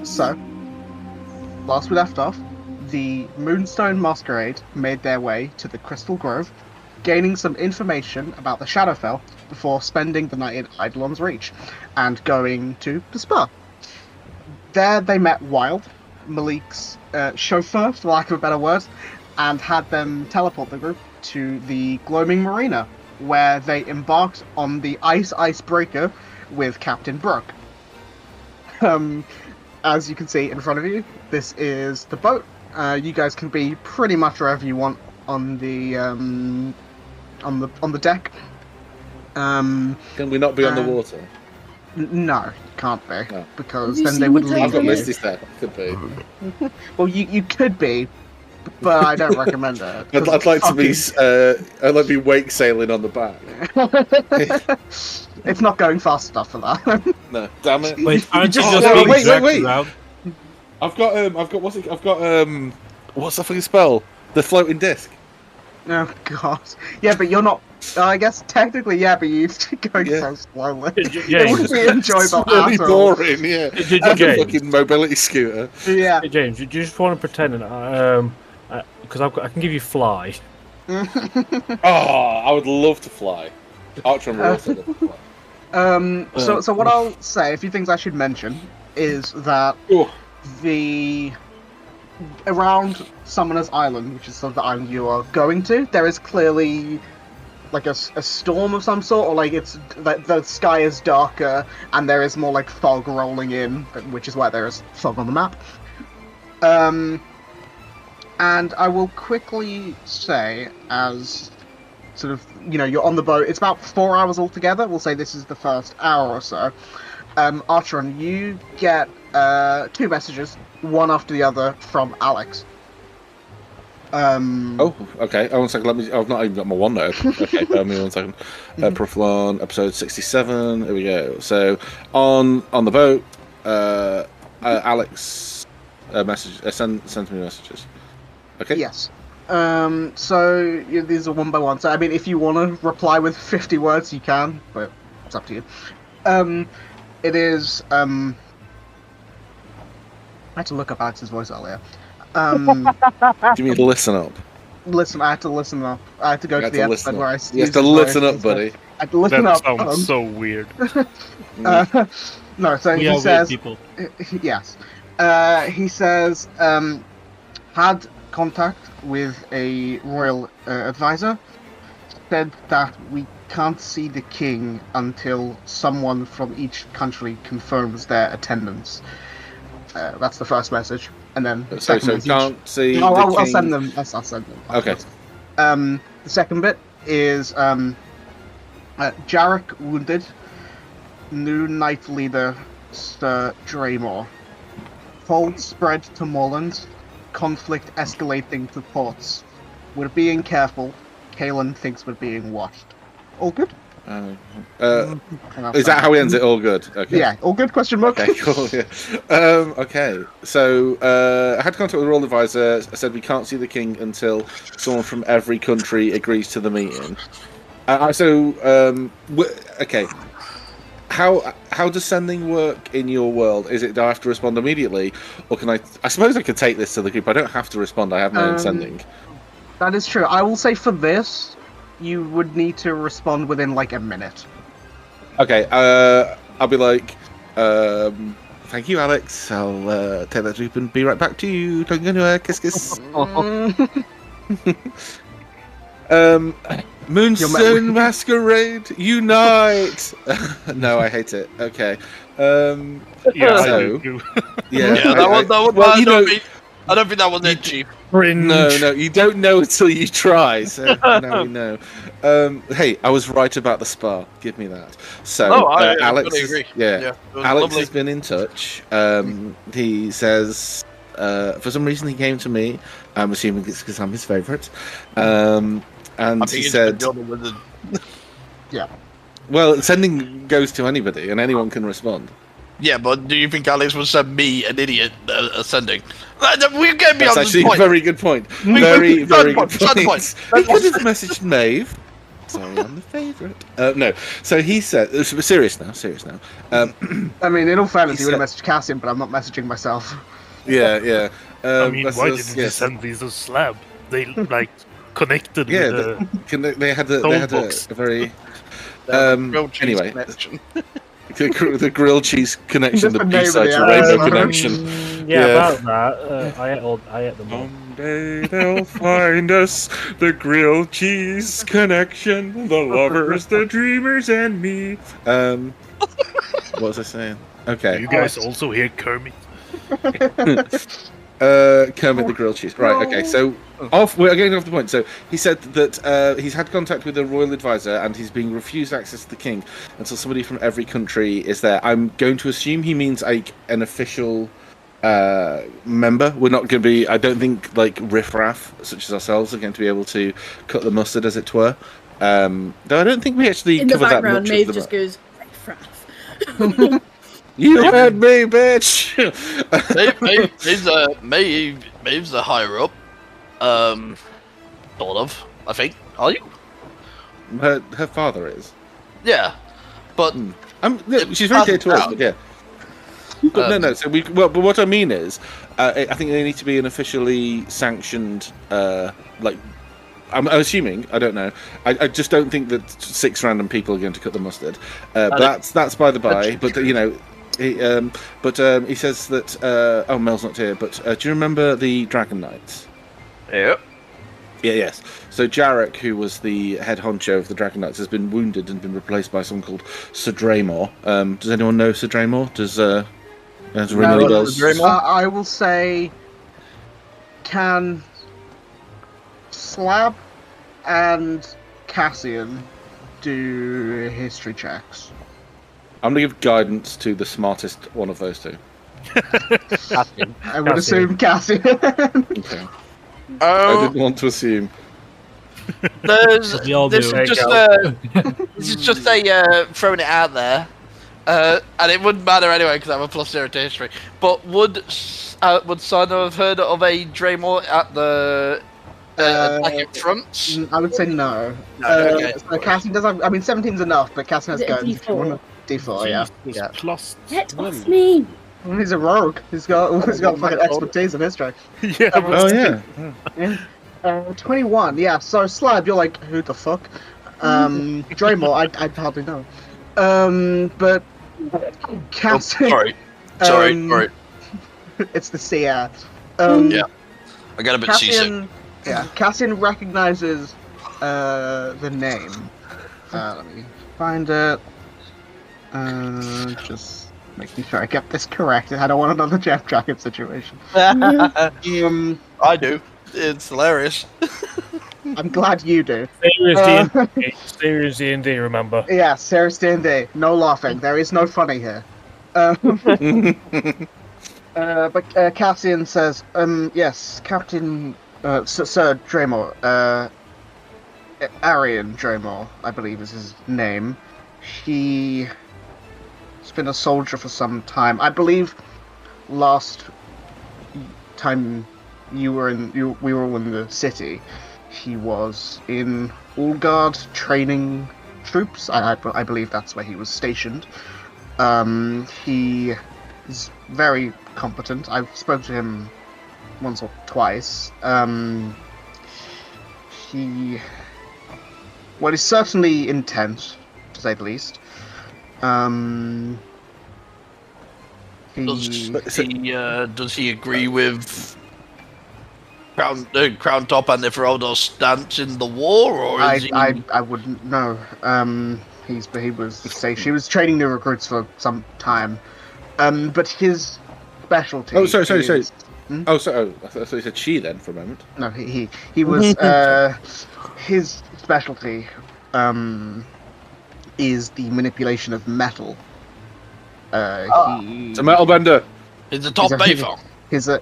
So, last we left off, the Moonstone Masquerade made their way to the Crystal Grove, gaining some information about the Shadowfell before spending the night in Eidolon's Reach and going to the spa. There they met Wild, Malik's chauffeur, for lack of a better word, and had them teleport the group to the Gloaming Marina, where they embarked on the Ice Icebreaker with Captain Brooke. As you can see in front of you, this is the boat. You guys can be pretty much wherever you want on the deck. Can we not be on the water? No, can't be, No. because then they would leave I've got you. Misty Step. Could be. Well, you could be, but I don't recommend it. I'd like to be. I'd like to be wake sailing on the back. It's not going fast enough for that. No, damn it. Wait, aren't you Oh, just no, being wait, dragged wait. around? I've got what's the fucking spell? The floating disc. Oh god. Yeah, but you're not. I guess technically, yeah, but you're going so slowly. It wouldn't be enjoyable It's really at all. boring. Yeah, James. like a fucking mobility scooter. Yeah. Hey, James, do you just want to pretend because I can give you fly. Oh, I would love to fly. Archer and Ross would love to fly. So what I'll say, a few things I should mention, is that Oh, around Summoner's Island, which is sort of the island you are going to, there is clearly like a storm of some sort, or like it's like the sky is darker and there is more like fog rolling in, which is why there is fog on the map. And I will quickly say, as sort of, you know, you're on the boat, it's about 4 hours altogether. We'll say this is the first hour or so. Archeron, you get 2 messages, one after the other, from Alex. Oh, okay. Oh, 1 second. I've not even got my OneNote. Okay, bear with me 1 second. Periphalon, episode 67. Here we go. So on the boat, Alex sends me messages. Okay. Yes. So these are one by one. So I mean, if you want to reply with 50 words, you can, but it's up to you. It is. I had to look up Alex's voice earlier. Do you mean listen up? Listen, I had to listen up. I had to go to the episode where I. You have to listen up, buddy. I had to listen up. That sounds so weird. No, so We he are says. weird people. Yes. He says, had contact with a royal advisor, said that we can't see the king until someone from each country confirms their attendance. That's the first message. And then the second message, can't see I'll send them. I'll send them. Okay. The second bit is Jarek wounded, new knight leader Sir Draymore. Cold spread to Moorlands, conflict escalating to ports. We're being careful. Kalen thinks we're being watched. All good? Is that how he ends it? All good. Okay. Yeah, all good? Question mark. Okay, cool. Yeah. Okay. So I had contact with the royal advisor. I said we can't see the king until someone from every country agrees to the meeting. Okay. How does sending work in your world? Is it do I have to respond immediately, or can I? I suppose I could take this to the group. I don't have to respond. I have my own sending. That is true. I will say for this, you would need to respond within like a minute. Okay. I'll be like, thank you, Alex. I'll take that group and be right back to you. Don't go anywhere. Kiss, kiss. Moonstone Masquerade, unite! No, I hate it. Okay. Yeah, so, that one. Well, I don't think that was it, Chief. No, you don't know until you try. So now we know. Hey, I was right about the spa. Give me that. So, I Alex, totally agree. Alex lovely. has been in touch. He says, for some reason, he came to me. I'm assuming it's because I'm his favourite. And he said, Yeah. well, sending goes to anybody, and anyone can respond. Yeah, but do you think Alex would send me, an idiot, sending? We're getting beyond That's this actually point. a very good point. Very good point. He could have messaged Maeve. Sorry, I'm the favourite. No, so he said. Serious now. I mean, in all fairness, He you would have said- messaged Cassian, but I'm not messaging myself. Yeah. I mean, that's- why that's- didn't you yes. send these to Slab? They like connected Yeah, with they had a Soulbox. very. Grilled cheese Anyway, connection. the grilled cheese connection, Just the the name of B-side the to Rainbow episode. Connection. Yeah, Yeah. about that. I ate them all. Someday they'll find us, the grilled cheese connection, the lovers, the dreamers, and me. What was I saying? Do Okay. you guys also hear Kermit? Kermit the grilled cheese. Right. Okay. So we're getting off the point. So he said that he's had contact with a royal advisor and he's being refused access to the king until somebody from every country is there. I'm going to assume he means like an official member. We're not going to be. I don't think like riffraff such as ourselves are going to be able to cut the mustard, as it were. Though I don't think we actually In the cover that background, much. Maeve of the just goes, riff-raff. You had me, bitch. Maeve's a higher up. Sort of, I think. Are you? Her father is. Yeah. But She's very clear to us. out. But yeah. But no. So but what I mean is, I think they need to be an officially sanctioned, like. I'm assuming. I don't know. I just don't think that 6 random people are going to cut the mustard. That's by the by. But you know, he says that. Mel's not here. But do you remember the Dragon Knights? yeah. Yeah. Yes. So Jarek, who was the head honcho of the Dragon Knights, has been wounded and been replaced by someone called Sir Draymore. Does anyone know Sir Draymore? Does ring any bells? I will say, can Slab and Cassian do history checks? I'm going to give guidance to the smartest one of those two. I would assume Cassian. Okay. I didn't want to assume. We all This do. is just a throwing it out there, and it wouldn't matter anyway because I'm a +0 to history. But would Sino have heard of a Draymore at the attacking fronts? I would say no. Okay. So Cassian does have. I mean, 17's enough, but Cassian has Is it a guidance. if you D4? want a D4, yeah. Jesus, plus Get one. off me! Well, he's a rogue. He's got fucking expertise in history. Yeah, but Oh yeah. Yeah. 21. Yeah. So Slab, you're like, who the fuck? Draymore, I hardly know. But Cassian. Sorry. It's the Seer. Yeah. I got a bit seasick. Cassian recognizes the name. Let me find it. Just making sure I get this correct. I don't want another Jeff Jacket situation. I do. It's hilarious. I'm glad you do. Serious D&D, remember? Yeah, serious D&D. No laughing. There is no funny here. But Cassian says, yes, Captain, Sir Draymore, Arian Draymore, I believe is his name. He's been a soldier for some time. I believe last time we were in the city, he was in Ulgard training troops. I believe that's where he was stationed. He is very competent. I've spoken to him once or twice. He's certainly intent, to say the least. Does he agree with Crown Top and Neferodo's stance in the war, or is he? I wouldn't know. She was training new recruits for some time. But his specialty. Oh, sorry. is- I thought you said she then for a moment. No, he was his specialty is the manipulation of metal. It's a metal bender. He's a top Bayfar.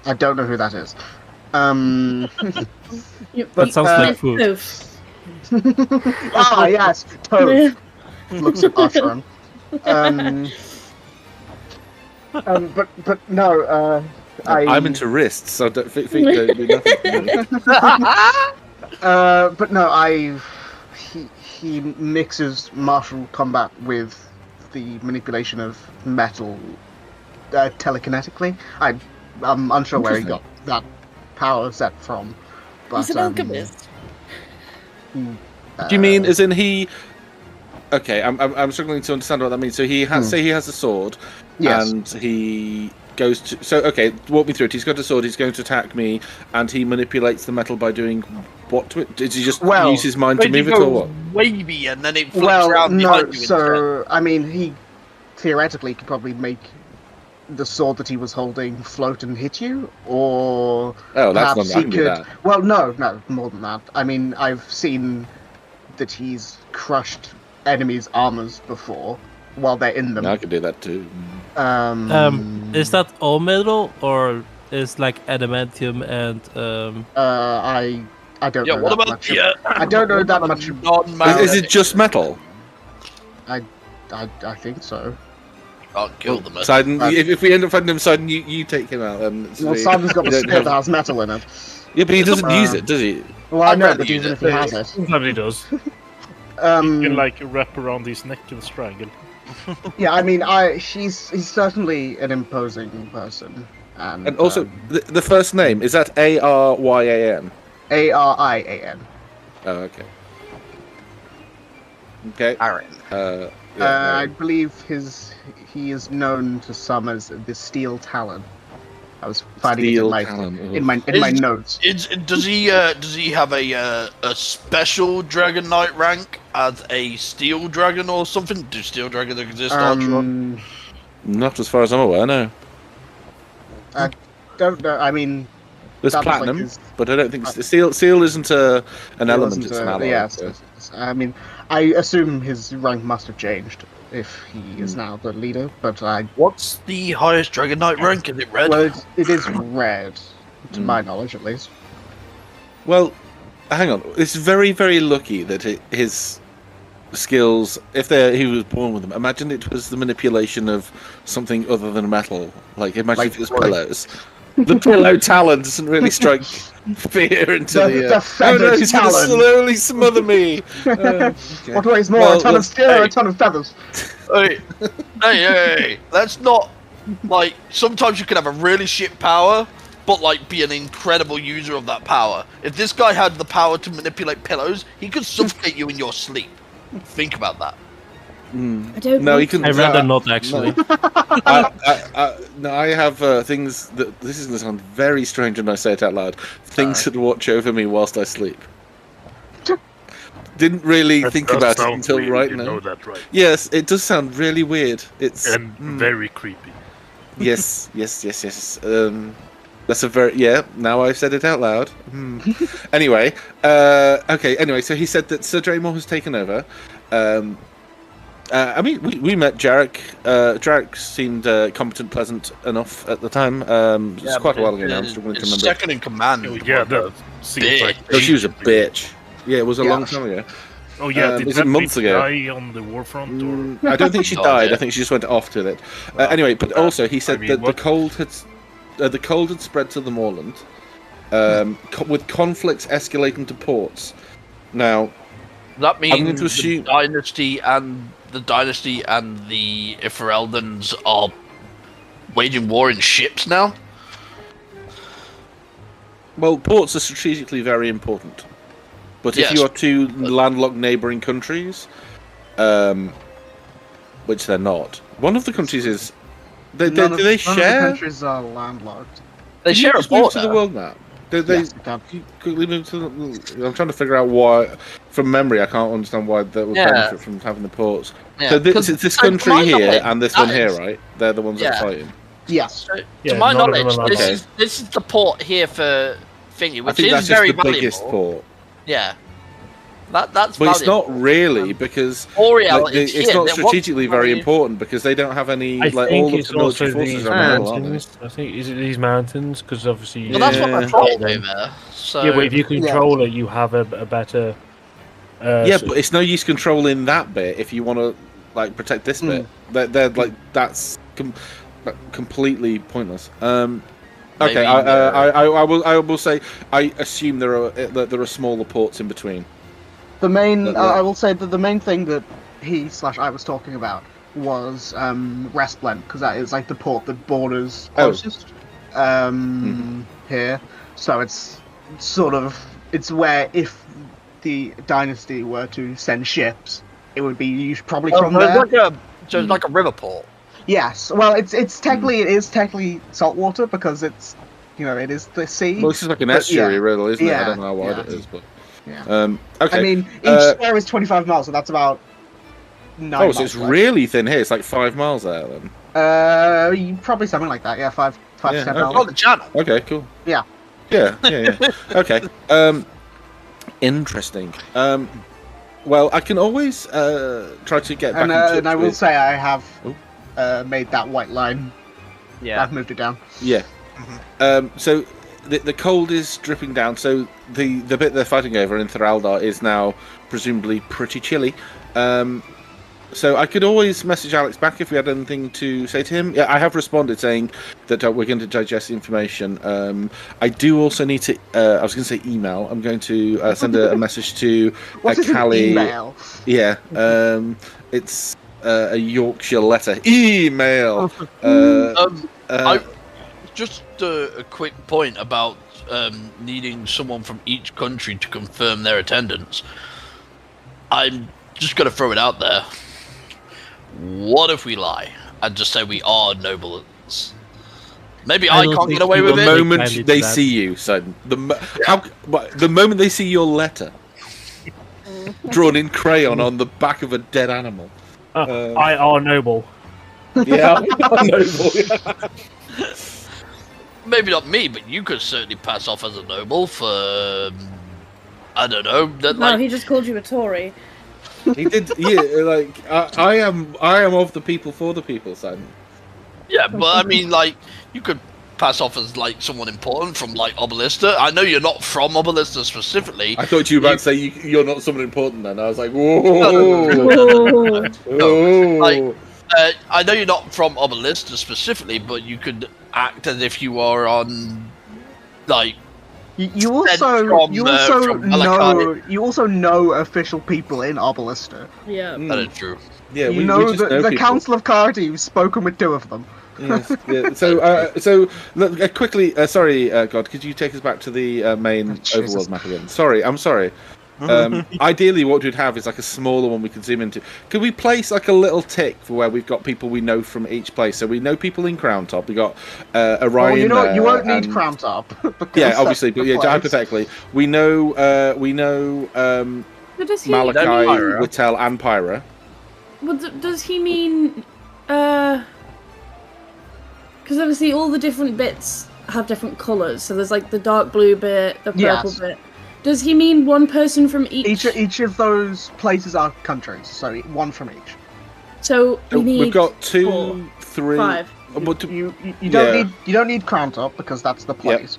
I don't know who that is. That sounds like food. Yes, Toad looks at Ashram. But no, I'm into wrists, so don't think don't do nothing. but no, he mixes martial combat with the manipulation of metal telekinetically. I'm unsure where he got that power set from. But, He's an alchemist. Do you mean as in he? Okay, I'm struggling to understand what that means. So he has say he has a sword, Yes. and he goes to. So okay, walk me through it. He's got a sword. He's going to attack me, and he manipulates the metal by doing what to it? Does he just use his mind to move it, or what? Wavy and then it flips around no. behind you. So I mean, he theoretically could probably make the sword that he was holding float and hit you, or that's perhaps not. I he can do could. that. Well, no, more than that. I mean, I've seen that he's crushed enemies' armors before while they're in them. I could do that too. Is that all metal or is like adamantium and I don't Yeah, know what that about much. the? I don't know that much. Is it just metal? I think so. I'll kill them. Sidon, if we end up finding him, Sidon, you take him out. Then Well, Simon's got you the don't spear have- that has metal in it. Yeah, but he doesn't use it, does he? Well, I I'd know, rather but use even it. if he has it, Sometimes he does. You can um, like wrap around his neck and strangle. yeah, I mean, he's certainly an imposing person, And also, the first name is that Aryan. Arian. Oh, okay. Okay. Aaron. I believe he is known to some as the Steel Talon. I was finding Steel it Talon, in my notes. Does he have a special Dragon Knight rank as a Steel Dragon or something? Do Steel Dragons exist? Archer? Not as far as I'm aware, no. I don't know. I mean, There's that was like platinum, his- but I don't think steel isn't an element. It's an alloy. Yes, so. I mean, I assume his rank must have changed if he is now the leader. But What's the highest Dragon Knight rank? Is it red? well, it is red, to my knowledge at least. Well, hang on. It's very, very lucky that his skills, if he was born with them. Imagine it was the manipulation of something other than metal. Like imagine if it was pillows. The pillow talon doesn't really strike fear into The oh feathered no, he's going to talon. slowly smother me. Okay. What weighs more, Well, a ton of steel or a ton of feathers? Hey, that's not like sometimes you can have a really shit power, but like be an incredible user of that power. If this guy had the power to manipulate pillows, he could suffocate you in your sleep. Think about that. I don't No, want he can. I'd rather not actually. No, I have things that. This is going to sound very strange when I say it out loud. Things that watch over me whilst I sleep. Didn't really think That about it sounds until weird, right you now. know that, right? Yes, it does sound really weird. It's And very creepy. yes. That's a very Now I've said it out loud. Anyway, okay. Anyway, so he said that Sir Draymore has taken over. I mean, we met Jarek. Jarek seemed competent, pleasant enough at the time. It's quite a while ago now. I'm struggling to His remember. second in command. Oh, yeah, that seems bitch. like. Oh, she was a bitch. Yeah, it was a Yeah. long time ago. Oh yeah, Was did it that months bitch ago? die on the warfront or? I don't think she Oh, died. yeah. I think she just went off to it. Anyway, but also he said I mean, that what- the cold had spread to the moorland, with conflicts escalating to ports. Now, That means going to assume- the dynasty and the Ifereldans are waging war in ships now. well, ports are strategically very important, but Yes. if you are two landlocked neighbouring countries, which they're not, one of the countries is. Do they None of the share? countries are landlocked. They Can share you a just move port to the now. world map? Do they Yes, we can. quickly move to the... I'm trying to figure out why, from memory, I can't understand why that would Yeah. benefit from having the ports. Yeah, So this, 'cause it's this to my country here knowledge, and this that one here, is- right? They're the ones that Yeah. are fighting. Yes. To Yeah, my none of them knowledge, are landlocked. this is the port here for thingy, I which think is that's just very the valuable. biggest port. Yeah, that's But it's valuable. not really, because Oriel, like, it's it's here. not What- strategically very I mean, important, because they don't have any... I like think all of it's the military also forces these are middle, aren't they? mountains. I think is it these mountains because obviously. Well, that's what Yeah. they're trying over. So Yeah, but if you control it, you have a better. Yeah, but it's no use controlling that bit if you want to like protect this bit. They're like that's completely pointless. Okay, Maybe, I will say I assume there are smaller ports in between. The main, Yeah. I will say that the main thing that he/I was talking about was Restblent, because that is like the port that borders closest here. So it's sort of where if the dynasty were to send ships, it would be probably from there. So it's like a river port. Yes. Well, it is technically saltwater because it's it is the sea. Well, this is like an But, estuary, yeah. really, isn't it? I Yeah, don't know what yeah. it is, but Yeah. okay. I mean, each square is 25 miles, so that's about 9 oh, miles. so it's away. really thin here. It's like 5 miles there, then. Probably something like that. Yeah, 5 Yeah, to 10 okay. miles. Oh, the channel. Okay, cool. Yeah. Yeah. Okay. Interesting. Well, I can always try to get back in touch And I will with... say I have made that white line. Yeah. I've moved it down. Yeah. So the cold is dripping down. So the bit they're fighting over in Thraldar is now presumably pretty chilly. So I could always message Alex back if we had anything to say to him. Yeah, I have responded saying that we're going to digest the information. I do also need to. I was going to say email. I'm going to send a message to What is an Callie. email? Yeah. It's a Yorkshire letter. Email. Just a quick point about needing someone from each country to confirm their attendance. I'm just going to throw it out there. What if we lie and just say we are nobles? Maybe I don't can't think get away you with The will it. make moment kindly to they that. see you, son. The moment they see your letter drawn in crayon on the back of a dead animal. I are noble. Yeah, noble. Yeah. Maybe not me, but you could certainly pass off as a noble for I don't know. That, No, like, he just called you a Tory. He did. Yeah, like I am of the people for the people, son. yeah, but I mean, like, you could pass off as like someone important from like Obelister. I know you're not from Obelister specifically. I thought you were about to say you're not someone important. Then I was like, whoa. No, like, I know you're not from Obelister specifically, but you could act as if you are on, like, You also from you also know official people in Obelister. Yeah. that is true. Yeah, You we know just know the people. Council of Cardi. You've spoken with 2 of them. Yes, yeah. So look, quickly. Sorry, God, could you take us back to the main Jesus. overworld map again? Sorry, I'm sorry. Ideally, what we'd have is like a smaller one we could zoom into. Could we place like a little tick for where we've got people we know from each place? So we know people in Crown Top. We got Orion. Well, you know, you won't need and- Crown Top. because Yeah, obviously, that's but the yeah, place. hypothetically, we know But does he? Malachi, Pyra. Wittel, and Pyra. Well, does he mean? Because obviously all the different bits have different colours. So there's like the dark blue bit, the purple Yes. bit. Does he mean one person from each? Each of those places are countries, so 1 from each. So we need. We've got 2, 4, 3. 5. But You Yeah. don't need Crown Top because that's the place.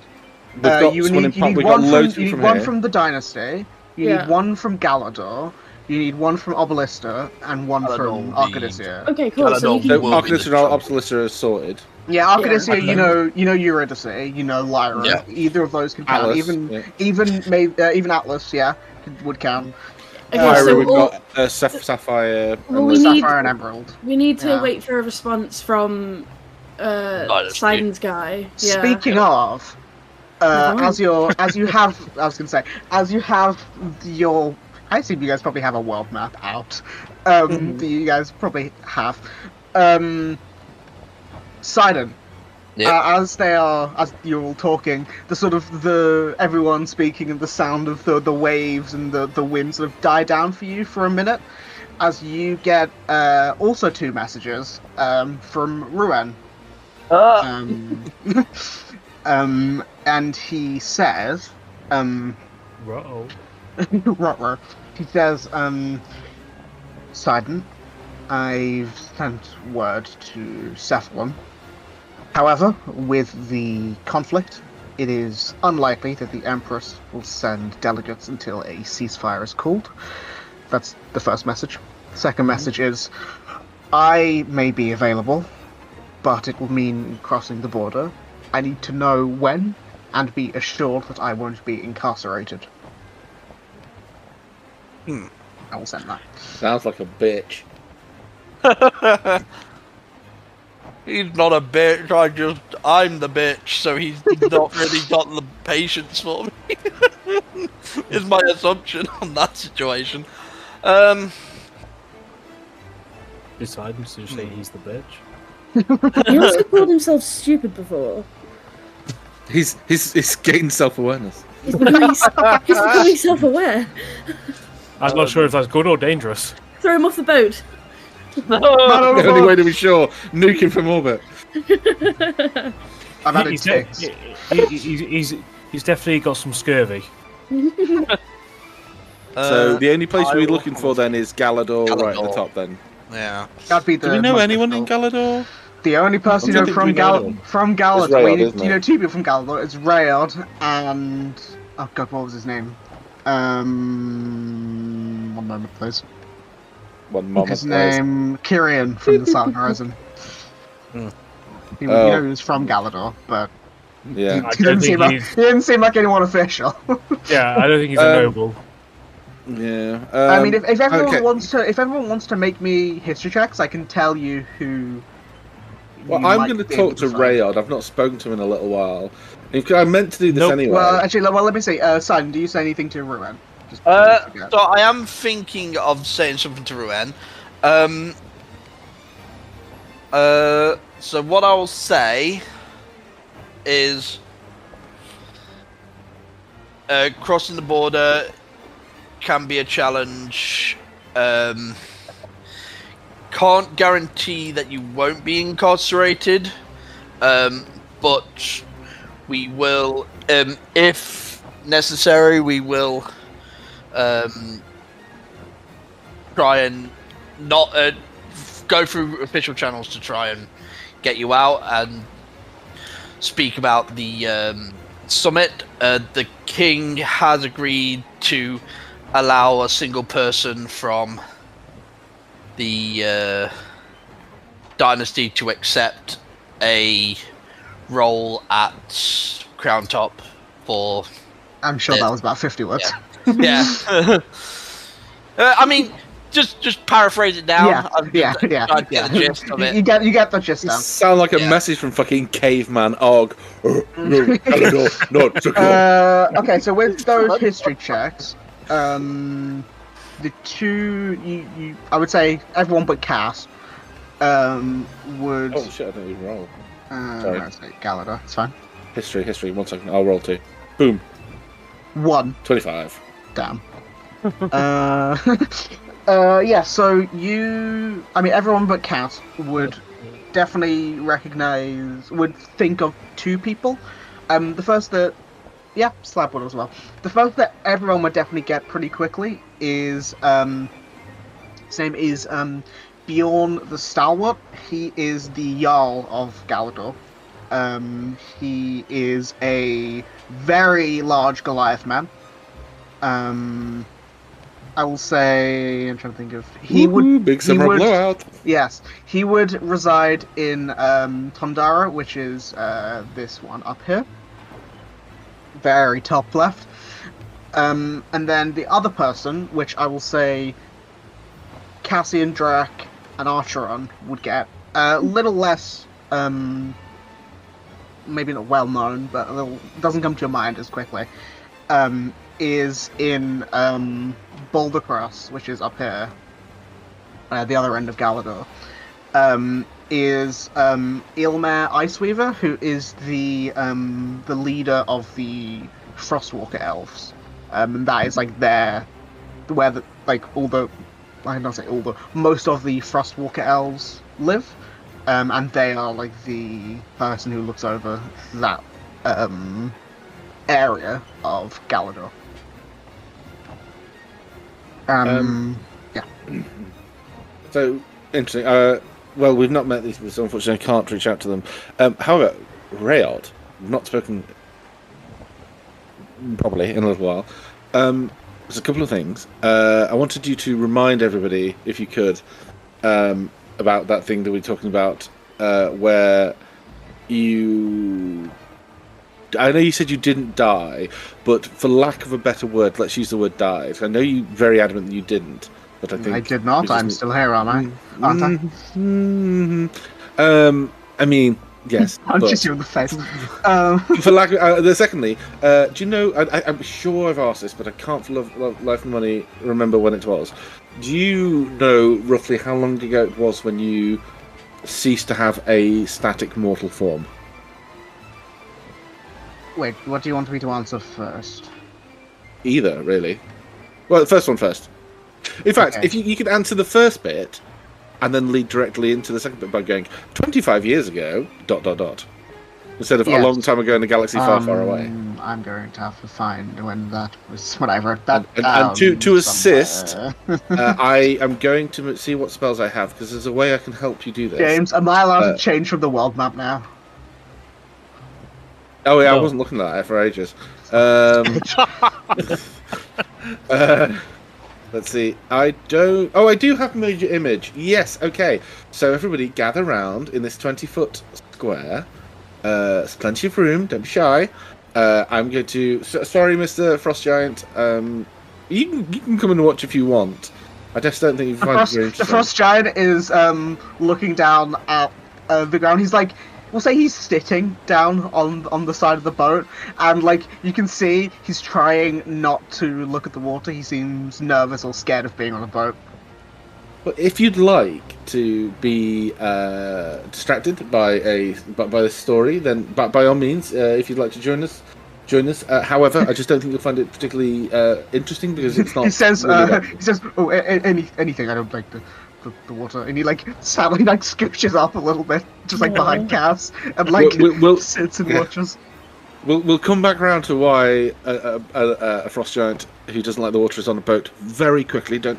we've got You someone need, in Pop. you need We've got one loads from, you need from one here. from the Dynasty. You Yeah. need one from Galador. You need one from Obelister and one Galador from will be- Arcadia. Okay, cool. So Galador we So can. will be Arcanist the and trouble. Obsolescer are sorted. Yeah, Arcadia, Yeah. you know Eurydice, you know Lyra. Yeah. Either of those can count. Atlas. Even yeah. even Atlas, would count. Okay, Pyra, so we've all, got Sapphire. Well, and we Lily. need- Sapphire and Emerald. we need to Yeah. wait for a response from Dynasty. Sidon's guy. Yeah. Speaking of, Oh. as you have, I was gonna say, as you have your, I assume you guys probably have a world map out. You guys probably have. Sidon. Yeah. As you're all talking, everyone speaking and the sound of the waves and the wind sort of die down for you for a minute, as you get also 2 messages from Ruan. And he says, Uh-oh. Rotwer, he says, Sidon, I've sent word to Cephalon. However, with the conflict, it is unlikely that the Empress will send delegates until a ceasefire is called. That's the first message. The second message is, I may be available, but it will mean crossing the border. I need to know when, and be assured that I won't be incarcerated. I will send that. Sounds like a bitch. He's not a bitch. I'm the bitch, so he's not really got the patience for me. Is my assumption on that situation. Deciding to say he's the bitch. He also called himself stupid before. He's gained self-awareness. He's becoming self-aware. I'm not sure if that's good or dangerous. Throw him off the boat. Man The only way to be sure, nuke him from orbit. I've had He's, ticks. he's definitely got some scurvy. So the only place I we're will- looking for then is Galador, right at the Galador. top then. Yeah. That'd be the Do we know most anyone in difficult. Galador? The only person you I know don't think we know anyone. from It's Galador, Rayod, isn't you know it? two people from Galador. It's Rayod and oh god, what was his name? One moment, please. One moment, His please. name Kyrian from the Southern Horizon. Hmm. You Oh. know he was from Galador, but Yeah. I he don't didn't, think he didn't seem like anyone official. Yeah, I don't think he's a noble. Yeah. I mean, if everyone okay. wants to make me history checks, I can tell you who. Well, you I'm might going to be able talk to find. Rayod. I've not spoken to him in a little while. I meant to do this Nope. anyway. Well, actually, let me see. Simon, do you say anything to Ruan? Just So forget. I am thinking of saying something to Ruan. So what I will say is, crossing the border can be a challenge. Can't guarantee that you won't be incarcerated, but we will, if necessary, we will try and not go through official channels to try and get you out and speak about the summit. The king has agreed to allow a single person from the dynasty to accept a role at Crown Top for I'm sure that was about 50 words. yeah. I mean, just paraphrase it down. Yeah, I'm yeah, just yeah, trying to get yeah. the gist of it. You get the gist You now. sound like a Yeah. message from fucking caveman Og. No, Galador, no, Galador. Okay, so with those history checks, the two you I would say everyone but Cass would Oh shit! I didn't even roll. sorry. let's say Galador. It's fine. History. 1 second. I'll roll 2. Boom. 1. 25. Damn. Yeah, so everyone but Cass would definitely would think of 2 people. The first Slabwood as well. The first that everyone would definitely get pretty quickly is, his name is, Bjorn the Stalwart. He is the Jarl of Galador. He is a very large Goliath man. I will say, I'm trying to think of, Big summer blowout. yes, he would reside in Tondara, which is this one up here, very top left. And then the other person, which I will say Cassian, Drac, and Archeron would get a little less, maybe not well known, but doesn't come to your mind as quickly, is in Boulder Cross, which is up here, the other end of Galador. Is Ilmer Iceweaver, who is the leader of the Frostwalker elves, and that is like most of the Frostwalker elves live, and they are like the person who looks over that area of Galador. Yeah. So interesting. Well, we've not met these people, so unfortunately I can't reach out to them. However, Rayod, we've not spoken probably in a little while. There's a couple of things. I wanted you to remind everybody, if you could, about that thing that we were talking about, where you I know you said you didn't die, but for lack of a better word, let's use the word died. I know you're very adamant that you didn't, but I think I did not. I'm still here, aren't I? Aren't I? I mean, yes. I'm but just you in the face. for lack of, secondly, do you know? I'm sure I've asked this, but I can't for life and money remember when it was. Do you know roughly how long ago it was when you ceased to have a static mortal form? Wait, what do you want me to answer first? Either, really. Well, the first one first. In fact, Okay. if you could answer the first bit and then lead directly into the second bit by going 25 years ago, ... Instead of Yes. a long time ago in a galaxy far, far away. I'm going to have to find when that was when I wrote that And down. to assist, somewhere. I am going to see what spells I have, because there's a way I can help you do this. James, am I allowed to change from the world map now? Oh yeah, I No. wasn't looking at that for ages. Let's see. I don't. Oh, I do have major image. Yes. Okay. So everybody, gather round in this 20-foot square. There's plenty of room. Don't be shy. I'm going to. Sorry, Mr. Frost Giant. You can come and watch if you want. I just don't think you find it very The interesting. Frost Giant is looking down at the ground. He's like, we'll say he's sitting down on the side of the boat, and like you can see he's trying not to look at the water. He seems nervous or scared of being on a boat. But if you'd like to be distracted by the story, then by all means, if you'd like to join us. However, I just don't think you'll find it particularly interesting because it's not. He says, really "Oh, anything. I don't like the water." And he like sadly like scooches up a little bit, just like behind Cass, and like We'll- sits and watches. We'll come back around to why a frost giant who doesn't like the water is on a boat very quickly. Don't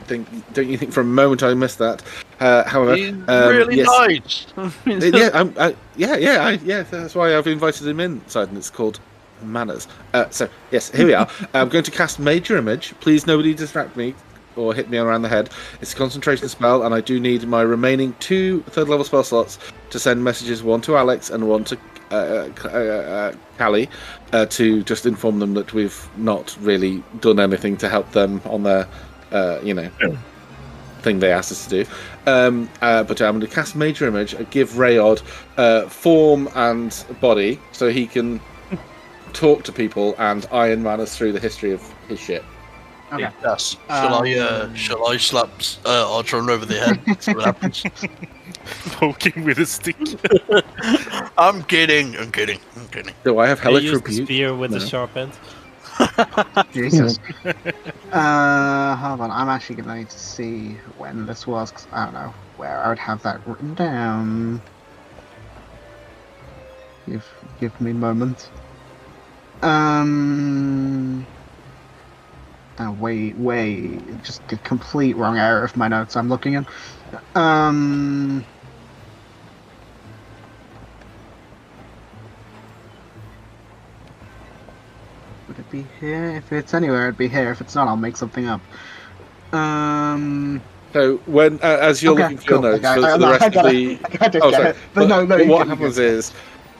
you think for a moment I missed that? However, He's really yes. nice. Yeah. That's why I've invited him inside, and it's called manners. So yes, here we are. I'm going to cast Major Image. Please, nobody distract me or hit me around the head. It's a concentration spell, and I do need my remaining 2 third-level spell slots to send messages, one to Alex and one to Callie, to just inform them that we've not really done anything to help them on their, thing they asked us to do. But I'm going to cast Major Image, give Rayod form and body, so he can talk to people and Iron Man us through the history of his ship. Okay. Yes. Shall I slap Artron over the head? See what happens. Poking with a stick. I'm kidding. Do I have I Hellish use the Rebuke? spear with No. the sharp end. Jesus. Hold on. I'm actually gonna need to see when this was, 'cause I don't know where I would have that written down. Give me a moment. Oh, wait. Just a complete wrong area of my notes I'm looking in. Would it be here? If it's anywhere, it'd be here. If it's not, I'll make something up. So when, as you're Okay, looking for your cool. notes Okay, for the rest I of get the, it. I did oh get sorry, it. But no, but you what get it, you happens get it. is,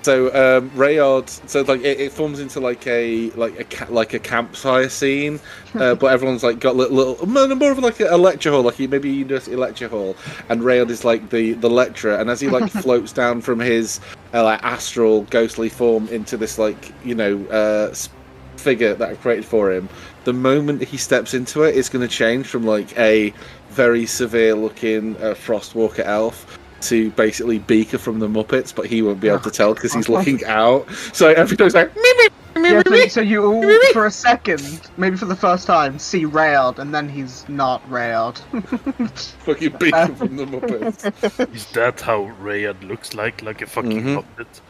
so Rayod, so like it forms into like a campfire scene, but everyone's like got little more of like a lecture hall, like maybe a university lecture hall, and Rayod is like the lecturer, and as he like floats down from his like astral ghostly form into this like figure that I created for him, the moment he steps into it, it's going to change from like a very severe looking Frostwalker elf to basically Beaker from the Muppets, but he won't be able to tell because he's looking out. So every time he's like, Yeah, so you all, for a second, maybe for the first time, see Rayod, and then he's not Rayod. fucking Beaker from the Muppets. Is that how Rayad looks like a fucking Mhm. puppet?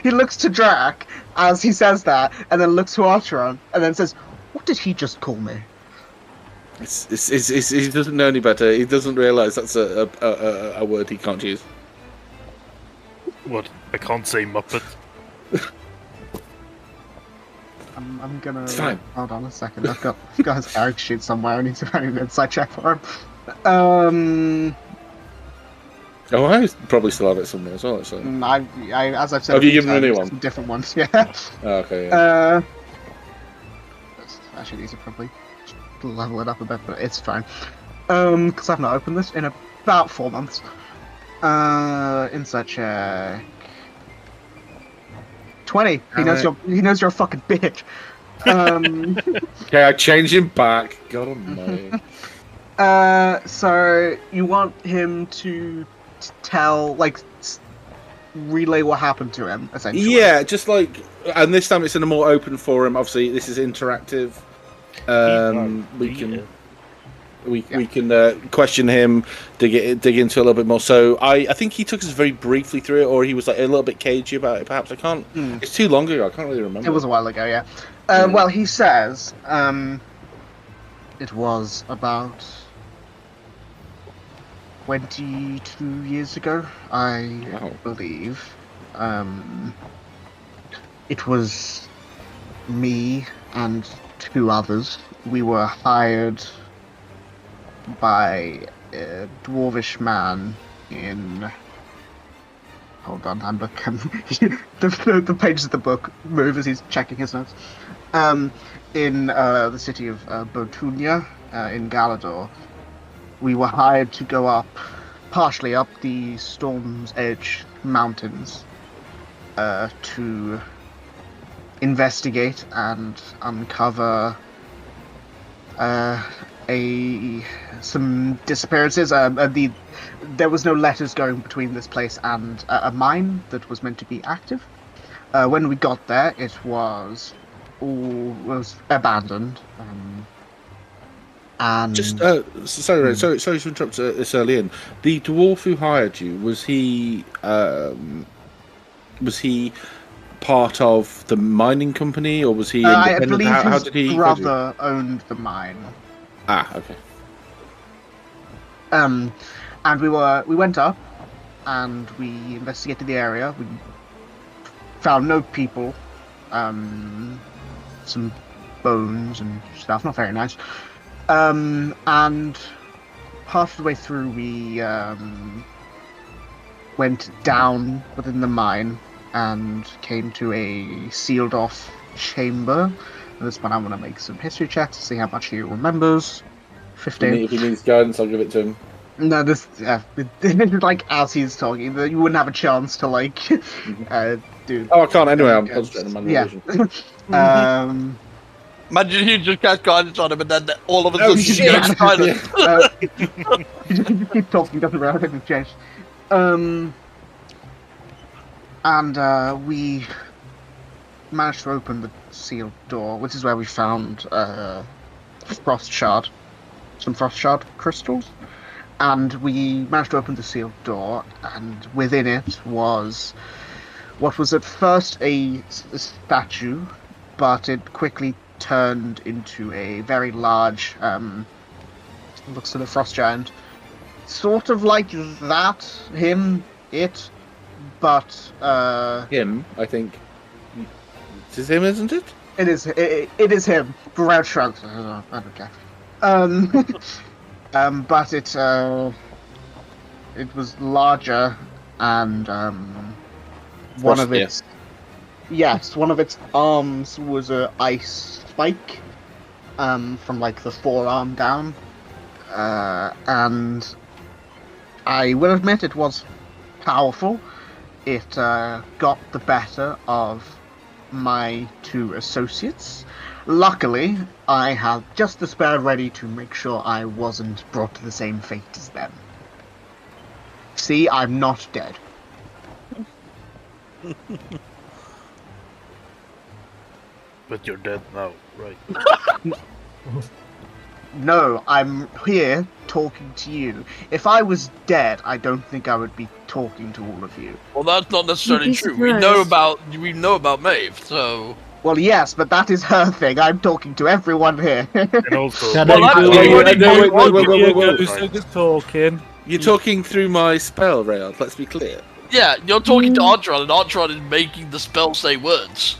He looks to Drac as he says that, and then looks to Archeron, and then says, "What did he just call me?" He doesn't know any better. He doesn't realise that's a word he can't use. What? I can't say Muppet. I'm gonna. It's fine. Hold on a second. I've got his character sheet somewhere. I need an inside check for him. Oh, I probably still have it somewhere as well. Actually. As I've said, Have a you few given him a new times, one? different ones. Yeah. Oh, okay. Yeah. Actually, these are probably level it up a bit, but it's fine. Because I've not opened this in about 4 months. Insert check. 20. He knows you're a fucking bitch. Okay, I change him back. God almighty. So you want him to tell, like, relay what happened to him, essentially. Yeah, just like, and this time it's in a more open forum. Obviously, this is interactive. We can question him, dig into a little bit more. So I think he took us very briefly through it, or he was like a little bit cagey about it. Perhaps I can't. It's too long ago. I can't really remember. It was a while ago, yeah. Well, he says it was about 22 years ago, I believe. It was me and 2 others. We were hired by a dwarvish man in... Hold on, I'm looking. the pages of the book move as he's checking his notes. In the city of Botunia, in Galador. We were hired to go partially up the Storm's Edge mountains to investigate and uncover some disappearances. There was no letters going between this place and a mine that was meant to be active. When we got there, it was abandoned. And just sorry to interrupt this early in. The dwarf who hired you, was he part of the mining company, or was he I independent? believe How his did he brother owned the mine. Okay. And we went up and we investigated the area. We found no people, some bones and stuff, not very nice. And half of the way through, we went down within the mine and came to a sealed off chamber. At this point, I'm going to make some history checks to see how much he remembers. 15. If he needs guidance, I'll give it to him. No, this is like as he's talking, you wouldn't have a chance to like do. Oh, I can't anyway. I'm concentrating on my vision. Imagine you just cast guidance on him and then all of a Oh, sudden he goes silent. You just keep talking, doesn't realize anything's changed. And we managed to open the sealed door, which is where we found some frost shard crystals. And we managed to open the sealed door, and within it was what was at first a statue, but it quickly turned into a very large, looks to the frost giant, sort of like that, but him, I think. It is him, isn't it? It is him. Brown shrugs. I don't care. But it was larger, and one of its arms was a ice spike, from like the forearm down, and I will admit it was powerful. It got the better of my 2 associates. Luckily, I had just the spare ready to make sure I wasn't brought to the same fate as them. See, I'm not dead. But you're dead now, right? No, I'm here talking to you. If I was dead, I don't think I would be talking to all of you. Well, that's not necessarily You'd be true. We surprised. know about Maeve, so. Well, yes, but that is her thing. I'm talking to everyone here. And also, Can Well, I that's do- already wait, So good talking. You're talking through my spell, Rayard. Let's be clear. Yeah, you're talking to Artron, and Artron is making the spell say words.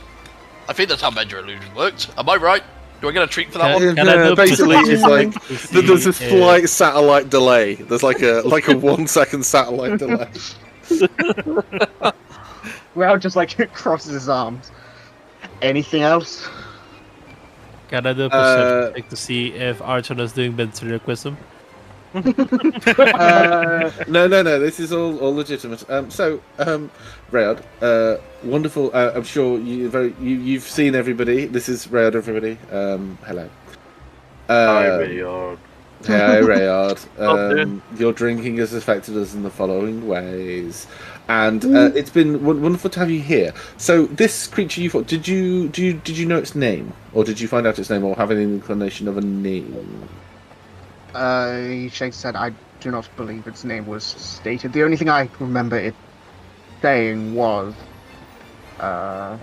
I think that's how Major Illusion works. Am I right? Do I get a treat for that one? Can I do basically, it's like to see there's a if- slight satellite delay. There's like a 1 second satellite delay. Raoul just like crosses his arms. Anything else? Can I do a perception check to see if Archon is doing ventriloquism? No. This is all legitimate. Rayard, wonderful. I'm sure you've seen everybody. This is Rayard, everybody. Hello. Hi, Rayard. Hi, Rayard. Oh, Your drinking has affected us in the following ways, and it's been wonderful to have you here. So, this creature you fought, did you know its name, or did you find out its name, or have any inclination of a name? He shakes his head. I do not believe its name was stated. The only thing I remember it saying was, I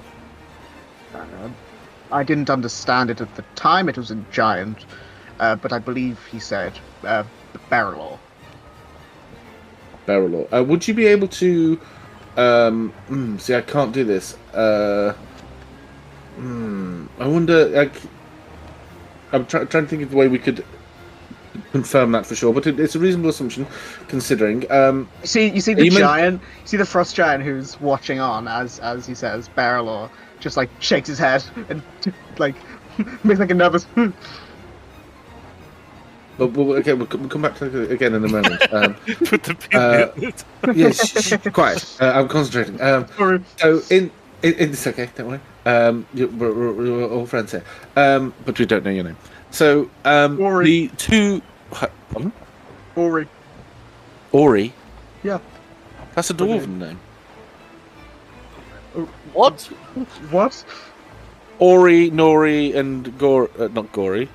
didn't understand it at the time. It was a giant, but I believe he said Periphalon. Periphalon. Would you be able to? See, I can't do this. I wonder. Like, I'm trying to think of the way we could confirm that for sure, but it's a reasonable assumption, considering. You see the giant. You see the frost giant who's watching on as he says Periphalon, just like shakes his head and like makes like a nervous. Okay, we'll come back to it again in a moment. Put the pin in it. Yes, quiet. I'm concentrating. So it's okay. Don't worry. We're all friends here. But we don't know your name. So the two. Pardon? Ori. Yeah. That's a dwarven name. What? What? Ori, Nori, and not Gory.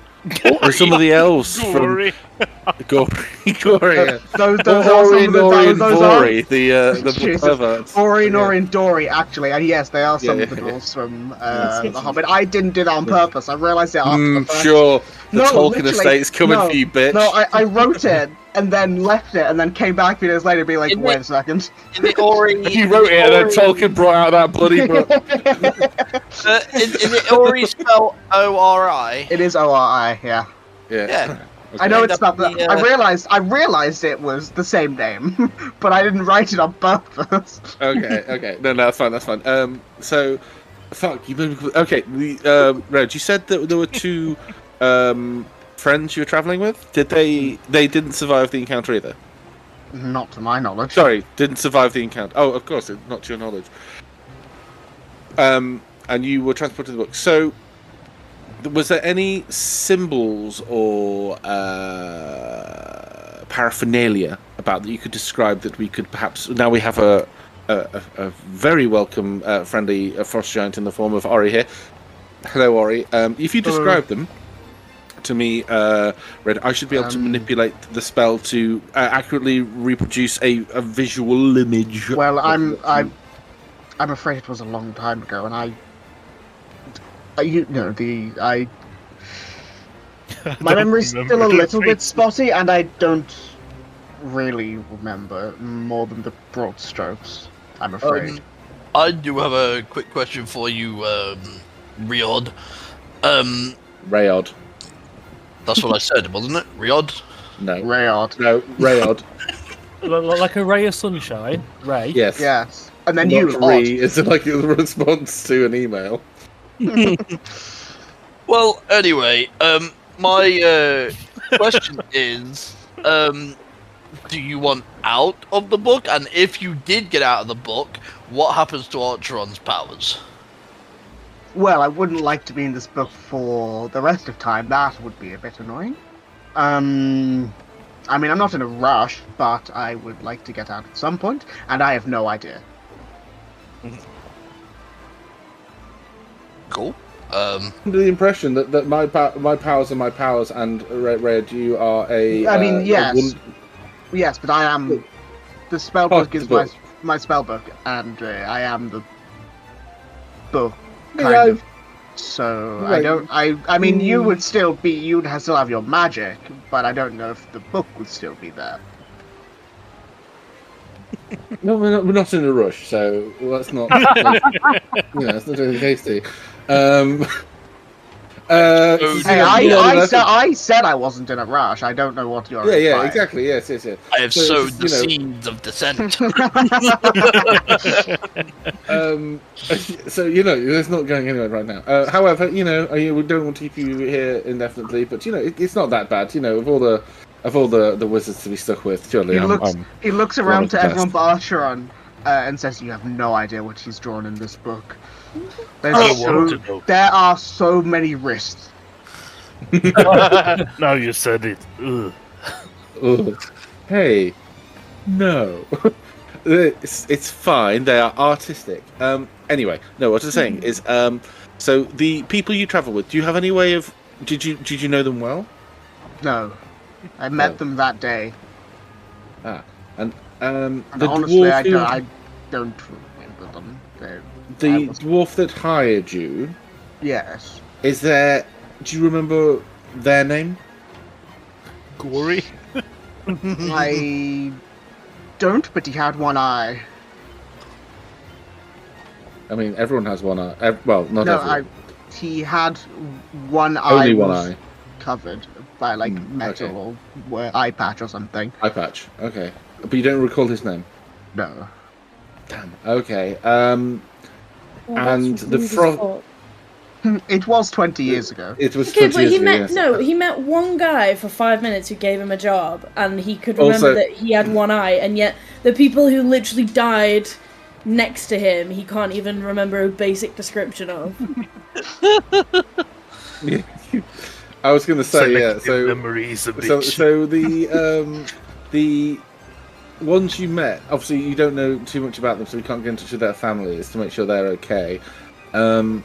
Or some of the elves Gory. from Gory. Yeah. Those Ori, are Nori, and those Vory, the Jesus. perverts. Ori, Yeah. Nori, and Dory, actually, and yes, they are some Yeah, of the yeah. dwarves from The Hobbit. I didn't do that on purpose. I realised it after the first. Sure. The Tolkien literally, estate's coming for you, bitch. No, I wrote it and then left it and then came back a few days later and be like, Isn't wait it- a second. In the Ori, You wrote it, and then Tolkien brought out that bloody book. is it Ori spelled O-R-I? It is ORI, yeah. Yeah. I know End it's up not. the, I realised it was the same name, but I didn't write it on purpose. Okay. No, that's fine. So, fuck, you made me... Okay, Reg, you said that there were two friends you were travelling with? Did they didn't survive the encounter either? Not to my knowledge. Sorry, didn't survive the encounter. Oh, of course, not to your knowledge. And you were transported to the book. So, was there any symbols or paraphernalia about that you could describe that we could perhaps... Now we have a very welcome, friendly frost giant in the form of Ori here. Hello, Ori. If you describe them to me, Red, I should be able to manipulate the spell to accurately reproduce a visual image. Well, I'm afraid it was a long time ago, and my memory's still a little bit spotty, and I don't really remember more than the broad strokes, I'm afraid. I do have a quick question for you, Riod. Rayod. That's what I said, wasn't it? Riod? No. Rayard. No, Rayod. Like a ray of sunshine. Ray. Yes. Yes. And then Not you, re, Odd. it's like a response to an email. Well, anyway, my question is, do you want out of the book? And if you did get out of the book, what happens to Archeron's powers? Well, I wouldn't like to be in this book for the rest of time. That would be a bit annoying. I mean, I'm not in a rush, but I would like to get out at some point, and I have no idea. Cool. Under the impression that my powers are my powers, and Red, you are a. I mean, yes. Yes, but I am... The spellbook is book. my spellbook, and I am the book, Yeah, kind of. So, Right. I mean, you would still be... You'd still have your magic, but I don't know if the book would still be there. No, we're not in a rush, so let's not. Let's not do the hasty. Hey, I said I wasn't in a rush. I don't know what you're. Yeah, exactly. Yes. I have So sowed it's, the seeds of dissent. So it's not going anywhere right now. However, we don't want to keep you here indefinitely, but it's not that bad. Of all the wizards to be stuck with, surely he looks around to everyone but Archeron and says, "You have no idea what he's drawn in this book. There are so many risks." Now you said it. Ugh. Ugh. Hey, no. It's fine. They are artistic. Anyway, no. What I'm saying is, so the people you travel with, do you have any way of? Did you know them well? No, I met them that day. And the honestly, I don't remember them. The dwarf that hired you. Yes. Is there? Do you remember their name? Gory. I don't, but he had one eye. I mean, everyone has one eye. Well, not everyone. He had one eye. Only one eye. Covered by metal or eye patch or something. Eye patch. Okay, but you don't recall his name. No. Damn. Okay. And the frog. It was 20 years ago. It was. Okay, 20 but years ago, he met one guy for 5 minutes who gave him a job, and he could remember that he had one eye, and yet the people who literally died next to him, he can't even remember a basic description of. I was going to say, So memories of so the ones you met, obviously you don't know too much about them, so we can't get in touch with their families to make sure they're okay. So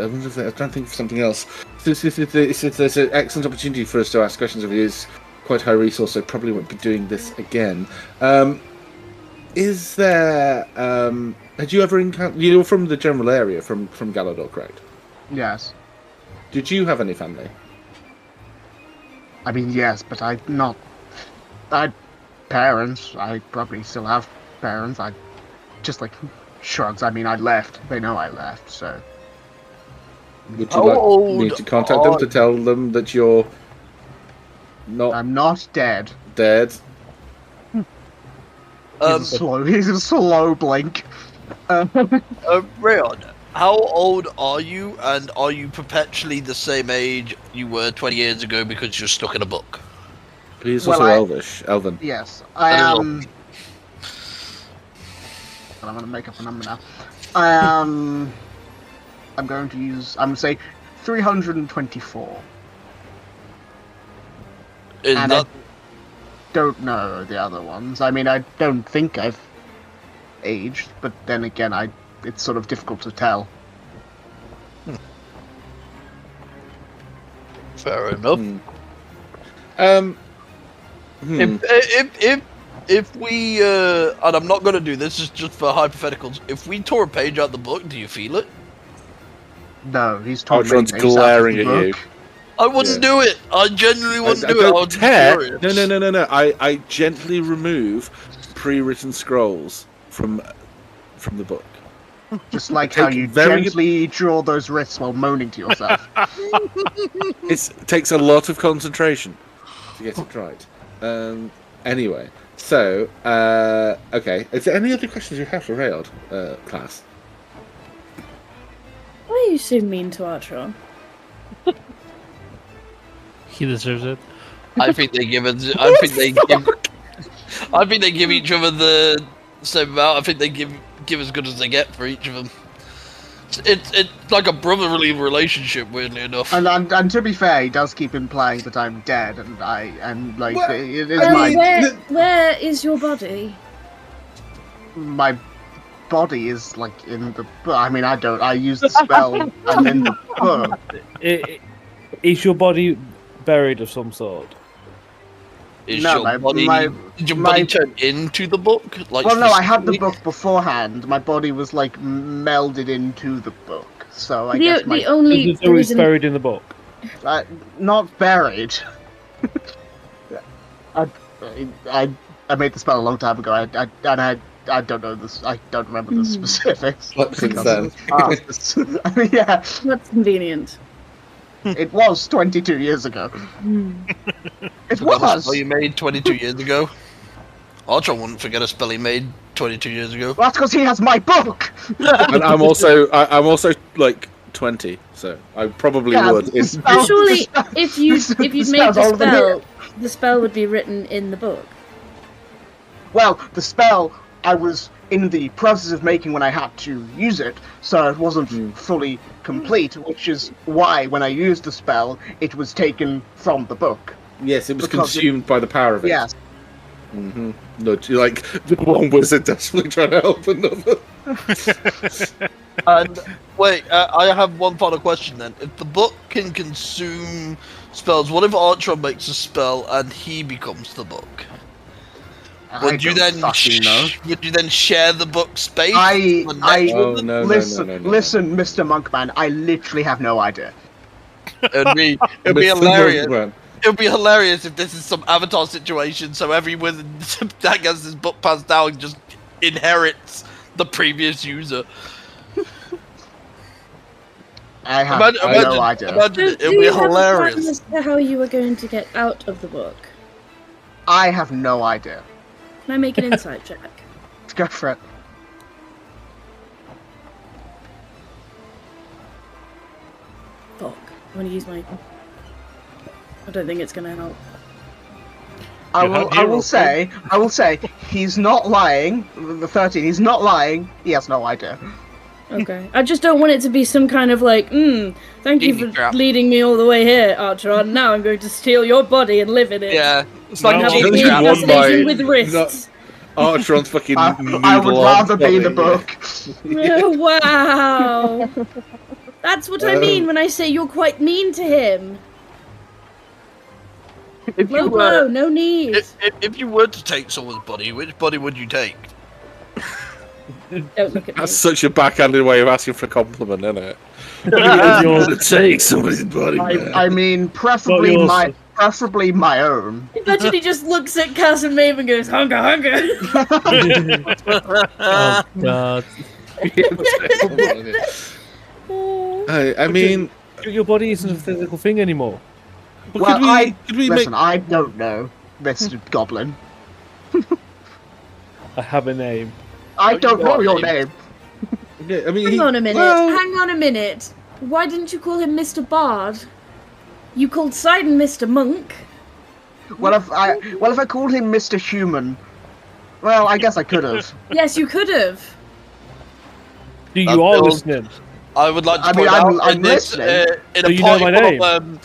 I wonder if I'm trying to think of something else. There's an excellent opportunity for us to ask questions of you. It's quite high resource, so I probably won't be doing this again. Is there? Had you ever encountered? You're from the general area, from Galador, correct? Yes. Did you have any family? I mean, yes, but I had parents. I probably still have parents. I just shrugs. I mean, I left. They know I left, so. Would you like me to contact them to tell them that you're not? I'm not dead. Dead. He's a slow blink. Rayon, how old are you, and are you perpetually the same age you were 20 years ago because you're stuck in a book? He's also elven. Yes, I am. I'm going to make up a number now. I'm going to say 324. I don't know the other ones. I mean, I don't think I've aged, but then again, it's sort of difficult to tell. Fair enough. If we and I'm not going to do this, it's just for hypotheticals. If we tore a page out the book, do you feel it? No, he's talking. Archeron's glaring at you. I wouldn't do it. I genuinely wouldn't do it. I would tear. No. I gently remove pre-written scrolls from the book. Just like how you gently draw those wrists while moaning to yourself. It takes a lot of concentration to get it right. Anyway, so okay. Is there any other questions you have for Rayod, class? Why are you so mean to Archeron? He deserves it. I think they give it. I think they give each other the same amount. I think they give as good as they get for each of them. It's like a brotherly relationship, weirdly enough. And to be fair, he does keep implying that I'm dead, and it is where is your body? My body is in the. I mean, I use the spell. I'm in the book. Is your body buried of some sort? Is your body turned into the book? I had the book beforehand. My body was melded into the book, so I guess the only reason buried in the book. Not buried. I made the spell a long time ago. I don't know this. I don't remember the specifics. Since then. I mean, yeah. That's convenient. It was 22 years ago. It Forgot a was. spell you made 22 years ago. Archon wouldn't forget a spell he made 22 years ago. Well, that's because he has my book. And I'm also like 20, so I probably Yeah, would. the spell- But surely, the spell- if you'd the made spell's the older than spell, here. the spell would be written in the book. Well, the spell I was in the process of making when I had to use it, so it wasn't fully complete, which is why when I used the spell, it was taken from the book. Yes, it was Because consumed by the power of it. Yes. Mm-hmm. No, you're like the one wizard desperately trying to help another. And wait, I have one final question then. If the book can consume spells, what if Archon makes a spell and he becomes the book? Would you then would you then share the book space? Oh, no, listen, no. listen, Mr. Monkman, I literally have no idea. It'd be Mr. hilarious. Monkman. It would be hilarious if this is some Avatar situation, so every wizard that gets his book passed down just inherits the previous user. I have Imagine, no idea. Imagine it. Do It'll be you have a plan hilarious. as to how you are going to get out of the book? I have no idea. Can I make an insight check? Let's go for it. Fuck. I want to use my... I don't think it's going to help. I will say, he's not lying. The 13, he's not lying. He has no idea. Okay. I just don't want it to be some kind of like, thank you Easy for trap. leading me all the way here, Archon. Now I'm going to steal your body and live in it. Yeah, it's And like have No, a you weird won by- fascination with wrists. Archon's fucking. I would noodle rather on be in the something. book. Wow. That's what I mean when I say you're quite mean to him. If Low you blow, were, no knees. if you were to take someone's body, which body would you take? Don't look at me. That's such a backhanded way of asking for a compliment, isn't it? Take somebody's body. man. I mean, preferably Not my, yours. preferably my own. Imagine he just looks at Cass and Maeve and goes, hunger, hunger. Oh god. I mean, Your body isn't a physical thing anymore. but Well, could we listen, make? I don't know, Mr. Goblin. I have a name. I don't know got your him. name. Yeah, I mean, Hang on a minute. well, Hang on a minute. Why didn't you call him Mr. Bard? You called Sidon Mr. Monk. Well, if I called him Mr. Human, well, I guess I could have. Yes, you could have. You That are feels- listening. I would like to I mean, point I'm- out I'm in this, listening. in So a you know party my full name?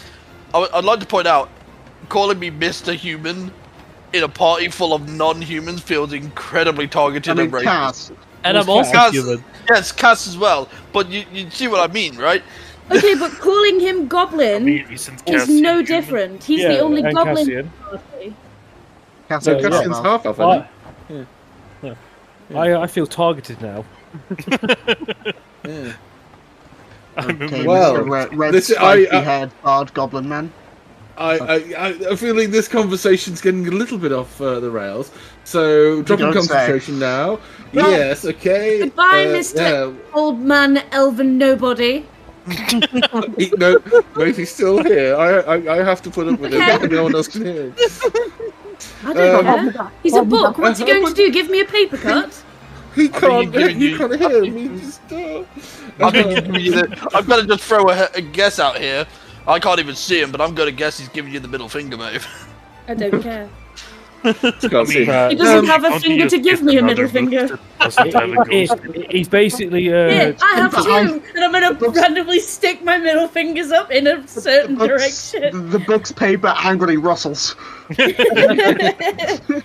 of, I'd like to point out, calling me Mr. Human in a party full of non-humans feels incredibly targeted I mean, and racist. Cass. And I'm Who's also Cass, human. yes, Cass as well, but you see what I mean, right? Okay, but calling him Goblin Immediately since is Cassian no human. different. He's Yeah, the only and Goblin. Cassian. Party. Cass, So, Cass- Cassian's half of it. I feel targeted now. Okay, Well, Mr. Red this- spiky haired bard goblin man. I'm feeling this conversation's getting a little bit off the rails. So dropping don't say. concentration now. Well, Yes, okay. Goodbye, Mr. Old Man Elven Nobody. No, wait, he's still here. I have to put up with Okay. it. No one else can hear. I don't care. He's a book. What's he going to do? Give me a paper cut? He can't. giving You you- can't hear him. He just. I'm gonna just throw a guess out here. I can't even see him, but I'm gonna guess he's giving you the middle finger, mate. I don't care. Can't see. Right. He doesn't have a Can't you finger to just give me a another middle finger. book that doesn't have a ghost? He's basically Here, I have behind- two, and I'm gonna randomly stick my middle fingers up in a certain direction. The book's paper angrily rustles.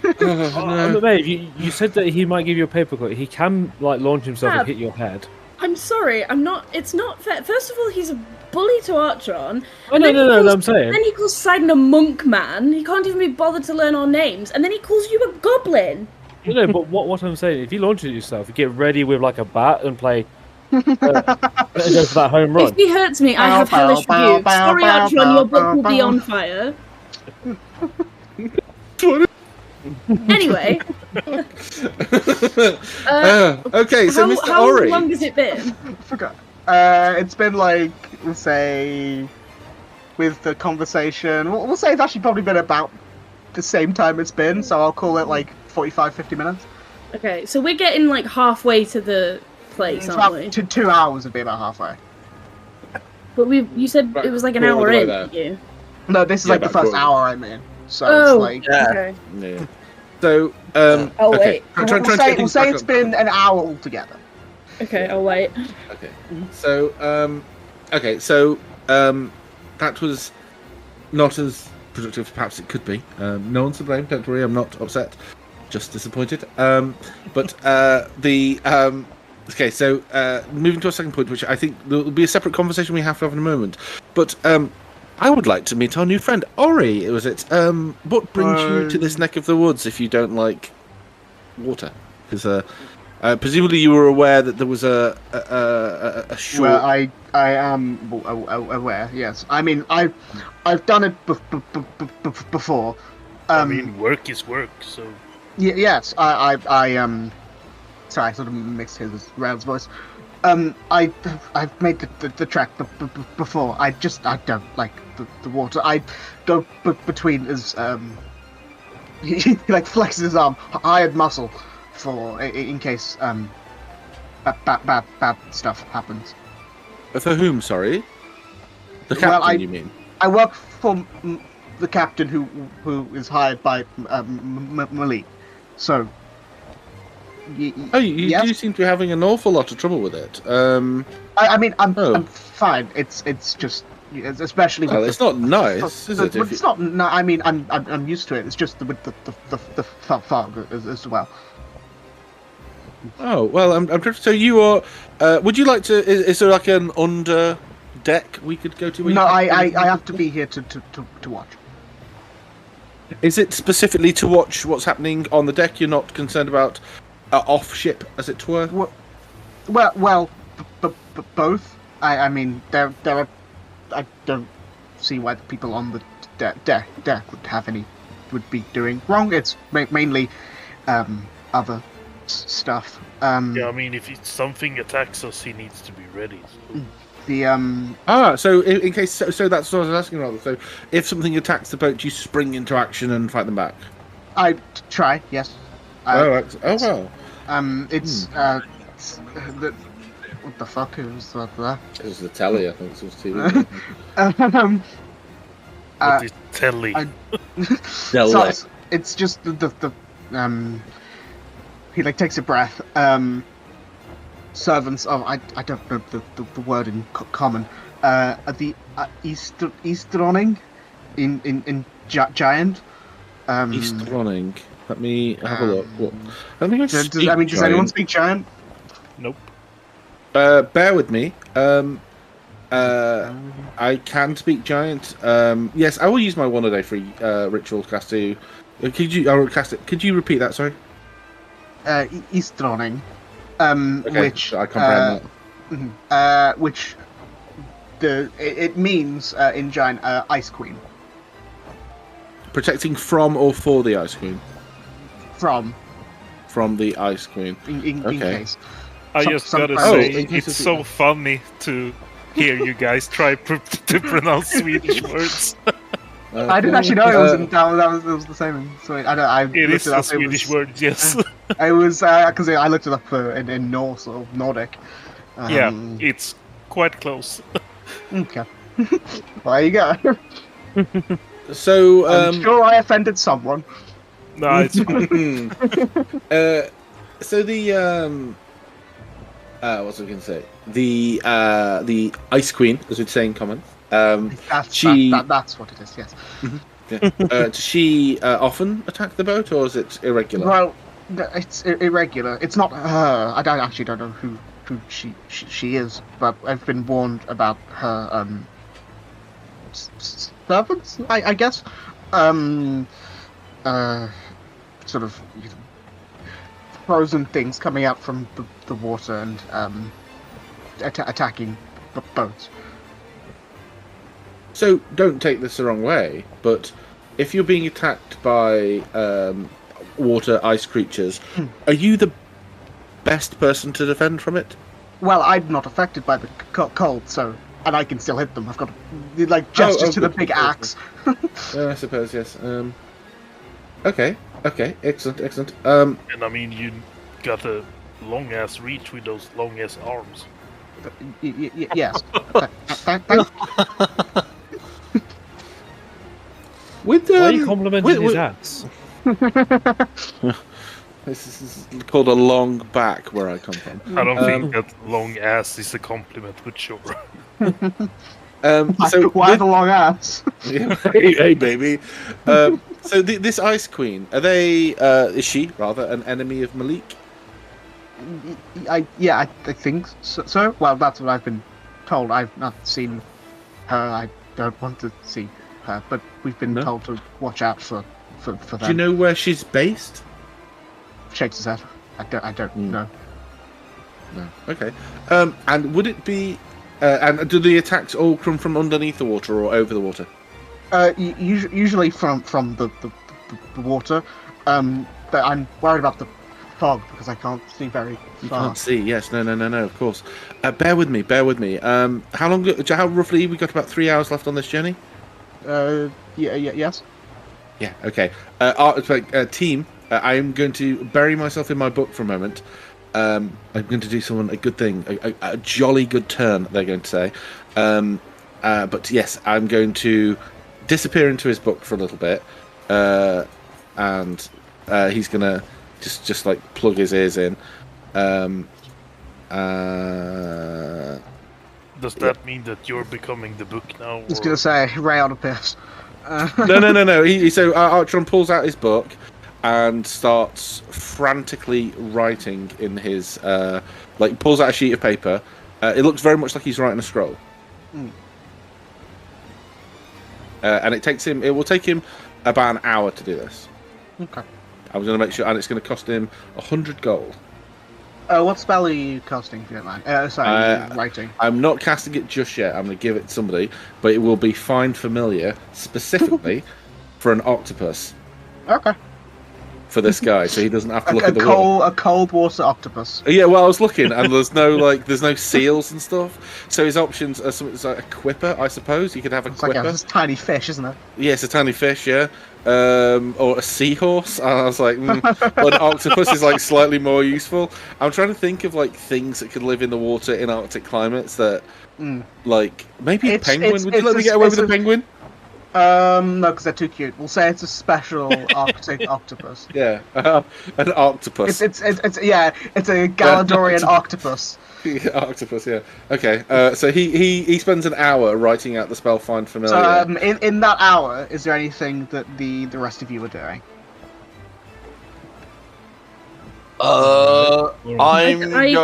But mate, you said that he might give you a paperclip. He can like launch himself Fab. and hit your head. I'm sorry, I'm not. It's not fair. First of all, he's a bully to Archon. Oh and no, then no, he no, calls- no! I'm saying. Then he calls Sidon a monk man. He can't even be bothered to learn our names. And then he calls you a goblin. No, but what I'm saying, if you launch it yourself, you get ready with like a bat and play. And go for that home run. If he hurts me, I Bow, have bow, hellish bow, rebuke. bow, Sorry, bow, Archon, bow, your book bow, will be bow. on fire. Anyway, Okay, so Mr. how Ori. long has it been? Forgot. It's been like, let's say, with the conversation. We'll say it's actually probably been about the same time it's been, so I'll call it like 45, 50 minutes. Okay, so we're getting like halfway to the place, It's aren't about we? 2 hours would be about halfway. But you said it was like an We're all hour the way in, there. didn't you? No, this is Yeah, like the about first quarter. hour I'm in. So Oh, it's like... Yeah. okay. Yeah. So, Oh, okay. wait. Try We'll to get say things back it's up. been an hour altogether. Okay, I'll wait. Okay. So, that was not as productive as perhaps it could be. No one's to blame. Don't worry, I'm not upset. Just disappointed. Okay, so moving to a second point, which I think will be a separate conversation we have to have in a moment. But I would like to meet our new friend Ori. Was it? What brings you to this neck of the woods if you don't like water? Because presumably you were aware that there was a short. Well, I am aware. Yes, I mean I've done it before. I mean, work is work, so... Yes, I sorry, I sort of mixed his Rail's voice. I've made the trek before. I don't like the water. I go between his he like flexes his arm, hired muscle for in case bad stuff happens. For whom? Sorry. The Well, captain, you mean? I work for the captain who is hired by Malik. So. You yes? do seem to be having an awful lot of trouble with it. I mean, I'm Oh. fine. It's just especially. Well, with it's not nice, is it? If It's not. No, I mean, I'm used to it. It's just with the fog as well. Oh well, I'm so you are. Would you like to? Is there like an under deck we could go to? where you No, can- I have to be here to watch. Is it specifically to watch what's happening on the deck? You're not concerned about off ship, as it were. Well, both. I mean, there are. I don't see why the people on the deck would be doing wrong. It's mainly other stuff. Yeah, I mean, if something attacks us, he needs to be ready. So. The So in case, so that's what I was asking about. So if something attacks the boat, you spring into action and fight them back. I try. Yes. Well. It's what the fuck is that? It was the telly, I think. It was TV. What is telly? So it's just the he like takes a breath. Servants of I don't know the word in common. The Easterning in giant. East running. Let me have a look. What? I don't think I Does speak anyone giant. speak giant? Nope. Bear with me. I can speak giant. Yes, I will use my one a day free ritual cast to. Could you? I will cast it. Could you repeat that? Sorry. Easterning. Okay, Which I comprehend which it means in giant Ice Queen. Protecting from or for the Ice Queen. From The Ice Queen. in Okay. case. I Some- just some- gotta Oh, say, in case it's of- so funny to hear you guys try to pronounce Swedish words. I didn't actually know it was it was the same in Sweden. I It looked is it a up. Swedish word, yes. It was because I looked it up in Norse or Nordic. Yeah, it's quite close. Okay. Well, there you go. So, I'm sure I offended someone. No, it's fine. so the what was I going to say? The Ice Queen, as we'd say in common. That's what it is. Yes. Does she often attack the boat, or is it irregular? Well, it's irregular. It's not her. I don't know who she is, but I've been warned about her servants, I guess. Sort of frozen things coming out from the water and attacking boats. So don't take this the wrong way, but if you're being attacked by water ice creatures, are you the best person to defend from it? Well, I'm not affected by the cold, so and I can still hit them. I've got like gestures to the big axe. I suppose yes. Okay, excellent. And I mean, you got a long ass reach with those long ass arms. Yes. With Why are you complimenting his axe? This is called a long back where I come from. I don't think that long ass is a compliment, but sure. So why the long ass? hey, baby. So this Ice Queen, is she rather an enemy of Malik? I think so. Well, that's what I've been told. I've not seen her. I don't want to see her, but we've been told to watch out for them. Do you know where she's based? Shakes his head. I don't know. No. Okay. And would it be? And do the attacks all come from underneath the water or over the water? Usually from the water. But I'm worried about the fog because I can't see very far. You can't see. Yes. No. Of course. Bear with me. How roughly? We got about 3 hours left on this journey. Yes. Yeah. Okay. Team. I am going to bury myself in my book for a moment. I'm going to do someone a good thing, a jolly good turn. They're going to say, but yes, I'm going to disappear into his book for a little bit, and he's going to just like plug his ears in. Does that mean that you're becoming the book now? I was going to say Ray on a piss. No. So Archon pulls out his book and starts frantically writing in his pulls out a sheet of paper. It looks very much like he's writing a scroll. And it will take him about an hour to do this. Okay. I was going to make sure, and it's going to cost him 100 gold. What spell are you casting, if you don't mind? Writing. I'm not casting it just yet. I'm going to give it to somebody, but it will be Find Familiar specifically for an octopus. Okay. For this guy, so he doesn't have to look at the water. A cold water octopus. Yeah, well, I was looking, and there's no seals and stuff. So his options are something like a quipper, I suppose. You could have a quipper. It's a tiny fish, isn't it? Yeah, it's a tiny fish, yeah. Or a seahorse. And I was like, but an octopus is like slightly more useful. I'm trying to think of like things that could live in the water in Arctic climates that, like maybe a penguin. Would you let me get away with a penguin? No, because they're too cute. We'll say it's a special Arctic octopus. Yeah, an octopus. It's a Galadorian octopus. Octopus, yeah. Okay, so he spends an hour writing out the spell Find Familiar. So in that hour, is there anything that the rest of you are doing? I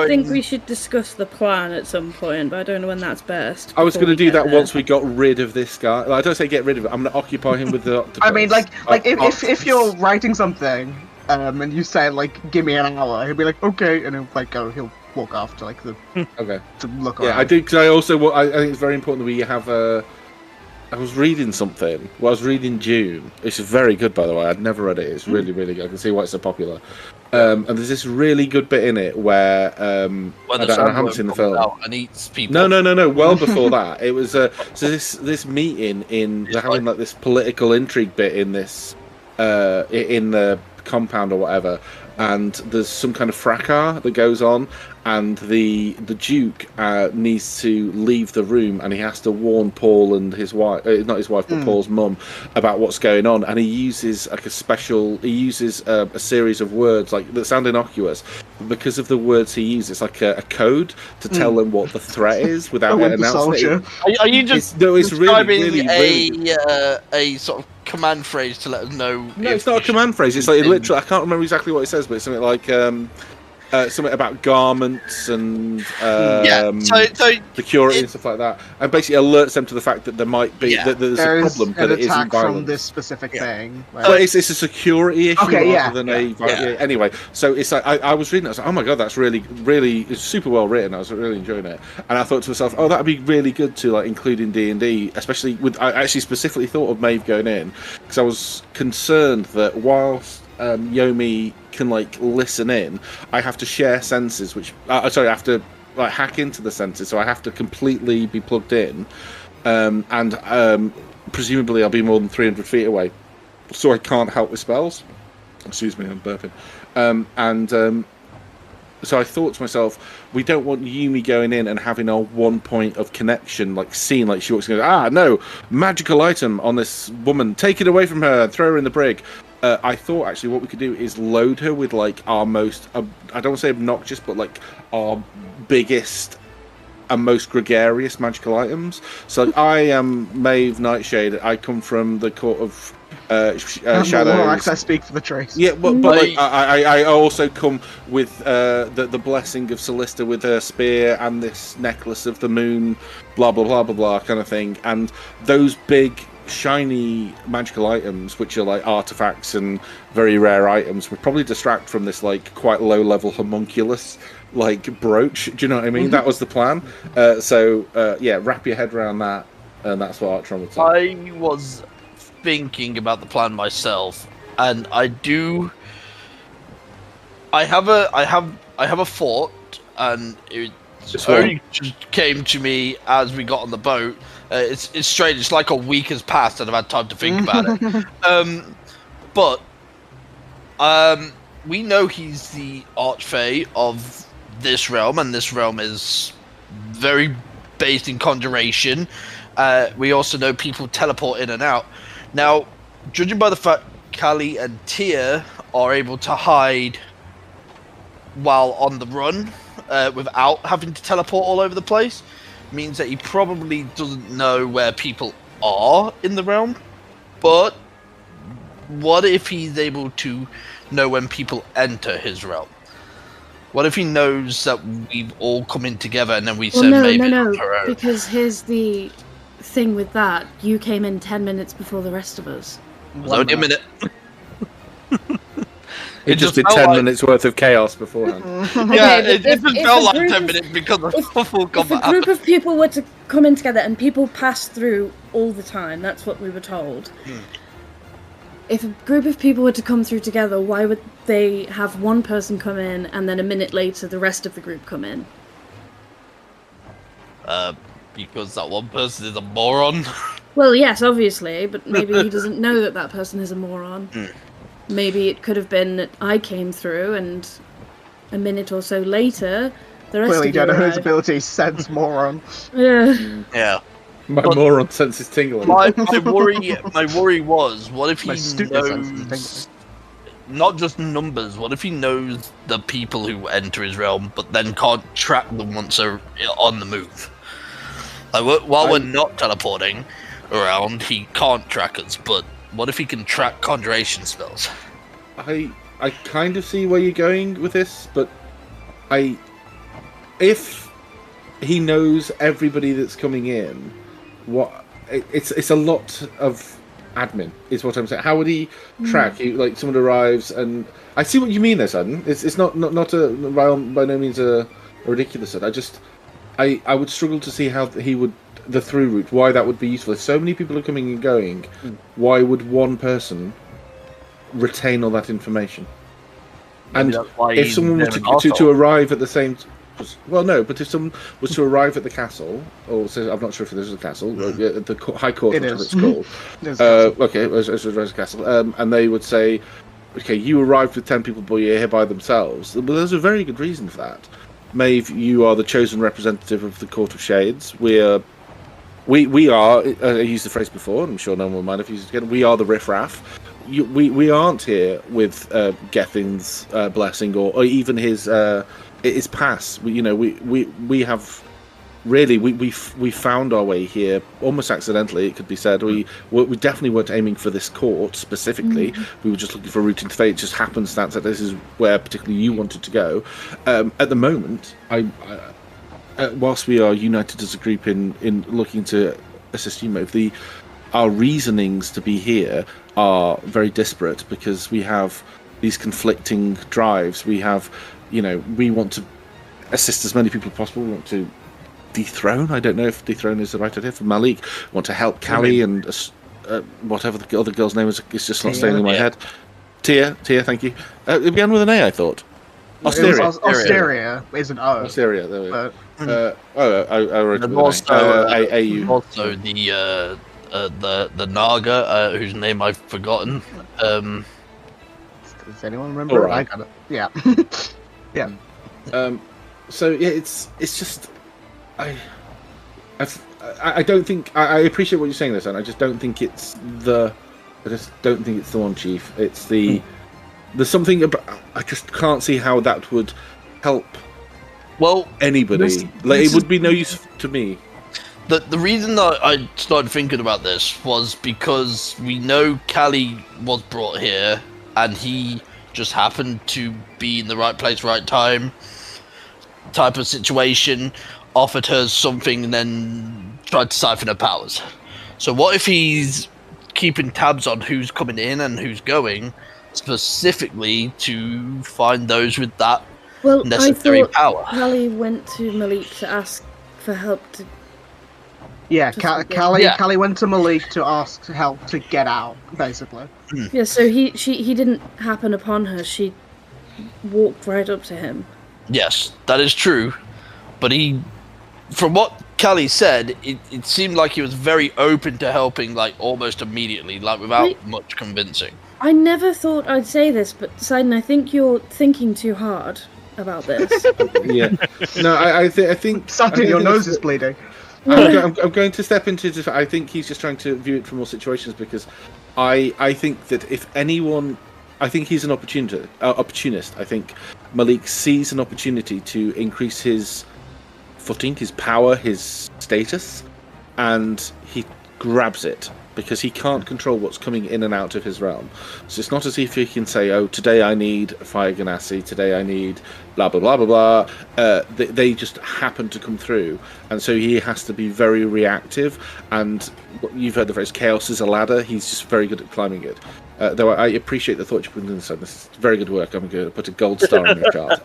think we should discuss the plan at some point, but I don't know when that's best. I was going to do that once we got rid of this guy. I don't say get rid of it. I'm going to occupy him with the octopus. I mean, if you're writing something, and you say like, "Give me an hour," he'll be like, "Okay," and he'll walk off to like the okay to look around. Yeah, I do because I think it's very important that we have a. I was reading something. Well, I was reading Dune. It's very good, by the way. I'd never read it. It's really, really good. I can see why it's so popular. And there's this really good bit in it where I haven't seen the film. And eats people. No. Well before that, it was so this meeting they're having like this political intrigue bit in this in the compound or whatever. And there's some kind of fracas that goes on, and the Duke needs to leave the room, and he has to warn Paul and his wife, not his wife, but Paul's mum, about what's going on. And he uses like a series of words like that sound innocuous, but because of the words he uses, it's like a code to tell them what the threat is without announcing it. Are you just describing a sort of command phrase to let them know? No, it's not a command phrase. It's like literally. I can't remember exactly what it says, but it's something like something about garments and security and stuff like that, and basically alerts them to the fact that there might be that there's a problem, that it isn't violent from this specific thing. But it's a security issue rather than Anyway, so it's like I was reading it. I was like, oh my god, that's really, really, it's super well written. I was really enjoying it, and I thought to myself, oh, that'd be really good to like include in D&D, especially with. I actually specifically thought of Maeve going in because I was concerned that whilst Yomi can like listen in, I have to share senses, which I have to like hack into the senses, so I have to completely be plugged in, and presumably I'll be more than 300 feet away, so I can't help with spells. Excuse me, I'm burping. So I thought to myself, we don't want Yumi going in and having our one point of connection, like scene, like she walks in and goes, no, magical item on this woman, take it away from her and throw her in the brig. I thought actually what we could do is load her with like our most, I don't want to say obnoxious, but like our biggest and most gregarious magical items. So I am Maeve Nightshade. I come from the court of shadows. I speak for the trace. Yeah, but like, I also come with the blessing of Solista with her spear and this necklace of the moon, blah blah blah blah blah kind of thing. And those big shiny magical items, which are like artifacts and very rare items, would probably distract from this like quite low level homunculus like brooch. Do you know what I mean? That was the plan. So wrap your head around that, and that's what Artron would say. I was thinking about the plan myself, and I have a thought, and it only just came to me as we got on the boat. It's strange. It's like a week has passed and I've had time to think about it. But we know he's the archfey of this realm, and this realm is very based in conjuration. We also know people teleport in and out. Now, judging by the fact Kali and Tia are able to hide while on the run without having to teleport all over the place, means that he probably doesn't know where people are in the realm. But what if he's able to know when people enter his realm? What if he knows that we've all come in together and then we said maybe no, because here's the thing with that. You came in 10 minutes before the rest of us. It was only a minute. It just did 10 minutes worth of chaos beforehand. Yeah, it just felt like 10 minutes because of full combat. If a group of people were to come in together, and people pass through all the time, that's what we were told. If a group of people were to come through together, why would they have one person come in and then a minute later the rest of the group come in? Because that one person is a moron. Well, yes, obviously, but maybe he doesn't know that that person is a moron. Maybe it could have been that I came through and a minute or so later the rest Clearly, of you arrived. Jennifer's ability sense moron. Yeah. My moron sense is tingling. My worry was, what if he knows not just numbers? What if he knows the people who enter his realm, but then can't track them once they're on the move? Like, while we're not teleporting around, he can't track us. But what if he can track conjuration spells? I kind of see where you're going with this, but if he knows everybody that's coming in, it's a lot of admin, is what I'm saying. How would he track? Like, someone arrives, and I see what you mean there, Sudden. It's not by no means a ridiculous thing. I would struggle to see how he would, the through route, why that would be useful. If so many people are coming and going, why would one person retain all that information? And if someone was to arrive at the same... Well, no, but if someone was to arrive at the castle, or so, I'm not sure if there's a castle, the High Court, whatever it's called. Okay, it's a castle. And they would say, okay, you arrived with 10 people, but you're here by themselves. Well, there's a very good reason for that. Maeve, you are the chosen representative of the Court of Shades. We are. I used the phrase before, and I'm sure no one will mind if you use it again. We are the riffraff. We aren't here with Gethin's blessing or even his pass. We have really we found our way here almost accidentally. It could be said. We definitely weren't aiming for this court specifically. We were just looking for a route into fate. It just happenstance that this is where particularly you wanted to go. At the moment, whilst we are united as a group in looking to assist you, Maeve, our reasonings to be here are very disparate because we have these conflicting drives. We have, we want to assist as many people as possible. We want to dethrone. I don't know if dethrone is the right idea for Malik. We want to help Callie and whatever the other girl's name is just not staying in my head. Tia, thank you. It began with an A, I thought. Osteria. Osteria is an O. Osteria, there we go. But I wrote it And with also, an A. AU. also the Naga, whose name I've forgotten. Does anyone remember? All right. I got it. Yeah. Yeah. So yeah, it's just I don't think I appreciate what you're saying, this, and I just don't think it's the one, Chief. It's the there's something about, I just can't see how that would help. Well, anybody. It would be no use to me. The reason that I started thinking about this was because we know Callie was brought here, and he just happened to be in the right place, right time, type of situation, offered her something, and then tried to siphon her powers. So what if he's keeping tabs on who's coming in and who's going, specifically to find those with that necessary power? Callie went to Malik to ask for help to... Yeah, Callie went to Malik to ask for help to get out, basically. Yeah, so he didn't happen upon her. She walked right up to him. Yes, that is true. But from what Callie said, it seemed like he was very open to helping, like, almost immediately, like, without much convincing. I never thought I'd say this, but Sidon, I think you're thinking too hard about this. Yeah. No, I think... Sidon, your nose is bleeding. I'm going to step into... I think he's just trying to view it from all situations, because I think that if anyone... I think he's an opportunist. I think Malik sees an opportunity to increase his footing, his power, his status, and he grabs it because he can't control what's coming in and out of his realm. So it's not as if he can say, oh, today I need a fire ganassi, today I need blah, blah, blah, blah, blah. They just happen to come through. And so he has to be very reactive. And you've heard the phrase, chaos is a ladder. He's just very good at climbing it. Though I appreciate the thought you put in this. This is very good work. I'm going to put a gold star on your chart.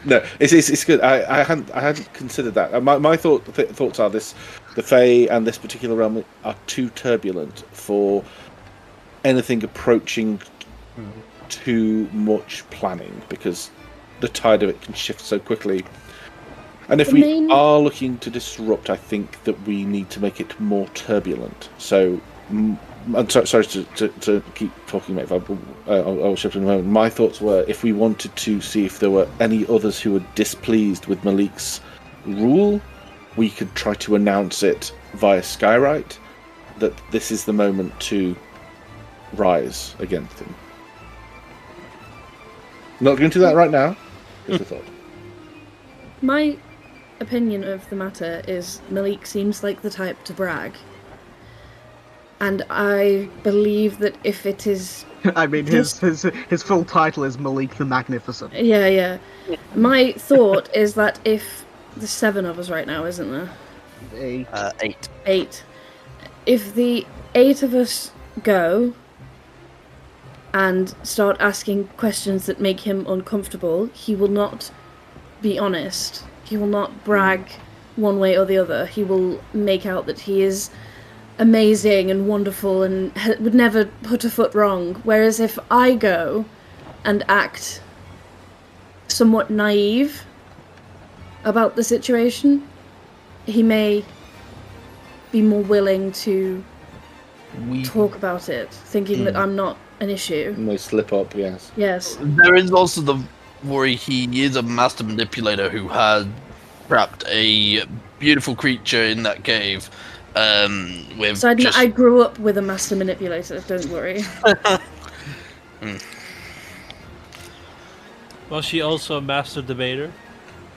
No, it's good. I hadn't considered that. My thoughts are this: the Fae and this particular realm are too turbulent for anything approaching too much planning, because the tide of it can shift so quickly. And if we are looking to disrupt, I think that we need to make it more turbulent. So. I'm sorry to keep talking, mate. I'll shift in a moment. My thoughts were, if we wanted to see if there were any others who were displeased with Malik's rule, we could try to announce it via Skywrite that this is the moment to rise against him. Not going to do that right now. Just a thought. My opinion of the matter is Malik seems like the type to brag. And I believe that if it is... I mean, his full title is Malik the Magnificent. Yeah. My thought is that if... There's 7 of us right now, isn't there? 8. 8. If the 8 of us go and start asking questions that make him uncomfortable, he will not be honest. He will not brag one way or the other. He will make out that he is amazing and wonderful and would never put a foot wrong. Whereas if I go and act somewhat naive about the situation, he may be more willing to talk about it, thinking that I'm not an issue. May slip up, yes. Yes. There is also the worry he is a master manipulator who had trapped a beautiful creature in that cave. So I grew up with a master manipulator, don't worry. Was she also a master debater?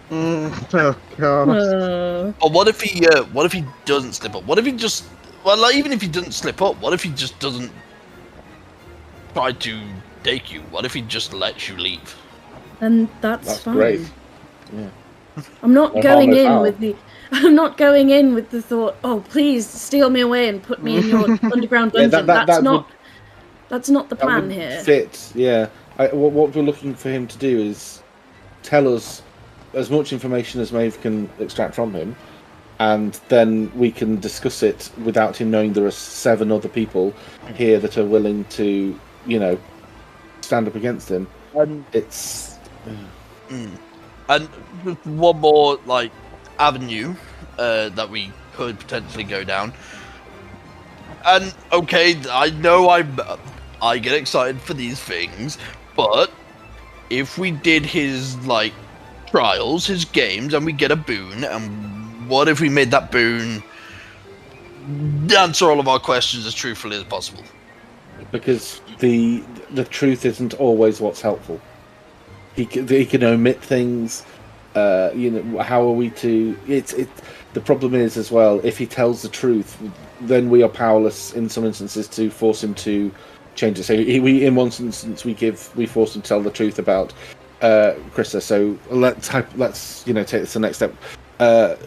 Oh god. Or what if he doesn't slip up? What if he just even if he doesn't slip up, what if he just doesn't try to take you? What if he just lets you leave? And that's fine. Great. Yeah. I'm not going in with the thought, oh, please steal me away and put me in your underground dungeon. That's not the plan here. Fit, yeah. What we're looking for him to do is tell us as much information as Maeve can extract from him, and then we can discuss it without him knowing there are 7 other people here that are willing to, stand up against him. And it's and just one more like avenue that we could potentially go down. And okay, I know I get excited for these things, but if we did his like trials, his games, and we get a boon, and what if we made that boon answer all of our questions as truthfully as possible? because the truth isn't always what's helpful. He can omit things. How are we to? The problem is as well. If he tells the truth, then we are powerless in some instances to force him to change it. So in one instance we force him to tell the truth about Krista. So let's take this to the next step.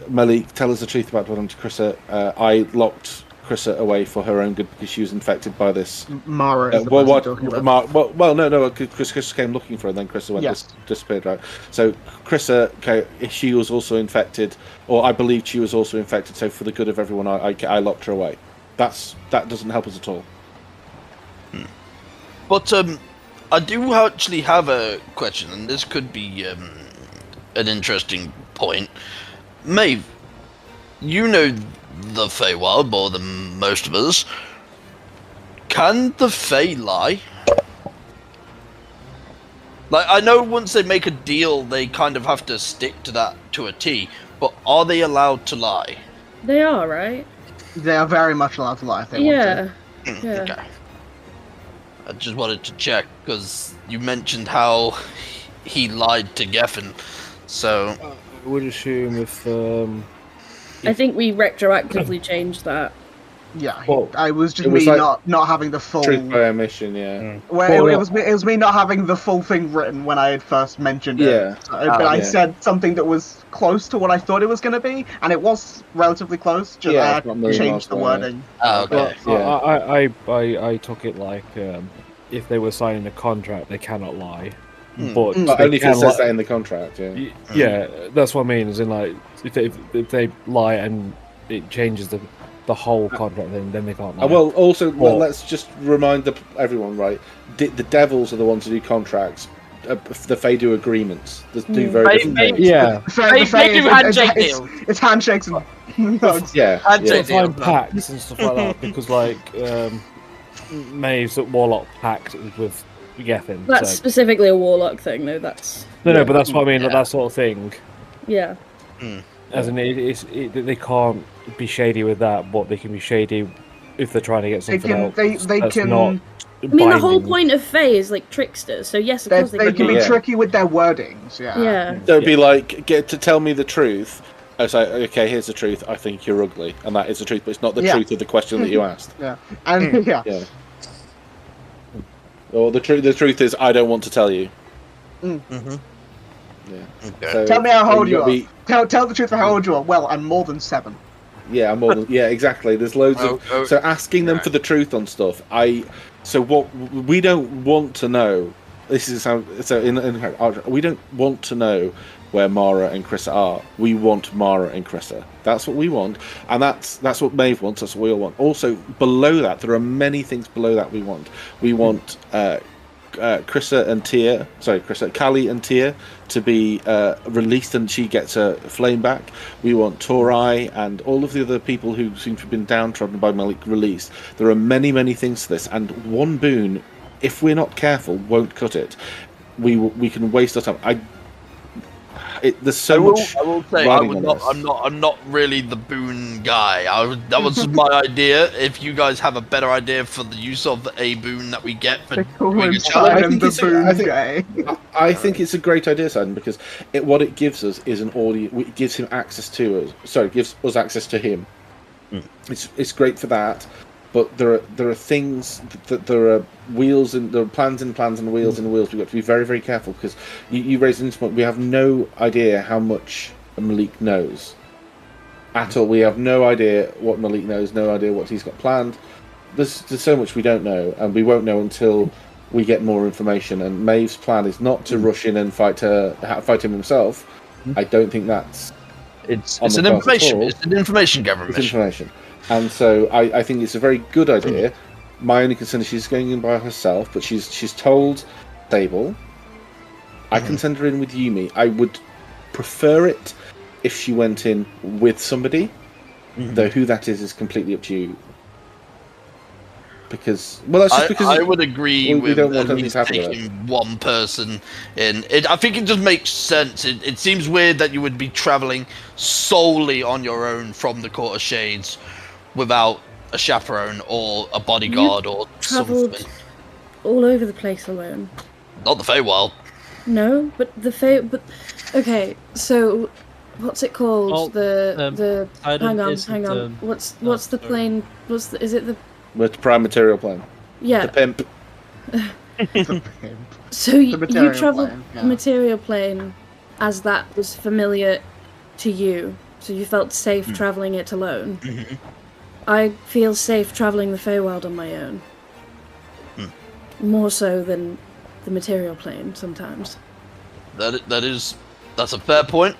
Malik, tell us the truth about what happened to Krista. I locked Krista away for her own good because she was infected by this. Mara is the person you're talking about. No. Krista came looking for her, and then Krista disappeared. Right. So Krista, she was also infected, or I believe she was also infected. So for the good of everyone, I locked her away. That doesn't help us at all. But I do actually have a question, and this could be an interesting point. Maeve, you know the Feywild more than most of us. Can the Fey lie? Like, I know once they make a deal, they kind of have to stick to that to a T, but are they allowed to lie? They are, right? They are very much allowed to lie if they want to. Yeah. Okay. I just wanted to check, because you mentioned how he lied to Geffen, so... I would assume if I think we retroactively changed that. Yeah, Well, I was just it was me like not having the full. Truth by omission, yeah. Well, it was me not having the full thing written when I had first mentioned it. Yeah. But I said something that was close to what I thought it was going to be, and it was relatively close. Just Yeah, I it's not a million changed the miles away. wording. Oh, okay. I took it like if they were signing a contract, they cannot lie. But only if it says that in the contract, yeah. Yeah, that's what I mean. Is in like if they lie and it changes the whole contract, then they can't lie. Well, also let's just remind everyone, right? The devils are the ones who do contracts. The Fae do agreements. They do very different things. Yeah, They do handshake deals. It's handshakes and hugs. Yeah, Handshake find deals. pacts and stuff like that because like Maeve's Warlock pact with Geffen. That's specifically a warlock thing, though. That's No, but that's what I mean. Like, that sort of thing. yeah. As in, they can't be shady with that, but they can be shady if they're trying to get something else. They can. Not I mean, the whole binding. point of Fae is like tricksters. So yes, of course They can be Yeah. tricky with their wordings. Yeah. Yeah. So it'd be like, get to tell me the truth. I say, okay, here's the truth. I think you're ugly, and that is the truth, but it's not the truth of the question that you asked. Yeah. And yeah. Or the truth is, I don't want to tell you. Mm-hmm. Yeah. Okay. So, Tell me how old you gotta are. Tell the truth of how old you are. Well, I'm more than 7. Yeah, I'm more than, yeah, exactly. There's loads of so asking them for the truth on stuff. What we don't want to know. This is how we don't want to know where Mara and Krissa are. We want Mara and Krissa. That's what we want, and that's what Maeve wants. That's what we all want. Also, below that, there are many things below that we want. We want Krissa and Tia, Callie and Tia to be released, and she gets her flame back. We want Torai and all of the other people who seem to have been downtrodden by Malik released. There are many, many things to this, and one boon, if we're not careful, won't cut it. We can waste our time. There's so much. I will say I'm not really the boon guy. That was my idea. If you guys have a better idea for the use of a boon that we get for doing a challenge, I think it's a great idea, Simon, because what it gives us is an audience. It gives him access to us. Sorry, gives us access to him. It's great for that. But there are things that there are wheels and there are plans and plans and wheels and wheels. We've got to be very, very careful because you raised an point. We have no idea how much Malik knows at all. We have no idea what Malik knows. No idea what he's got planned. There's so much we don't know, and we won't know until we get more information. And Maeve's plan is not to rush in and fight him himself. I don't think that's. It's an information. It's an information gathering mission. It's information. And so I think it's a very good idea. My only concern is she's going in by herself, but she's told Sable I can send her in with Yumi. I would prefer it if she went in with somebody, though who that is completely up to you. Because, well, that's just because I would agree we with don't want at anything least to happen to taking one person in. I think it just makes sense. It seems weird that you would be traveling solely on your own from the Court of Shades without a chaperone or a bodyguard or Travelled something. all over the place alone. Not the Feywild. No, but but okay. So, what's it called? Well, the Titan hang on. isn't, What's the plane? Is it the with prime material plane. yeah? The pimp. So you material travelled plane, yeah. the material plane as that was familiar to you, so you felt safe travelling it alone. I feel safe travelling the Feywild on my own. More so than the material plane sometimes. That's a fair point.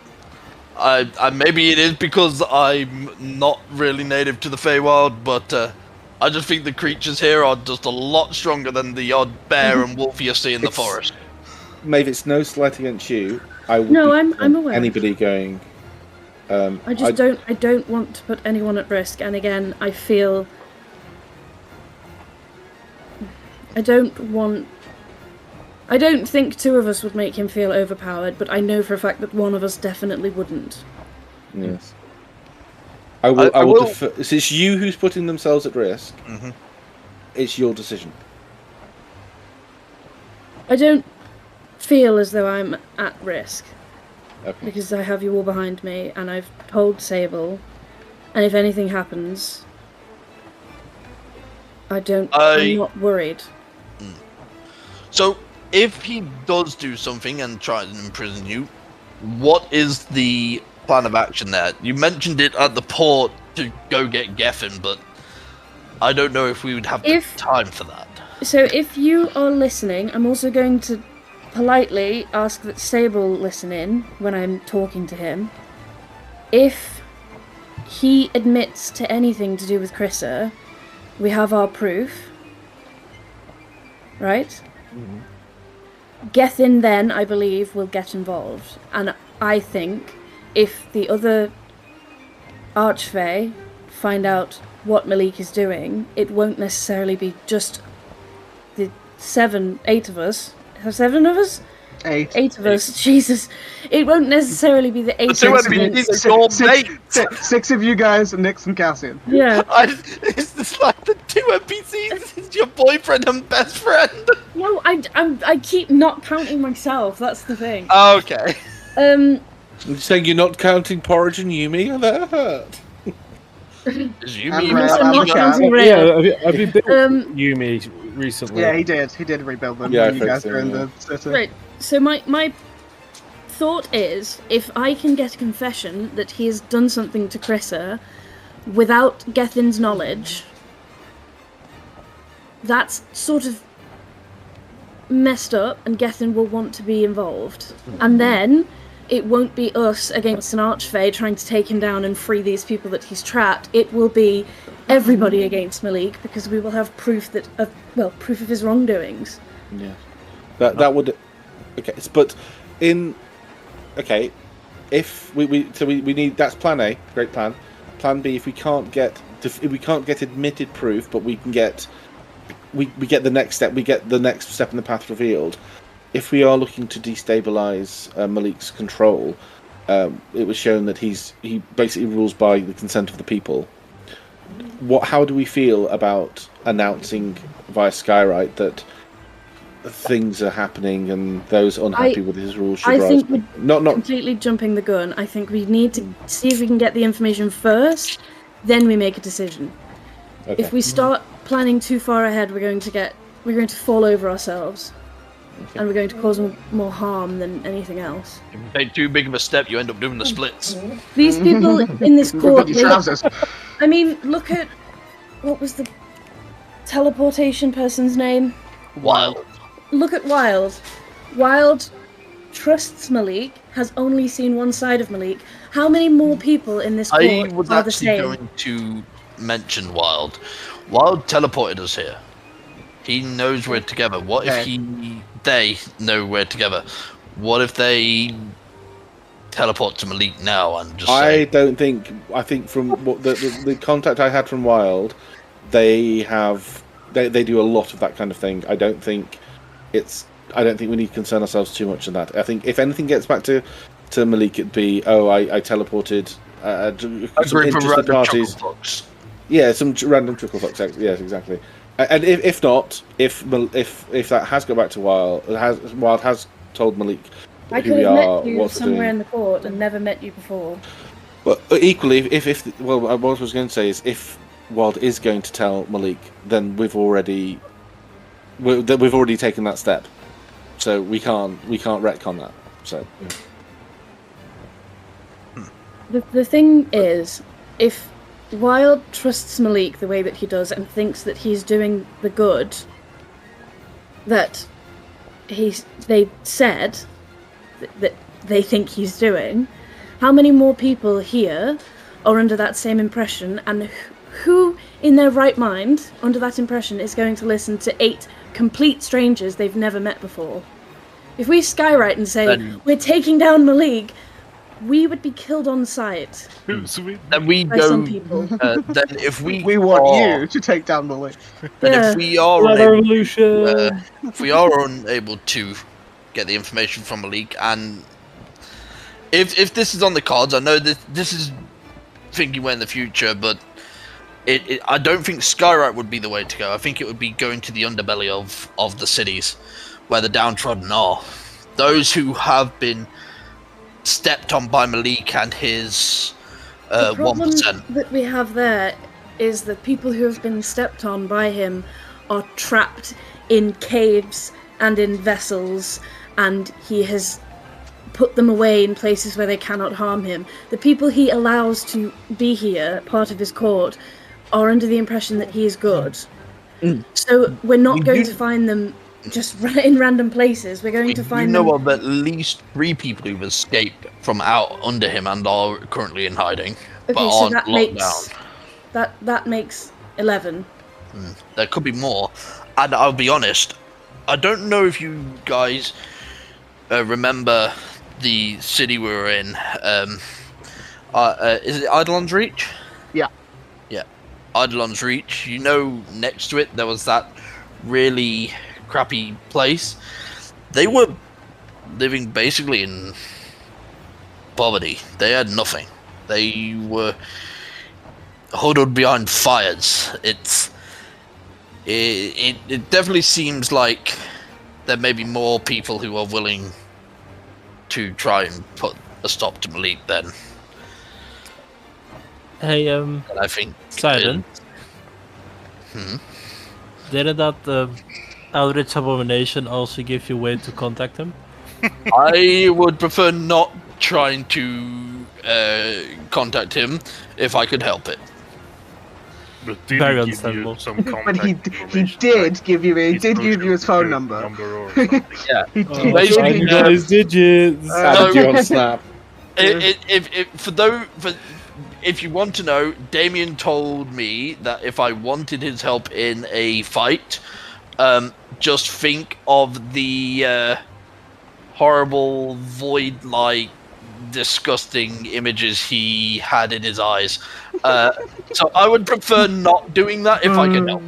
I maybe it is because I'm not really native to the Feywild, but I just think the creatures here are just a lot stronger than the odd bear and wolf you see in the forest. Maeve, it's no slight against you. I would No, I'm aware. Anybody going. I don't want to put anyone at risk, and again, I feel I don't think two of us would make him feel overpowered, but I know for a fact that one of us definitely wouldn't. Yes. I will defer. It's you who's putting themselves at risk. It's your decision. I don't feel as though I'm at risk. Okay. Because I have you all behind me, and I've told Sable, and if anything happens, I'm not worried. So, if he does do something and try and imprison you, what is the plan of action there? You mentioned it at the port to go get Geffen, but I don't know if we would have the time for that. So if you are listening, I'm also going to politely ask that Sable listen in when I'm talking to him. If he admits to anything to do with Chrissa, we have our proof. Right? Gethin then, I believe, will get involved. And I think if the other Archfey find out what Malik is doing, it won't necessarily be just the 8 of us. 7 of us? 8 of us. Jesus. It won't necessarily be the 8 of us. 6 of you guys, and Nix and Cassian. Yeah. Is this like the 2 NPCs? Is your boyfriend and best friend? No, I keep not counting myself. That's the thing. Okay. You're saying you're not counting Porridge and Yumi? That hurt. Is Yumi I'm not counting Ray. Yeah, have you built Yumi recently? Yeah, he did. He did rebuild them. Yeah, when you guys were in the city. Right. So my thought is, if I can get a confession that he has done something to Chrissa without Gethin's knowledge, that's sort of messed up, and Gethin will want to be involved. And then it won't be us against an Archfey trying to take him down and free these people that he's trapped. It will be everybody against Malik, because we will have proof proof of his wrongdoings. Yeah. That would. Okay, but if we need, that's plan A, great plan. Plan B, if we can't get admitted proof, but we can get we get the next step, we get the next step in the path revealed. If we are looking to destabilize Malik's control, it was shown that he basically rules by the consent of the people. How do we feel about announcing via Skywrite that things are happening and those unhappy with his rules should rise? I think we're not completely jumping the gun. I think we need to see if we can get the information first, then we make a decision. Okay. If we start planning too far ahead, we're going to fall over ourselves. Okay. And we're going to cause more harm than anything else. If you take too big of a step, you end up doing the splits. These people in this court... Your trousers. I mean, look at... What was the teleportation person's name? Wild. Look at Wild. Wild trusts Malik, has only seen one side of Malik. How many more people in this court I was are the actually same? going to mention Wild. Wild teleported us here. He knows we're together. What if they know we're together? What if they teleport to Malik now and just I say... don't think. I think from what the contact I had from Wild, they do a lot of that kind of thing. I don't think we need to concern ourselves too much on that. I think if anything gets back to Malik, it'd be I teleported some interested parties. Yeah, some random trickle fucks. Yes, exactly. And if not, if that has got back to Wild has told Malik I who could we have are, met you what to somewhere do. in the court and never met you before. But equally, what I was going to say is, if Wild is going to tell Malik, then we've already taken that step, so we can't retcon that. So The thing is, if Wild trusts Malik the way that he does and thinks that he's doing the good that they said that they think he's doing, how many more people here are under that same impression, and who in their right mind under that impression is going to listen to 8 complete strangers they've never met before? If we skywrite and say we're taking down Malik, we would be killed on sight. Then we by go. some people. Then if we want you to take down Malik. Then Yeah. if we are Revolution. if we are unable to get the information from Malik, and if this is on the cards, I know that this is thinking way in the future, but I don't think Skywrite would be the way to go. I think it would be going to the underbelly of the cities, where the downtrodden are, those who have been stepped on by Malik and his The problem 1%. that we have there is that people who have been stepped on by him are trapped in caves and in vessels, and he has put them away in places where they cannot harm him. The people he allows to be here, part of his court, are under the impression that he is good. So we're not going to find them just in random places. We're going to find them... You know of at least 3 people who've escaped from out under him and are currently in hiding, but Okay, so aren't that locked makes down. that makes 11. There could be more, and I'll be honest, I don't know if you guys remember the city we were in. Is it Eidolon's Reach? Yeah. Yeah, Eidolon's Reach. You know, next to it there was that really crappy place. They were living basically in poverty. They had nothing. They were huddled behind fires. It definitely seems like there may be more people who are willing to try and put a stop to Malik then. Hey, And I think Silent. Didn't that Eldritch Abomination also give you a way to contact him? I would prefer not trying to contact him if I could help it. But did Very he give understandable. you some But contact he information, did like give you his his phone number. or something? Yeah. He Oh, did Basically, give you got his digits. added you on Snap. If you want to know, Damien told me that if I wanted his help in a fight, just think of the horrible void-like, disgusting images he had in his eyes. So I would prefer not doing that if I could help.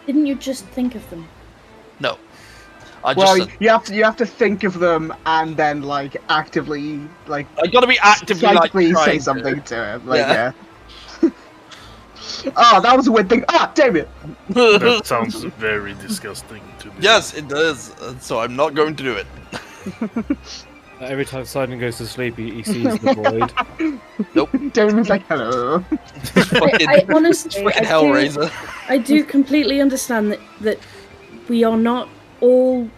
Didn't you just think of them? No. I Well, just you have to think of them and then actively I gotta be actively psychically trying say to. something to him. Yeah. Oh, that was a weird thing. Ah, damn it! That sounds very disgusting to me. Yes, it does. So I'm not going to do it. Every time Simon goes to sleep, he sees the void. Damon's like, hello. I honestly, Fucking Hellraiser. I do completely understand that we are not all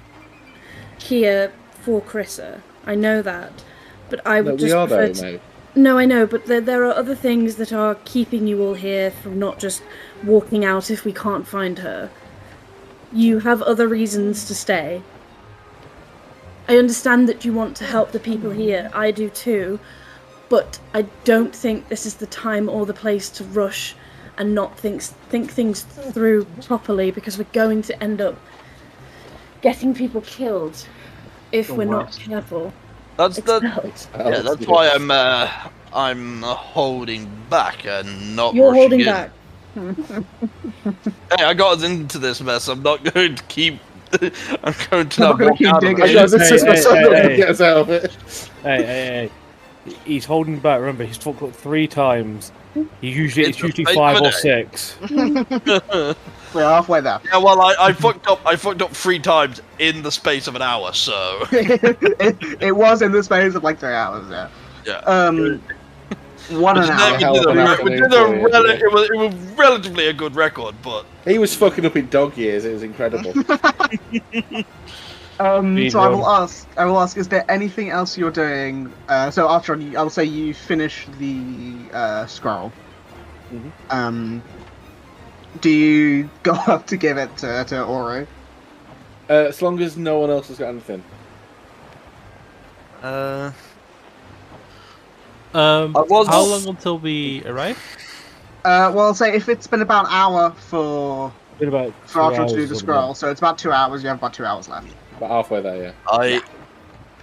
here for Chrissa. I know that, but I would just prefer to... No, I know, but there are other things that are keeping you all here from not just walking out if we can't find her. You have other reasons to stay. I understand that you want to help the people here. I do too. But I don't think this is the time or the place to rush and not think things through properly, because we're going to end up getting people killed. if Or we're not worse. careful. That's Expelled. why I'm holding back and not. You're rushing holding in. back. Hey, I got us into this mess. I'm not going to keep. I'm going to I'm not not gonna walk keep out of digging. it. I got this Hey, is my hey, son hey, not gonna hey. get us out of it. Hey. He's holding back. Remember, he's talked about 3 times. It's It's the usually space 5 of a or day. 6. We're halfway there. Yeah, well, I fucked up. I fucked up 3 times in the space of an hour. So it was in the space of like 3 hours. Yeah. yeah. One an hour. hell of an afternoon for you, yeah. It was relatively a good record, but He was fucking up in dog years. It was incredible. So I will ask. Is there anything else you're doing? So after I will say you finish the scroll. Do you go up to give it to Oro? As long as no one else has got anything. How long until we arrive? Well, I'll say if it's been about an hour for Been about Archer to do hours the or scroll, so it's about 2 hours. You have about 2 hours left. About halfway there, yeah.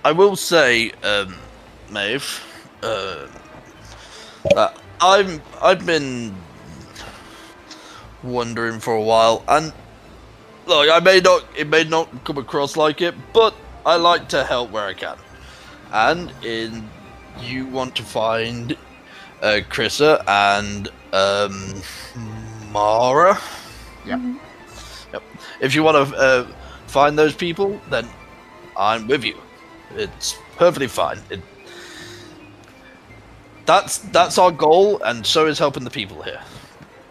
I will say, Maeve, that I've been wondering for a while, and look, it may not come across like it, but I like to help where I can, and you want to find Krissa and Mara. Yep. If you want to find those people, then I'm with you. It's perfectly fine. That's our goal, and so is helping the people here.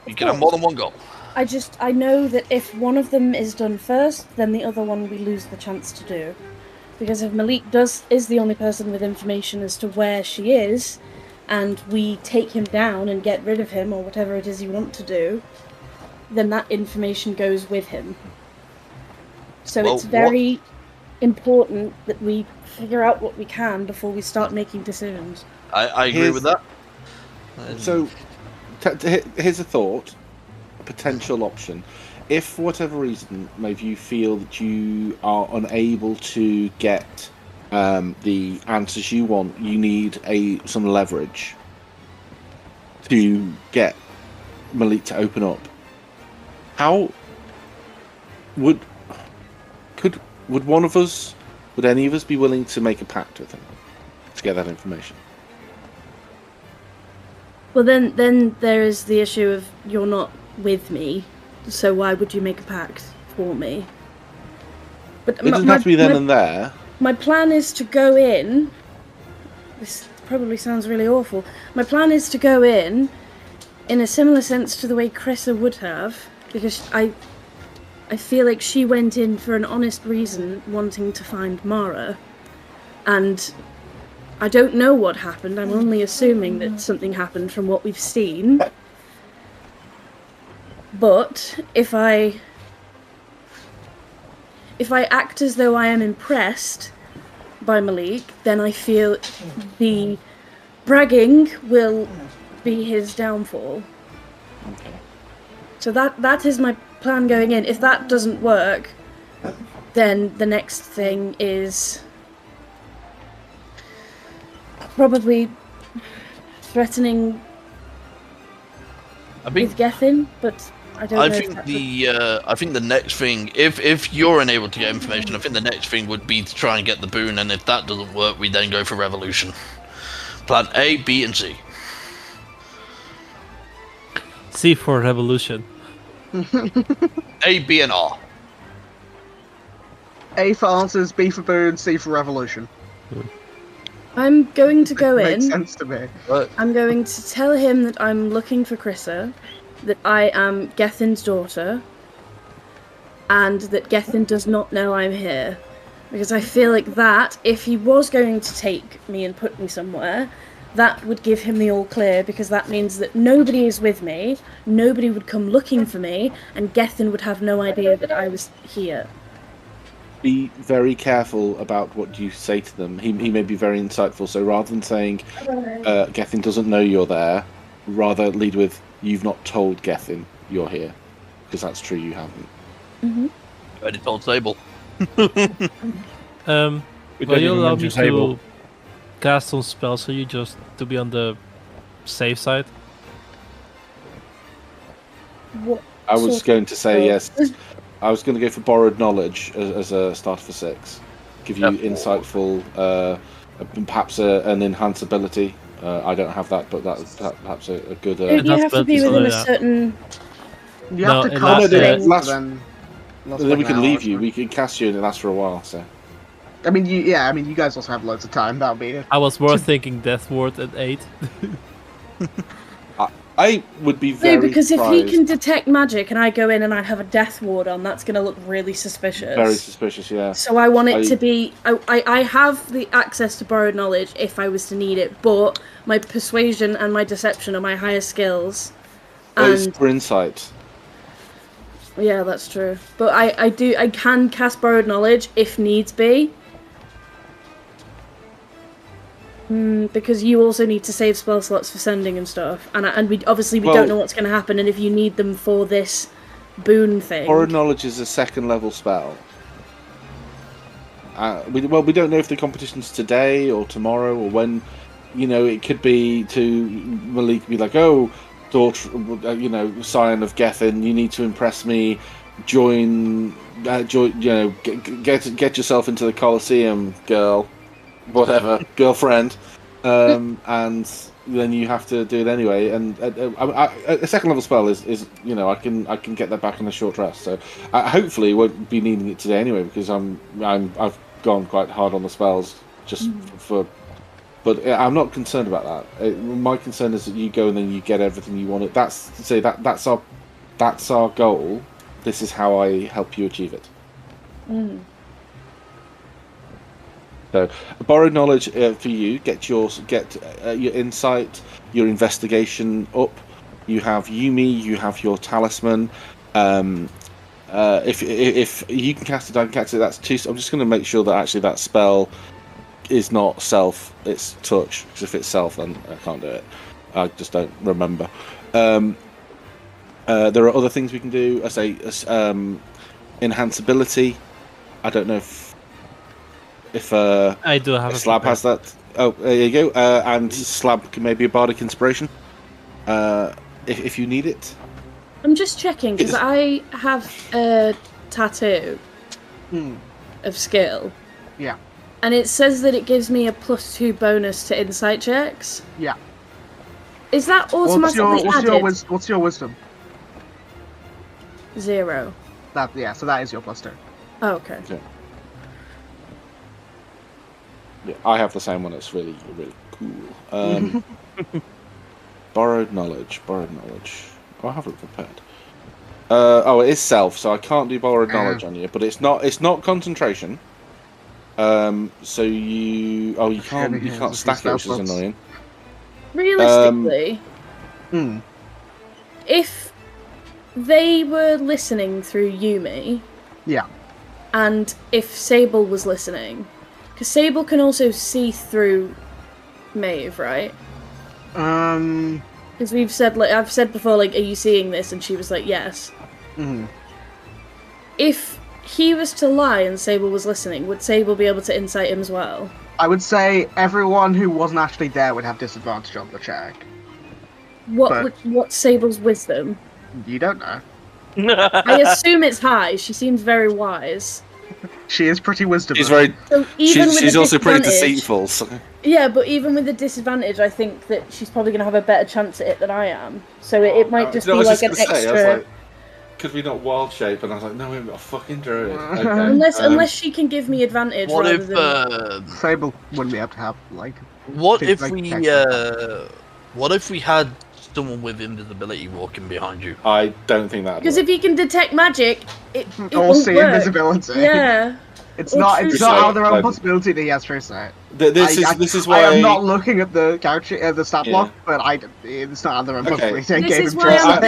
You can have more than one goal. I know that if one of them is done first, then the other one we lose the chance to do. Because if Malik is the only person with information as to where she is, and we take him down and get rid of him, or whatever it is you want to do, then that information goes with him. So it's very important that we figure out what we can before we start making decisions. I agree with that. So, here's a thought, a potential option. If for whatever reason, maybe you feel that you are unable to get the answers you want, you need some leverage to get Malik to open up. How would any of us be willing to make a pact with him to get that information? Well, then there is the issue of you're not with me, so why would you make a pact for me? But It doesn't have to be then and there. My plan is to go in. This probably sounds really awful. My plan is to go in a similar sense to the way Krissa would have, because I feel like she went in for an honest reason, wanting to find Mara, and I don't know what happened. I'm only assuming that something happened from what we've seen. But if I act as though I am impressed by Malik, then I feel the bragging will be his downfall. Okay. So that is my plan going in. If that doesn't work, then the next thing is probably threatening with Gethin, but I don't know. I think the next thing, if you're unable to get information, I think the next thing would be to try and get the boon, and if that doesn't work, we then go for revolution. Plan A, B, and C. C for revolution. A, B, and R. A for answers, B for boon, C for revolution. I'm going to go Makes in. sense to me. I'm going to tell him that I'm looking for Krissa, that I am Gethin's daughter, and that Gethin does not know I'm here. Because I feel like that, if he was going to take me and put me somewhere, that would give him the all clear, because that means that nobody is with me, nobody would come looking for me, and Gethin would have no idea that I was here. Be very careful about what you say to them. He may be very insightful, so rather than saying Gethin doesn't know you're there, rather lead with, you've not told Gethin you're here, because that's true, you haven't. Mm-hmm. Already told Sable. We Will don't you even allow me mention Sable. to cast some spells so you just to be on the safe side? What I was sort going to say of- yes. I was going to go for borrowed knowledge as a start for 6. Give you insightful, perhaps an enhance ability. I don't have that, but that's perhaps a good. Don't you have to be within a certain? You No, have to it cast lasts- things, last- then then we can leave you. We can cast you, and it lasts for a while. So I mean, you guys also have loads of time. That'll be it. I was more thinking Death Ward at 8. I would be very No, because if surprised. he can detect magic and I go in and I have a death ward on, that's going to look really suspicious. Very suspicious, yeah. So I want it to be. I have the access to borrowed knowledge if I was to need it, but my persuasion and my deception are my highest skills. Oh, it's And for insight. yeah, that's true. But I can cast borrowed knowledge if needs be. Because you also need to save spell slots for sending and stuff, and we don't know what's going to happen, and if you need them for this boon thing. Borrowed knowledge is a 2nd level spell. We don't know if the competition's today or tomorrow or when. You know, it could be to Malik be like, oh, daughter, scion of Gethin, you need to impress me. Join, get yourself into the Colosseum, girl. Whatever, girlfriend, and then you have to do it anyway. And a 2nd level spell is I can get that back in a short rest. So hopefully won't be needing it today anyway because I've gone quite hard on the spells just for. But I'm not concerned about that. My concern is that you go and then you get everything you want. That's our goal. This is how I help you achieve it. So, borrowed knowledge for you. Get your insight, your investigation up. You have Yumi. You have your talisman. If you can cast it, I can cast it. That's 2. I'm just going to make sure that actually that spell is not self. It's touch. Because if it's self, then I can't do it. I just don't remember. There are other things we can do. I say enhance ability. I don't know if I do have a Slab has that. Oh, there you go. And Slab can maybe a bardic inspiration if you need it. I'm just checking because I have a tattoo of skill. Yeah. And it says that it gives me a +2 bonus to insight checks. Yeah. Is that automatically added? What's your wisdom? 0. So that is your +2. Oh, okay. Yeah, I have the same one. It's really, really cool. Borrowed knowledge. Oh, I have it prepared. It is self, so I can't do borrowed knowledge on you. But it's not concentration. So you can't stack it, which is annoying. Realistically, if they were listening through Yumi, and if Sable was listening. Because Sable can also see through Maeve, right? Because we've said, I've said before, are you seeing this? And she was like, yes. If he was to lie and Sable was listening, would Sable be able to insight him as well? I would say everyone who wasn't actually there would have disadvantage on the check. What's Sable's wisdom? You don't know. I assume it's high. She seems very wise. She is pretty wisdomable. She's very. So She's also pretty deceitful. So. Yeah, but even with the disadvantage, I think that she's probably going to have a better chance at it than I am. So it might just be like an extra. Could we not wild shape? And I was like, no, we've got a fucking druid. Okay. Unless she can give me advantage. What rather if than... Sable wouldn't be able to have What if we had someone with invisibility walking behind you? I don't think that. Because if you can detect magic, it or won't see work. Invisibility. Yeah. It's not out of their own possibility that he has true sight. This is why I am not looking at the character, the stat block, but it's not out of their own possibility. This is why I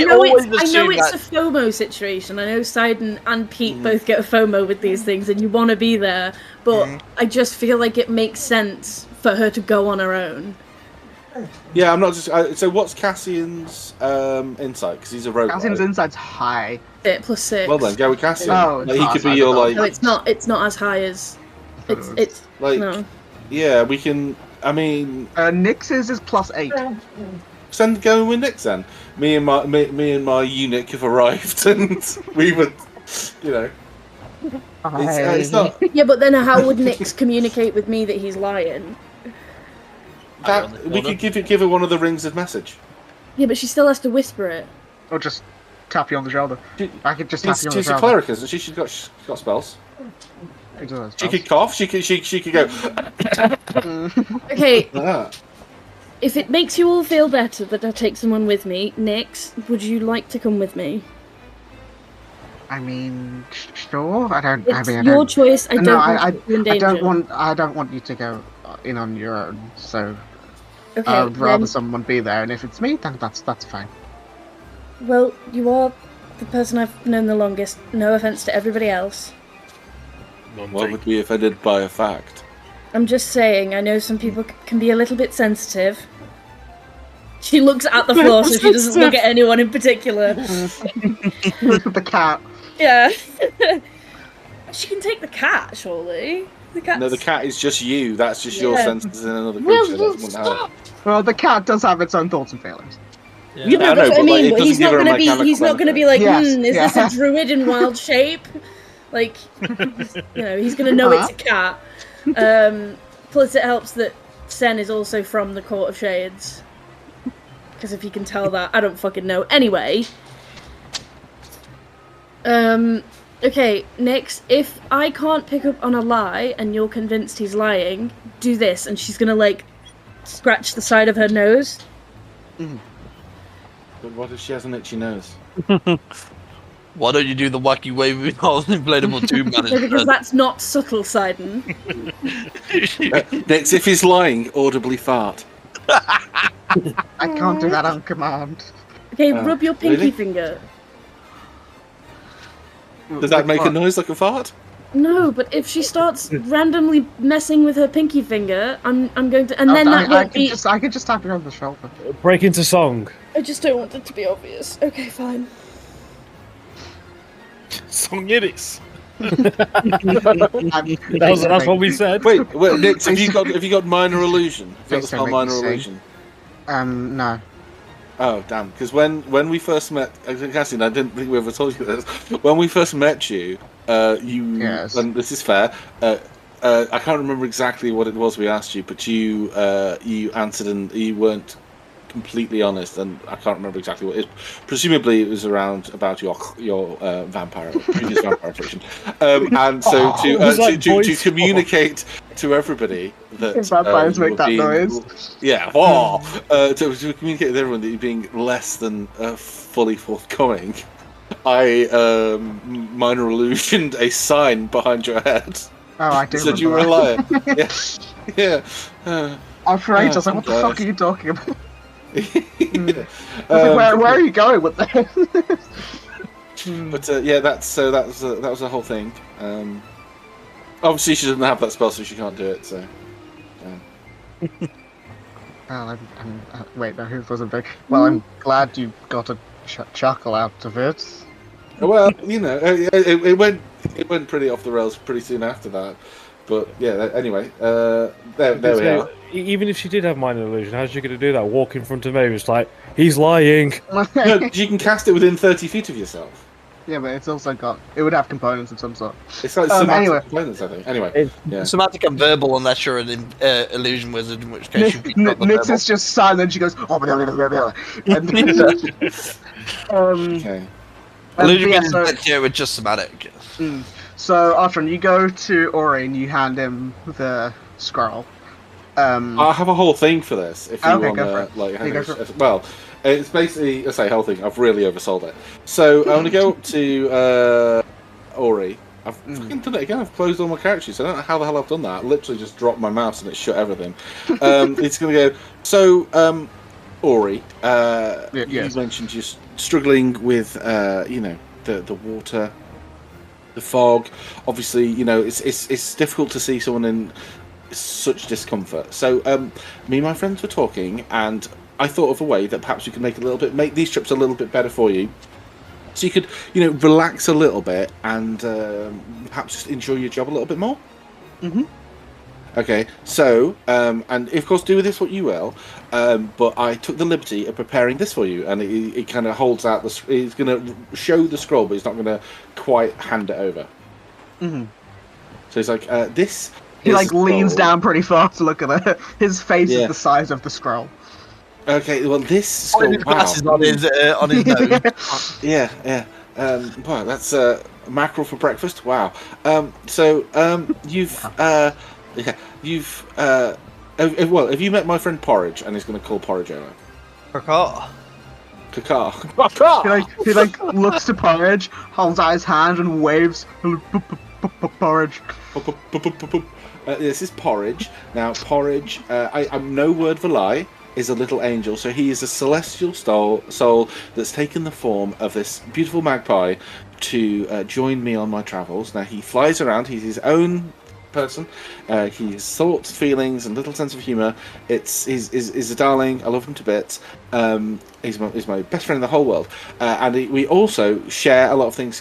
know it's a FOMO situation. I know Sidon and Pete both get a FOMO with these things, and you want to be there, but I just feel like it makes sense for her to go on her own. Yeah, I'm not just. So what's Cassian's insight? Because he's a rogue. Cassian's insight's high. +6. Well then, go with Cassian. Oh, he could be your like. No, it's not. It's not as high as It's Like, no. yeah, we can. I mean, Nix's is +8. send going with Nick then. Me and my eunuch have arrived, and we would, you know. It's not Yeah, but then how would Nyx communicate with me that he's lying? that we could give her one of the rings of message. Yeah, but she still has to whisper it. Or just tap you on the shoulder. I could just tap you on the She's a shoulder. cleric, isn't she? She's got spells. She could cough. She could go. Okay, Like that. if it makes you all feel better that I take someone with me, Nyx, would you like to come with me? I mean, sure. I It's mean, your choice. I don't no, want you to be in danger. I don't want you to go in on your own. So Okay, I'd rather then- someone be there, and if it's me, then that's fine. Well, you are the person I've known the longest. No offense to everybody else. What would be offended by a fact? I'm just saying, I know some people can be a little bit sensitive. She looks at the floor, so she doesn't look at anyone in particular. The cat. Yeah. She can take the cat, surely. The cat. No, the cat is just you. That's just your Yeah. senses in another creature. That wouldn't have- Well, the cat does have its own thoughts and feelings. Yeah. You know, I know, that's what I but, like, mean. it But doesn't he's give not her a gonna be. mechanical He's not gonna be benefit. like, Yes, is this yeah. a druid in wild shape? Like, you know, he's gonna know it's a cat. Plus, it helps that Sen is also from the Court of Shades. Because if you can tell that, I don't fucking know. Anyway. Okay, Nyx, if I can't pick up on a lie and you're convinced he's lying, do this. And she's gonna, like, scratch the side of her nose. But what if she has an itchy nose? Why don't you do the wacky wavy inflatable tube man Because instead? that's not subtle, Sidon. Next, if he's lying, audibly fart. I can't do that on command. Okay, rub your pinky really? finger. Does that make a noise like a fart? No, but if she starts randomly messing with her pinky finger, I'm going to, and then I, that won't be. I could just tap you on the shoulder. Break into song. I just don't want it to be obvious. Okay, fine. Song it is. That's what we said. Wait, Nick, have you got minor illusion? Have you got the Please spell don't make minor me sing. illusion? No. Oh damn! Because when we first met, Cassian, I didn't think we ever told you this. When we first met you, Yes. and this is fair. I can't remember exactly what it was we asked you, but you answered and you weren't completely honest, and I can't remember exactly what it is. Presumably, it was about your previous vampire affliction, and so to communicate to everybody that Vampires you were make that being- noise. Yeah, to communicate with everyone that you're being less than fully forthcoming. I minor illusioned a sign behind your head. Oh, I do. Said you were a remember liar. Yeah. I'm afraid I was like, what the fuck are you talking about? I was like, where are you going with this? But yeah, that was the whole thing. Obviously, she doesn't have that spell, so she can't do it. So. Well, wait, no, who wasn't big? Well, I'm glad you got a chuckle out of it. Well, you know, it went pretty off the rails pretty soon after that. But yeah, anyway, there we are. Even if she did have minor illusion, how's she going to do that? Walk in front of me, it's like, he's lying. No, you can cast it within 30 feet of yourself. Yeah, but it's also it would have components of some sort. It's like somatic anyway. components, I think. Anyway, yeah. Somatic and verbal, unless you're an illusion wizard, in which case you'd be not the Nix verbal. is just silent. She goes, oh, blah, blah, blah, blah. And, Okay. Illusion yeah, wizards so, let's hear with just somatic. so Artron, you go to Ori and you hand him the scroll. I have a whole thing for this. If you Okay, want go for to, it. like, Yeah, go for it. well, it's basically, I say whole thing. I've really oversold it. So I want to go up to Ori. I've fucking done it again. I've closed all my characters. I don't know how the hell I've done that. I literally just dropped my mouse and it shut everything. It's going to go. So Ori, yes. you mentioned you're struggling with, the water, the fog. Obviously, it's difficult to see someone in such discomfort. So me and my friends were talking, and I thought of a way that perhaps we could make these trips a little bit better for you. So you could, relax a little bit and perhaps just enjoy your job a little bit more. Mm-hmm. Okay, so, and of course, do with this what you will, but I took the liberty of preparing this for you, and it kind of holds out he's going to show the scroll, but he's not going to quite hand it over. Mm-hmm. So he's like, this. He like leans down pretty far to look at it. His face is the size of the scroll. Okay, well, this scroll. His glasses on his nose. Yeah. Wow, that's mackerel for breakfast. Wow. You've have you met my friend Porridge? And he's going to call Porridge over. Kakar. He looks to Porridge, holds out his hand, and waves. Porridge. This is Porridge. Now, Porridge, I'm no word of a lie, is a little angel. So he is a celestial soul that's taken the form of this beautiful magpie to join me on my travels. Now, he flies around. He's his own person. His thoughts, feelings, and little sense of humour. He's a darling. I love him to bits. He's my best friend in the whole world. And we also share a lot of things.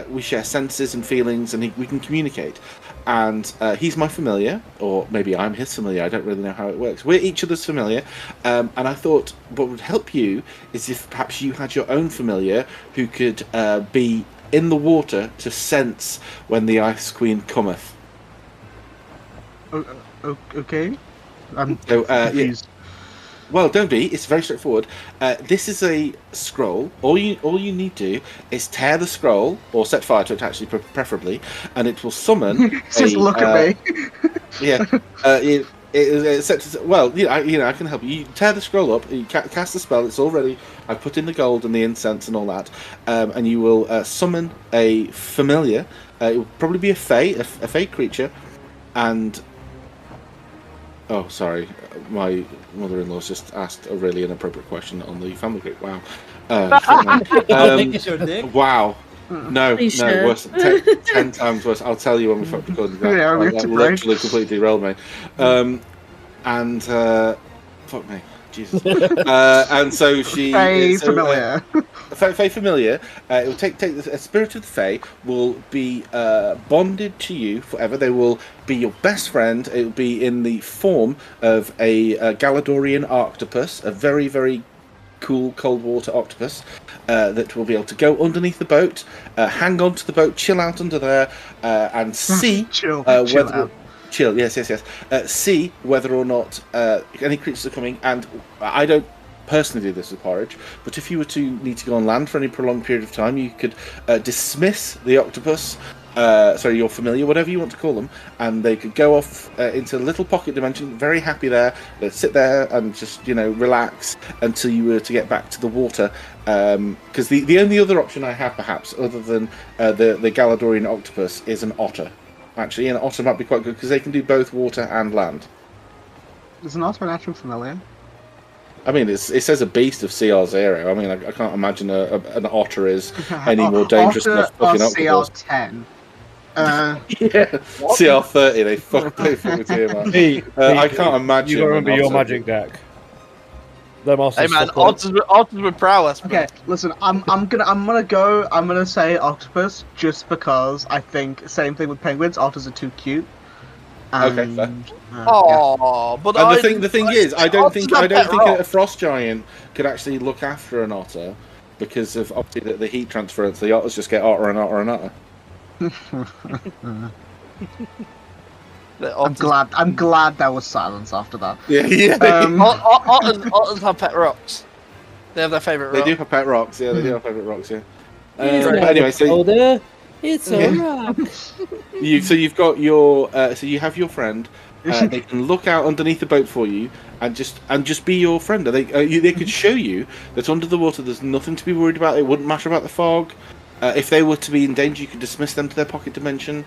We share senses and feelings, and we can communicate. And he's my familiar, or maybe I'm his familiar. I don't really know how it works. We're each other's familiar. And I thought what would help you is if perhaps you had your own familiar who could be in the water to sense when the Ice Queen cometh. Okay. I'm confused. Well, don't be. It's very straightforward. This is a scroll. All you need to do is tear the scroll, or set fire to it, actually, preferably, and it will summon. Just look at me. Yeah. I can help you. You tear the scroll up. You cast the spell. It's all ready. I put in the gold and the incense and all that, and you will summon a familiar. It will probably be a fey creature, and. Oh, sorry. My mother-in-law's just asked a really inappropriate question on the family group. Wow. Wow. No, worse. 10 times worse. I'll tell you when we fuck recording that. Yeah, that literally completely derailed me. Fuck me. Jesus. And so she... Fae familiar. Fae familiar. It will take a spirit of the Fae will be bonded to you forever. They will be your best friend. It will be in the form of a Galadorian octopus, a very, very cool cold water octopus that will be able to go underneath the boat, hang on to the boat, chill out under there, and see chill whether... out. Chill, yes. See whether or not any creatures are coming, and I don't personally do this with Porridge, but if you were to need to go on land for any prolonged period of time, you could dismiss the octopus, your familiar, whatever you want to call them, and they could go off into a little pocket dimension, very happy there. They'd sit there and just, relax until you were to get back to the water. Because the only other option I have, perhaps, other than the Galadorian octopus, is an otter. Actually, an otter might be quite good because they can do both water and land. Is an otter an actual familiar? I mean, it says a beast of CR0. I mean, I can't imagine an otter is any more dangerous than a fucking octopus. CR10. Yeah, CR30. They fuck with you, man. I can't imagine. You gotta remember your magic deck. Hey man, otters with prowess. Man. Okay, listen, I'm gonna say octopus just because I think same thing with penguins. Otters are too cute. Okay, fair. But the thing is, I don't think a frost giant could actually look after an otter because of obviously the heat transference. The otters just get otter and otter and otter. I'm glad there was silence after that. Yeah. Otters have pet rocks. They have their favourite rocks. They do have pet rocks. Yeah, they do have favourite rocks. Yeah. Anyway, it's a rock. You've got your you have your friend. They can look out underneath the boat for you and just be your friend. They could show you that under the water there's nothing to be worried about. It wouldn't matter about the fog. If they were to be in danger, you could dismiss them to their pocket dimension.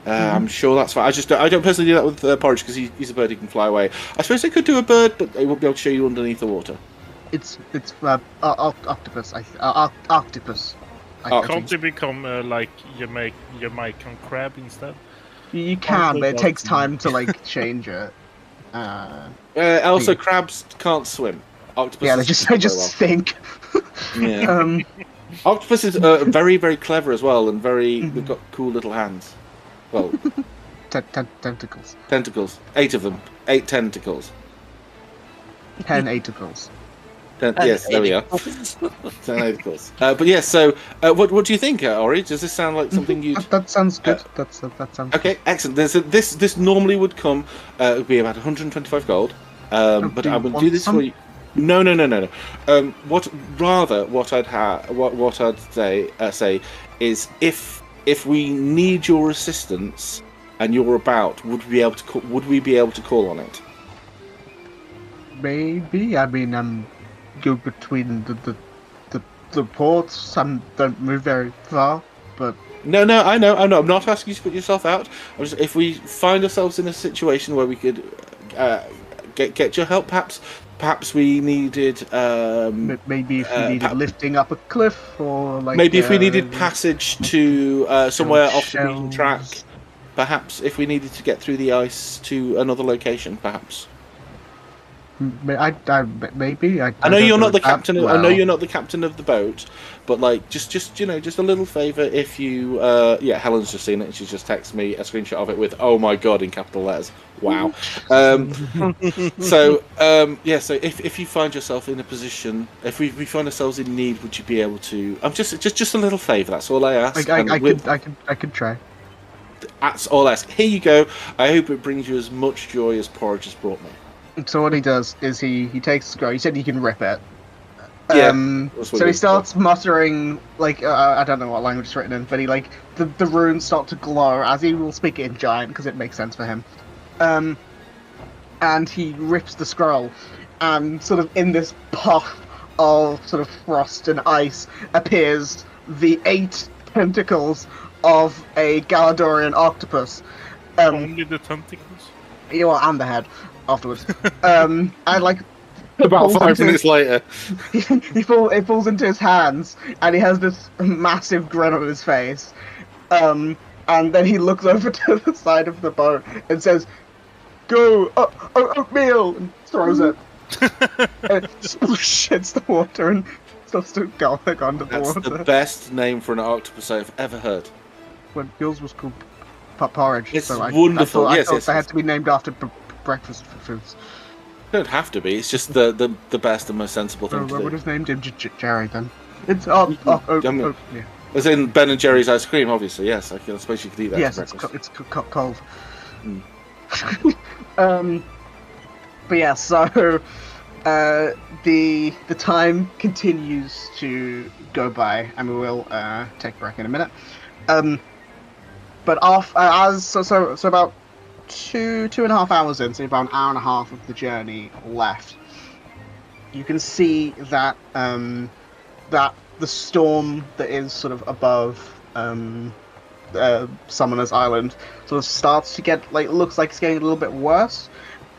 I'm sure that's fine. I don't personally do that with Porridge because he's a bird. He can fly away. I suppose they could do a bird, but they won't be able to show you underneath the water. It's octopus. Octopus. Can't you become like Jamaican crab instead? You can, but it takes time to change it. Also, crabs can't swim. Octopuses they just think. Yeah. Octopuses are very, very clever as well, and they've got cool little hands. Well, Tentacles. Tentacles. 8 of them. 8 tentacles. 10 tentacles. Yes, there we are. 10 tentacles. But yes, so what do you think, Ori? Does this sound like something you'd... That sounds good. That sounds okay, excellent. This normally would come, it would be about 125 gold. But I will do this for you. No. What I'd say is if we need your assistance and you're about, would we be able to call on it? Maybe. I mean, go between the ports and don't move very far. But no, I know. I'm not asking you to put yourself out. If we find ourselves in a situation where we could get your help, perhaps we needed maybe if we needed lifting up a cliff, or like maybe if we needed passage to somewhere off the beaten track, perhaps if we needed to get through the ice to another location, perhaps. Maybe. I know you're not the captain. I know you're not the captain of the boat, but like just a little favour. If you Helen's just seen it. And she's just texted me a screenshot of it with "Oh my god" in capital letters. Wow. So if you find yourself in a position, if we find ourselves in need, would you be able to? I'm just a little favour. That's all I ask. I could try. That's all I ask. Here you go. I hope it brings you as much joy as Porridge has brought me. So what he does is he takes the scroll. He said you can rip it. So he starts muttering, like, I don't know what language it's written in, but he, like, the runes start to glow, as he will speak it in Giant, because it makes sense for him. And he rips the scroll, and sort of in this puff of sort of frost and ice appears the 8 tentacles of a Galadorian octopus. Only the tentacles? Yeah, and the head. Afterwards, and like about 5 minutes later, it falls into his hands, and he has this massive grin on his face. And then he looks over to the side of the boat and says, "Go, oatmeal!" and throws it. And it sploosh hits the water and starts to go under the water. That's the best name for an octopus I've ever heard. When yours was called porridge, it's so wonderful. I thought they had to be named after breakfast foods. Don't have to be. It's just the best and most sensible thing to do. What would have named him Jerry then? It's yeah. As in Ben and Jerry's ice cream, obviously. Yes, I suppose you could eat that. Yes, for breakfast. it's cold. But yeah, so the time continues to go by, and we will take a break in a minute. But so about 2.5 hours in, so about an hour and a half of the journey left, you can see that that the storm that is sort of above Summoner's Island sort of starts to get, like, looks like it's getting a little bit worse,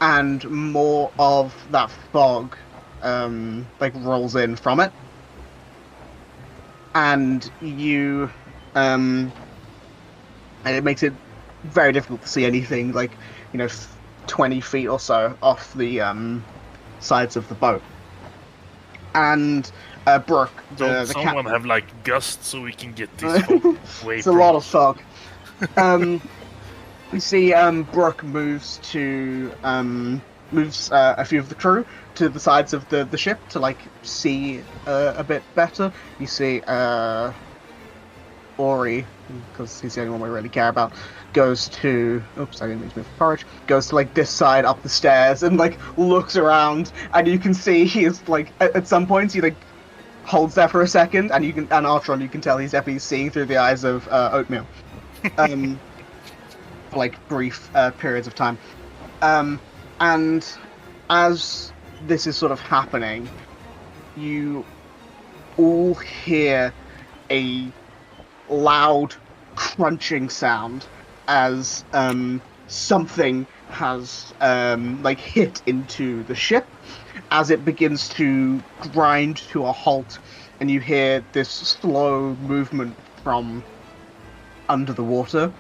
and more of that fog like rolls in from it, and you and it makes it very difficult to see anything, like, 20 feet or so off the sides of the boat. And Brooke, the someone have like gusts so we can get this fog away. It's a lot of fog. We see Brooke moves a few of the crew to the sides of the ship to, like, see a bit better. You see Ori, because he's the only one we really care about, goes to... Oops, I didn't mean to move porridge. Goes to, like, this side up the stairs and, like, looks around, and you can see he is, like, at some points he, like, holds there for a second, and Artron, you can tell he's definitely seeing through the eyes of Oatmeal. For, like, brief periods of time. And as this is sort of happening, you all hear a loud crunching sound as something has like hit into the ship, as it begins to grind to a halt, and you hear this slow movement from under the water,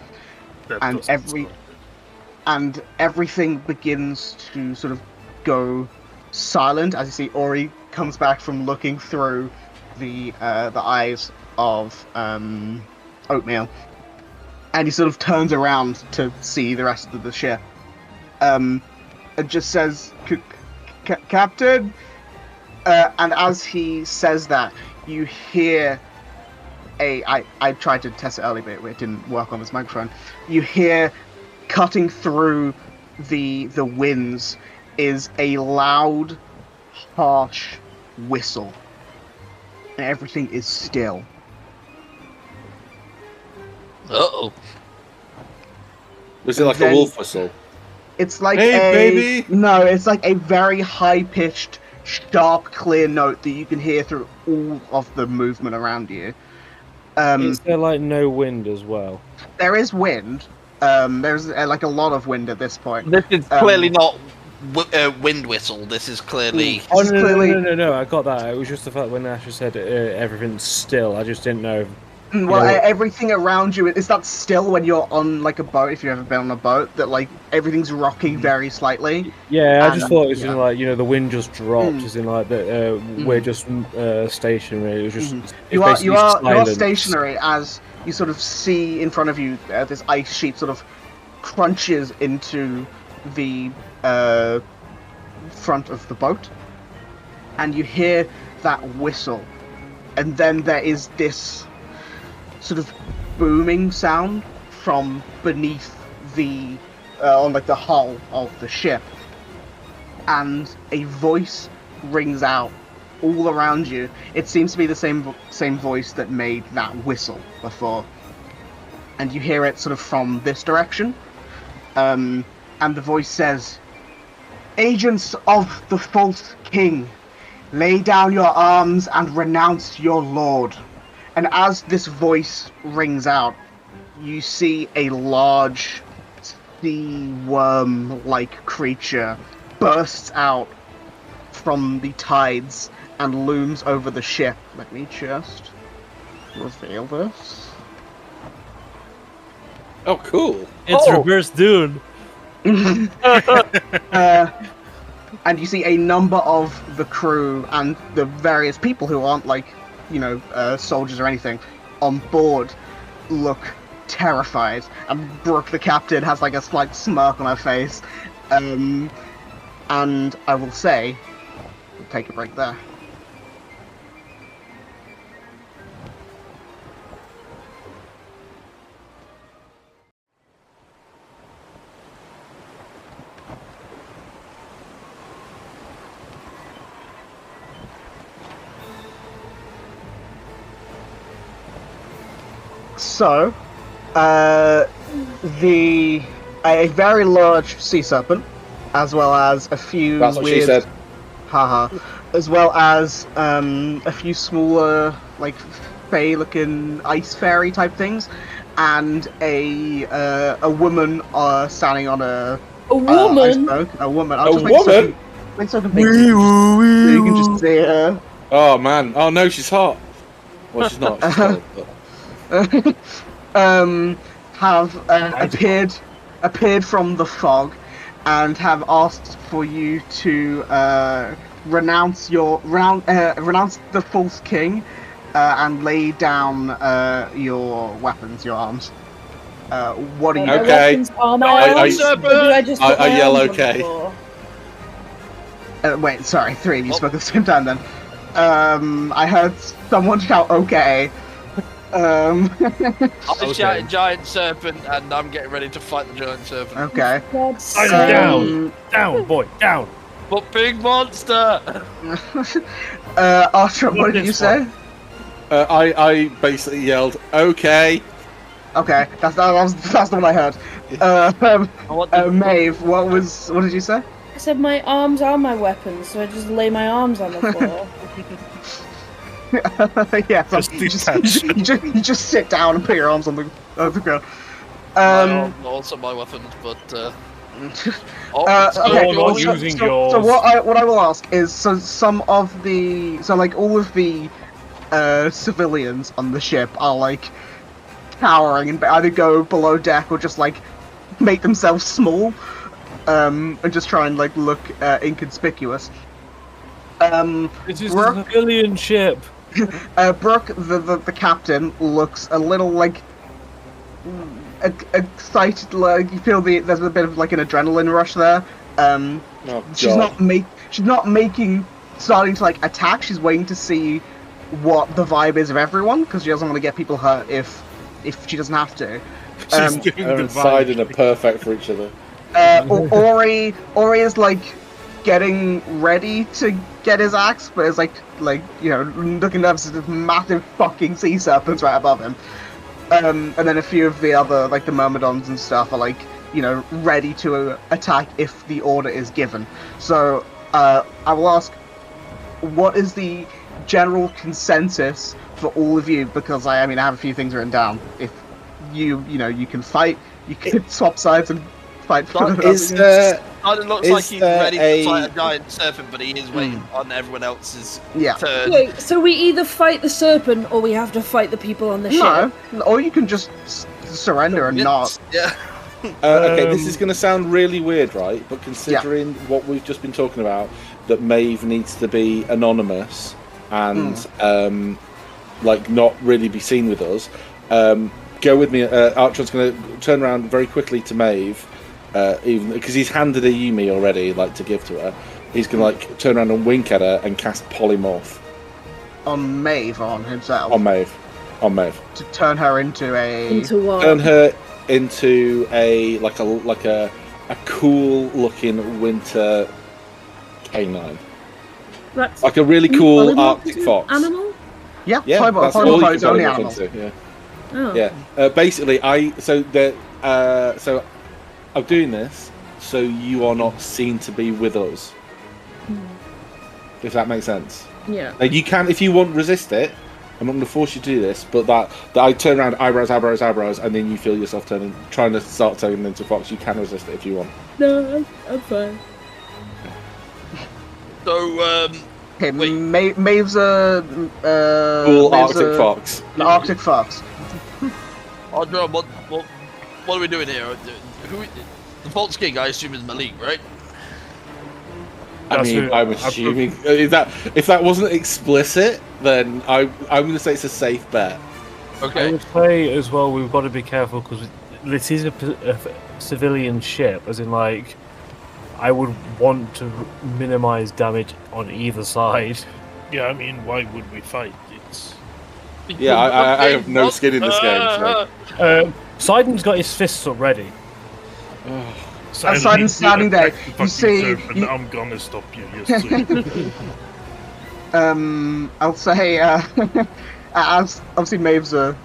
and everything begins to sort of go silent as you see Ori comes back from looking through the eyes of Oatmeal, and he sort of turns around to see the rest of the ship. And just says, "Captain." And as he says that, you hear I tried to test it earlier, but it didn't work on this microphone. You hear, cutting through the winds, is a loud, harsh whistle. And everything is still. Uh-oh. Was it like a wolf whistle? It's like Hey, baby! No, it's like a very high-pitched, sharp, clear note that you can hear through all of the movement around you. Is there like no wind as well? There is wind. There's like a lot of wind at this point. This is clearly not wind whistle. This is clearly. Oh no! I got that. It was just the fact when Asher said everything's still. I just didn't know. Well, everything around you is that still when you're on like a boat. If you've ever been on a boat, that like everything's rocking very slightly. Yeah, I just thought it was in like the wind just dropped. As in like that we're just stationary. It was just you are stationary as you sort of see in front of you this ice sheet sort of crunches into the front of the boat, and you hear that whistle, and then there is this sort of booming sound from beneath the on like the hull of the ship, and a voice rings out all around you. It seems to be the same voice that made that whistle before, and you hear it sort of from this direction, and the voice says, "Agents of the false king, lay down your arms and renounce your lord." And as this voice rings out, you see a large sea worm-like creature bursts out from the tides and looms over the ship. Let me just reveal this. Oh, cool. It's Reverse Dune. And you see a number of the crew and the various people who aren't like, soldiers or anything on board look terrified. And Brooke, the captain, has like a slight smirk on her face. And I will say, we'll take a break there. So, a very large sea serpent, as well as a few That's what weird, she said. as well as a few smaller, like fey-looking ice fairy type things, and a woman standing on a woman. A woman. A woman. Make something big, so you can just see her. Oh man! Oh no, she's hot. Well, she's not. She's cold, but... have appeared from the fog, and have asked for you to renounce the false king, and lay down your weapons, your arms. What are you? Okay. I yell okay. Wait, sorry, three of you spoke at the same time then. I heard someone shout okay. I'm shouting giant serpent, and I'm getting ready to fight the giant serpent. Okay. Down, boy, down. But big monster! Archer, what did you say? I basically yelled, okay. Okay, that's the one I heard. Maeve, what did you say? I said my arms are my weapons, so I just lay my arms on the floor. Yeah, so you just sit down and put your arms on the ground. Also my weapons, but okay. Using yours. So what I will ask is, all of the civilians on the ship are like cowering and either go below deck or just like make themselves small, and just try and like look inconspicuous. This is a civilian ship. Brooke, the captain, looks a little like excited, like you feel there's a bit of like an adrenaline rush there. She's not starting to like attack. She's waiting to see what the vibe is of everyone because she doesn't want to get people hurt if she doesn't have to. She's giving the Side vibe. and are perfect for each other. Ori is like getting ready to get his axe, but it's like looking nervous at this massive fucking sea serpents right above him. And then a few of the other like the myrmidons and stuff are like ready to attack if the order is given. So I will ask, what is the general consensus for all of you? Because I have a few things written down. If you can fight, you can swap sides and fight for the It looks like he's ready to fight a giant serpent, but he is waiting on everyone else's turn. Wait, so we either fight the serpent or we have to fight the people on the ship? No, or you can just surrender and not. Yeah. Okay, this is going to sound really weird, right? But considering what we've just been talking about, that Maeve needs to be anonymous and like not really be seen with us. Go with me. Archon's going to turn around very quickly to Maeve, even because he's handed a Yumi already, like to give to her. He's going to like turn around and wink at her and cast Polymorph on Maeve, or on himself. On Maeve. To turn her into a. Into what? Turn her into a cool looking winter canine. That's like a really cool Arctic fox. Animal? Yeah, that's all you is can only polymorph animal. into, yeah. Oh. Yeah. Basically, so I'm doing this so you are not seen to be with us. If that makes sense. Yeah. Now you can, if you want, resist it. I'm not going to force you to do this, but that I turn around, eyebrows, and then you feel yourself trying to start turning into fox. You can resist it if you want. No, I'm fine. So, okay, Maeve's a cool Maeve's Arctic fox. An Arctic fox. Audra, what are we doing here? The Fox King, I assume, is Malik, right? I mean, I'm assuming if that wasn't explicit, then I'm going to say it's a safe bet. Okay. I would say as well, we've got to be careful because this is a civilian ship, as in like, I would want to minimize damage on either side. Yeah, I mean, why would we fight? It's Yeah, I have no skin in this game. So. Siden's got his fists up ready. Siden's standing there. You see, I'm gonna stop you. Yes, please. I'll say, as obviously Maeve's a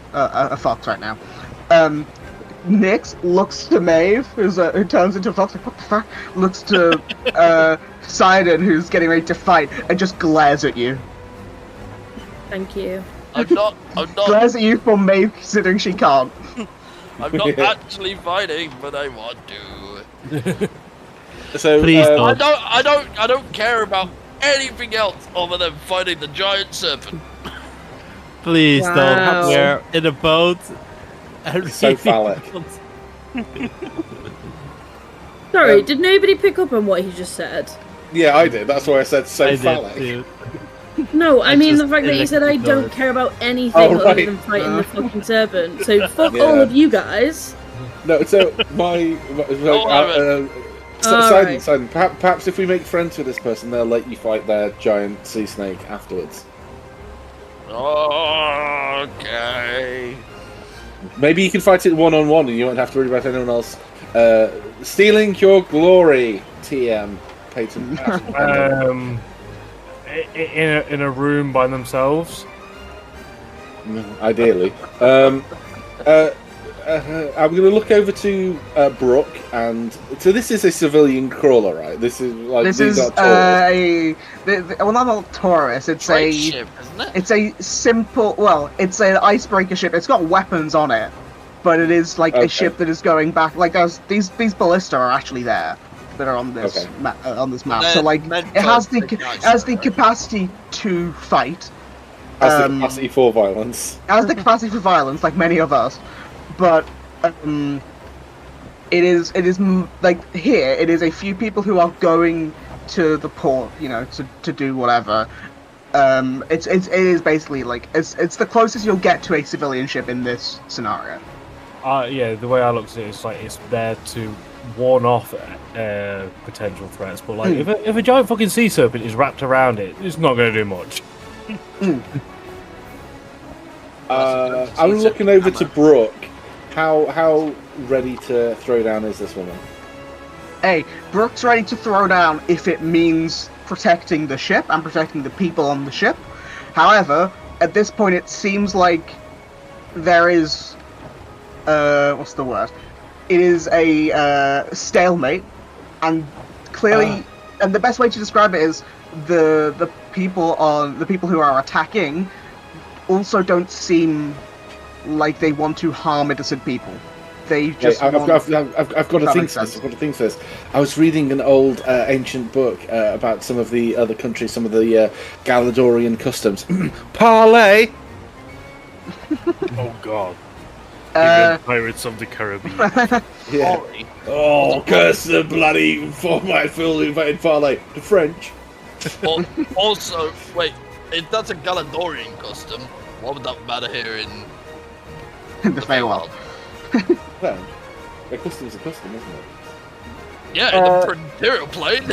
fox right now. Nyx looks to Maeve, who turns into a fox. Like, what the fuck? Looks to Sidon, who's getting ready to fight, and just glares at you. Thank you. I'm not. Glares at you for Maeve, considering she can't. I'm not actually fighting, but I want to. So Please I don't. don't care about anything else other than fighting the giant serpent. Please Wow. don't. We're in a boat. So phallic. Sorry, did nobody pick up on what he just said? Yeah, I did. That's why I said so I did phallic. too. No, I mean the just fact that he said I ignored. don't care about anything Oh, other right. than fighting the fucking serpent. So fuck Yeah. all of you guys. No, so Alright. Simon, perhaps if we make friends with this person, they'll let you fight their giant sea snake afterwards. Okay. Maybe you can fight it one-on-one and you won't have to worry about anyone else stealing your glory, TM. Peyton. In a room by themselves. Ideally. I'm going to look over to Brooke, and so this is a civilian crawler, right? This is like well, not a Taurus. It's Trade ship, isn't it? It's a simple. Well, it's an icebreaker ship. It's got weapons on it, but it is like a ship that is going back. Like these ballista are actually there that are on this on this map. So like it has the capacity to fight. Has the capacity for violence. Has the capacity for violence, like many of us. But it is like here. It is a few people who are going to the port, to do whatever. It is basically like it's the closest you'll get to a civilian ship in this scenario. Yeah, the way I look at it is like it's there to warn off potential threats. But like, if a giant fucking sea serpent is wrapped around it, it's not going to do much. I'm looking over to Brooke. How ready to throw down is this woman? Hey, Brooke's ready to throw down if it means protecting the ship and protecting the people on the ship. However, at this point, it seems like there is, what's the word? It is a stalemate, and clearly, and the best way to describe it is the people who are attacking also don't seem like they want to harm innocent people. They just I've got to think this. I was reading an old ancient book about some of the other countries, some of the Galadorian customs. Parlay. Oh God. Even Pirates of the Caribbean. Yeah. Oh, curse the bloody format full invited parlay. The French. Also, wait, if that's a Galadorian custom, what would that matter here in the Feywild? Well, a custom's a custom, isn't it? Yeah, in the Imperial plane.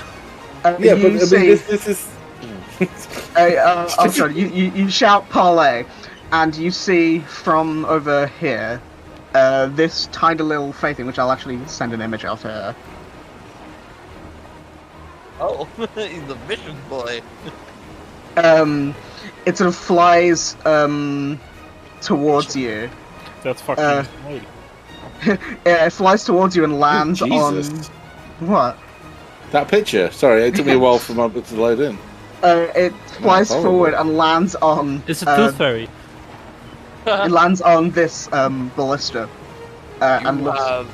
Yeah, but I mean, this is. I'm sorry. You shout parlay, and you see from over here this tiny little fey thing, which I'll actually send an image of her. Oh, he's the mission boy. It sort of flies towards you. That's fucking right. Yeah, it flies towards you and lands on what? That picture. Sorry, it took me a while for my book to load in. It flies forward and lands on. It's a tooth fairy. It lands on this ballista, and looks. Have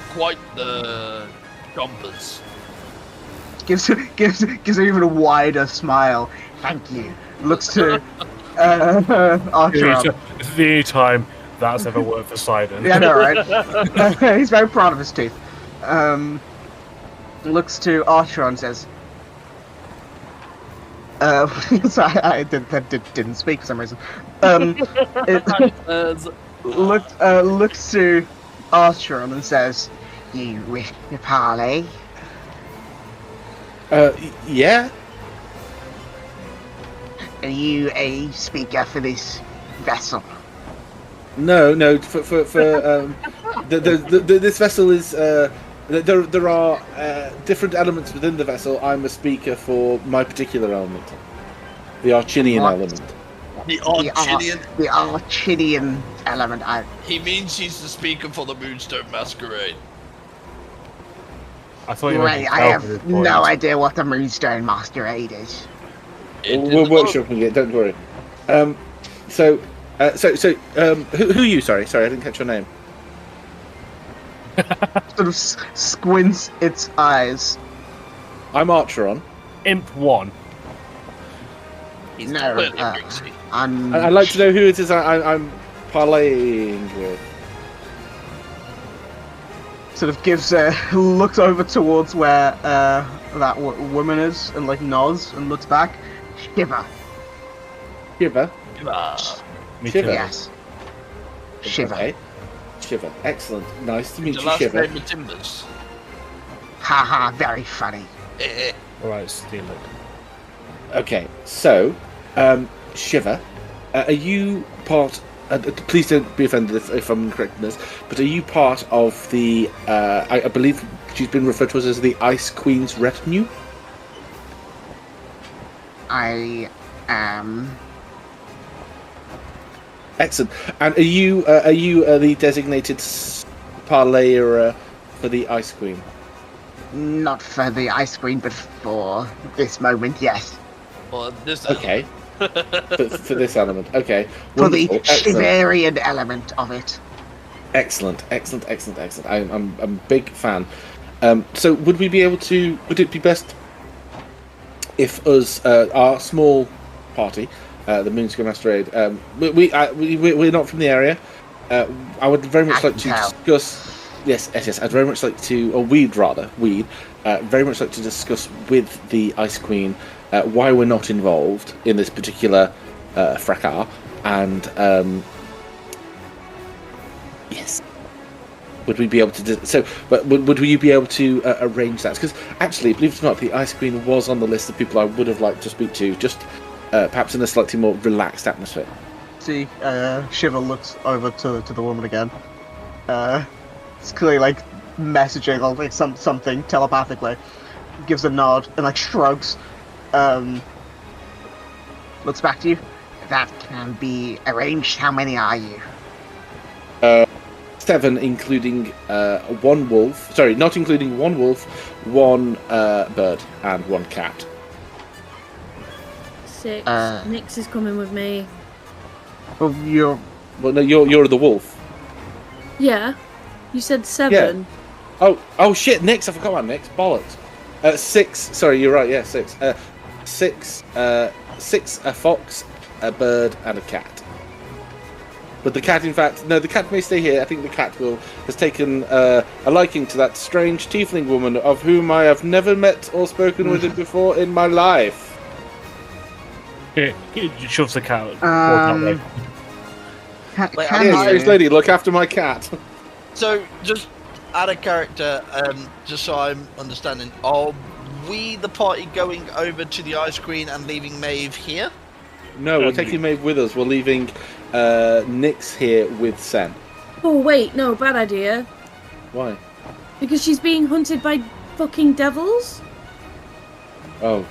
quite the jumpers. Gives her even a wider smile. Thank you. Looks to Archer. It's the only time that's ever worked for Sidon. Yeah, I know, right? He's very proud of his teeth. Looks to Archer and says, sorry, I didn't speak for some reason. Looks to Archer and says, "You wish to parley?" Yeah. Are you a speaker for this vessel? No. This vessel is. There are different elements within the vessel. I'm a speaker for my particular element, the Archinian element. The Archinian. The Archinian element. He means he's the speaker for the Moonstone Masquerade. I thought you Right, I have no idea what the Moonstone Masquerade is. We're workshopping it. Don't worry. So, who are you? Sorry, I didn't catch your name. Sort of squints its eyes. I'm Archeron. Imp 1. He's No, clearly Brixie. I'd like to know who it is I'm parlaying with. Sort of gives looks over towards where that woman is and like nods and looks back. Shiver. Shiver. Me Shiver. too. Yes. Shiver. Okay. Shiver. Excellent. Nice to meet The you, last Shiver. name of Timbers. Haha, very funny. Alright, steal it. Okay, so, Shiver, are you part... please don't be offended if I'm incorrect in this, but are you part of the... I believe she's been referred to as the Ice Queen's retinue? I am... Excellent. And are you the designated parlayer for the Ice Queen? Not for the Ice Queen, but for this moment, yes. Or this Okay. for this element, okay. For the Wonderful. Excellent. Shiverian element of it. Excellent. I'm a big fan. So would we be able to? Would it be best if us, our small party, the Moonstone Masquerade, we're not from the area. I would very much like to discuss. Yes. I'd very much like to, or we'd very much like to discuss with the Ice Queen why we're not involved in this particular fracas, and Yes. Would we be able to do so? But would you be able to arrange that? Because actually, believe it or not, the Ice Queen was on the list of people I would have liked to speak to, just perhaps in a slightly more relaxed atmosphere. See, Shiva looks over to the woman again. It's clearly like messaging or like something telepathically. Gives a nod and like shrugs. Looks back to you. That can be arranged. How many are you? 7, including one wolf. Sorry, not including one wolf, one bird, and one cat. 6. Nix is coming with me. Well, no, you're the wolf. Yeah. You said 7. Yeah. Oh shit, Nix! I forgot about Nix. Bollocks. 6. Sorry, you're right. Yeah, 6. 6. 6. A fox, a bird, and a cat. But the cat, in fact, no, the cat may stay here. I think the cat has taken a liking to that strange tiefling woman of whom I have never met or spoken with it before in my life. He shoves the cat. That way. Yes, lady, look after my cat. So, just add a character, just so I'm understanding. Are we, the party, going over to the Ice Queen and leaving Maeve here? No, we're taking Maeve with us. We're leaving Nix here with Sen. Oh, wait, no, bad idea. Why? Because she's being hunted by fucking devils? Oh.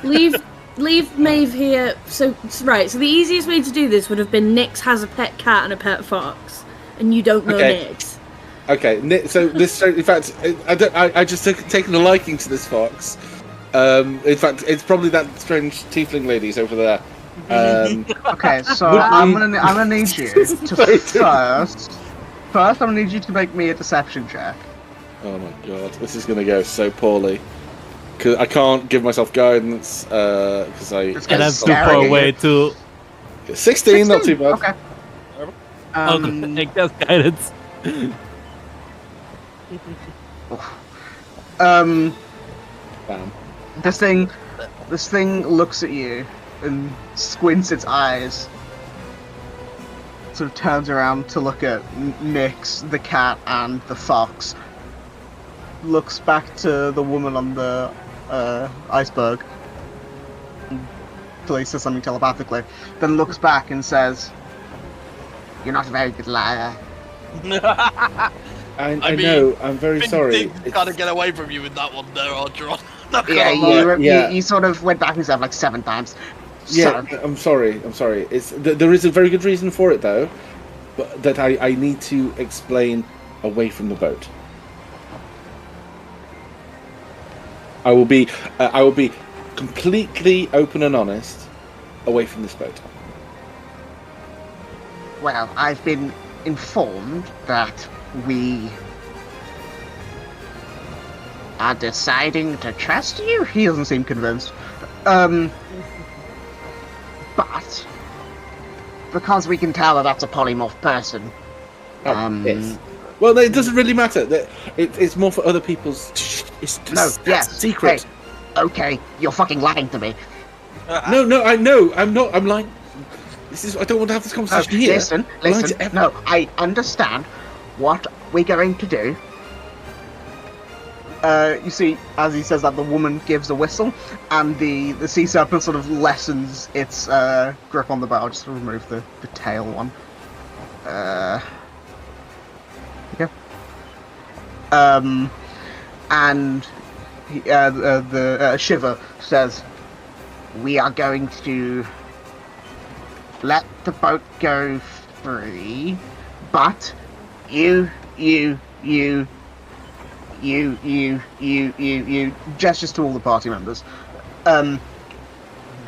Leave Maeve here. So the easiest way to do this would have been Nix has a pet cat and a pet fox, and you don't know Nix. Okay, so this, in fact, I just taken a liking to this fox. In fact, it's probably that strange tiefling lady's over there. Okay, so I'm gonna need you to first. I'm gonna need you to make me a deception check. Oh my god, this is gonna go so poorly. Cause I can't give myself guidance because and I'm too far away too. 16, not too bad. Okay. I think that's guidance. Bam. This thing looks at you and squints its eyes. Sort of turns around to look at Nix, the cat, and the fox. Looks back to the woman on the iceberg. Till he says something telepathically. Then looks back and says, "You're not a very good liar." I know. I'm very sorry. Gotta get away from you with that one there, Audron. You sort of went back and said like 7 times. Yeah, I'm sorry. There is a very good reason for it though, but that I need to explain away from the boat. I will be completely open and honest away from this boat. Well, I've been informed that we are deciding to trust you. He doesn't seem convinced. But because we can tell that that's a polymorph person. Yes. Well, it doesn't really matter. It's more for other people's. Secret. Hey, okay, you're fucking lying to me. No, I know. I'm not. I'm lying. I don't want to have this conversation here. Listen. No, I understand what we're going to do. You see, as he says that, the woman gives a whistle, and the sea serpent sort of lessens its grip on the bow. I'll just remove the tail one. Okay. And the Shiva says, "We are going to let the boat go free, but you, gestures to all the party members, are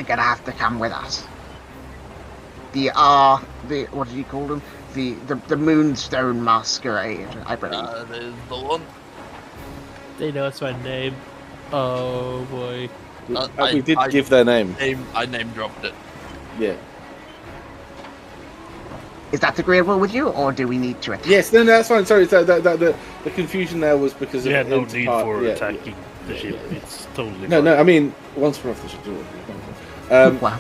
gonna have to come with us. What did you call them? The Moonstone Masquerade, I believe. That is the one. They know it's my name. Oh boy. We did give their name. I name dropped it. Yeah. Is that agreeable with you, or do we need to attack?" Yes, no, that's fine. Sorry, the confusion there was because of No need for attacking the ship. It's totally No, fine. I mean, once we're off the ship. Wow.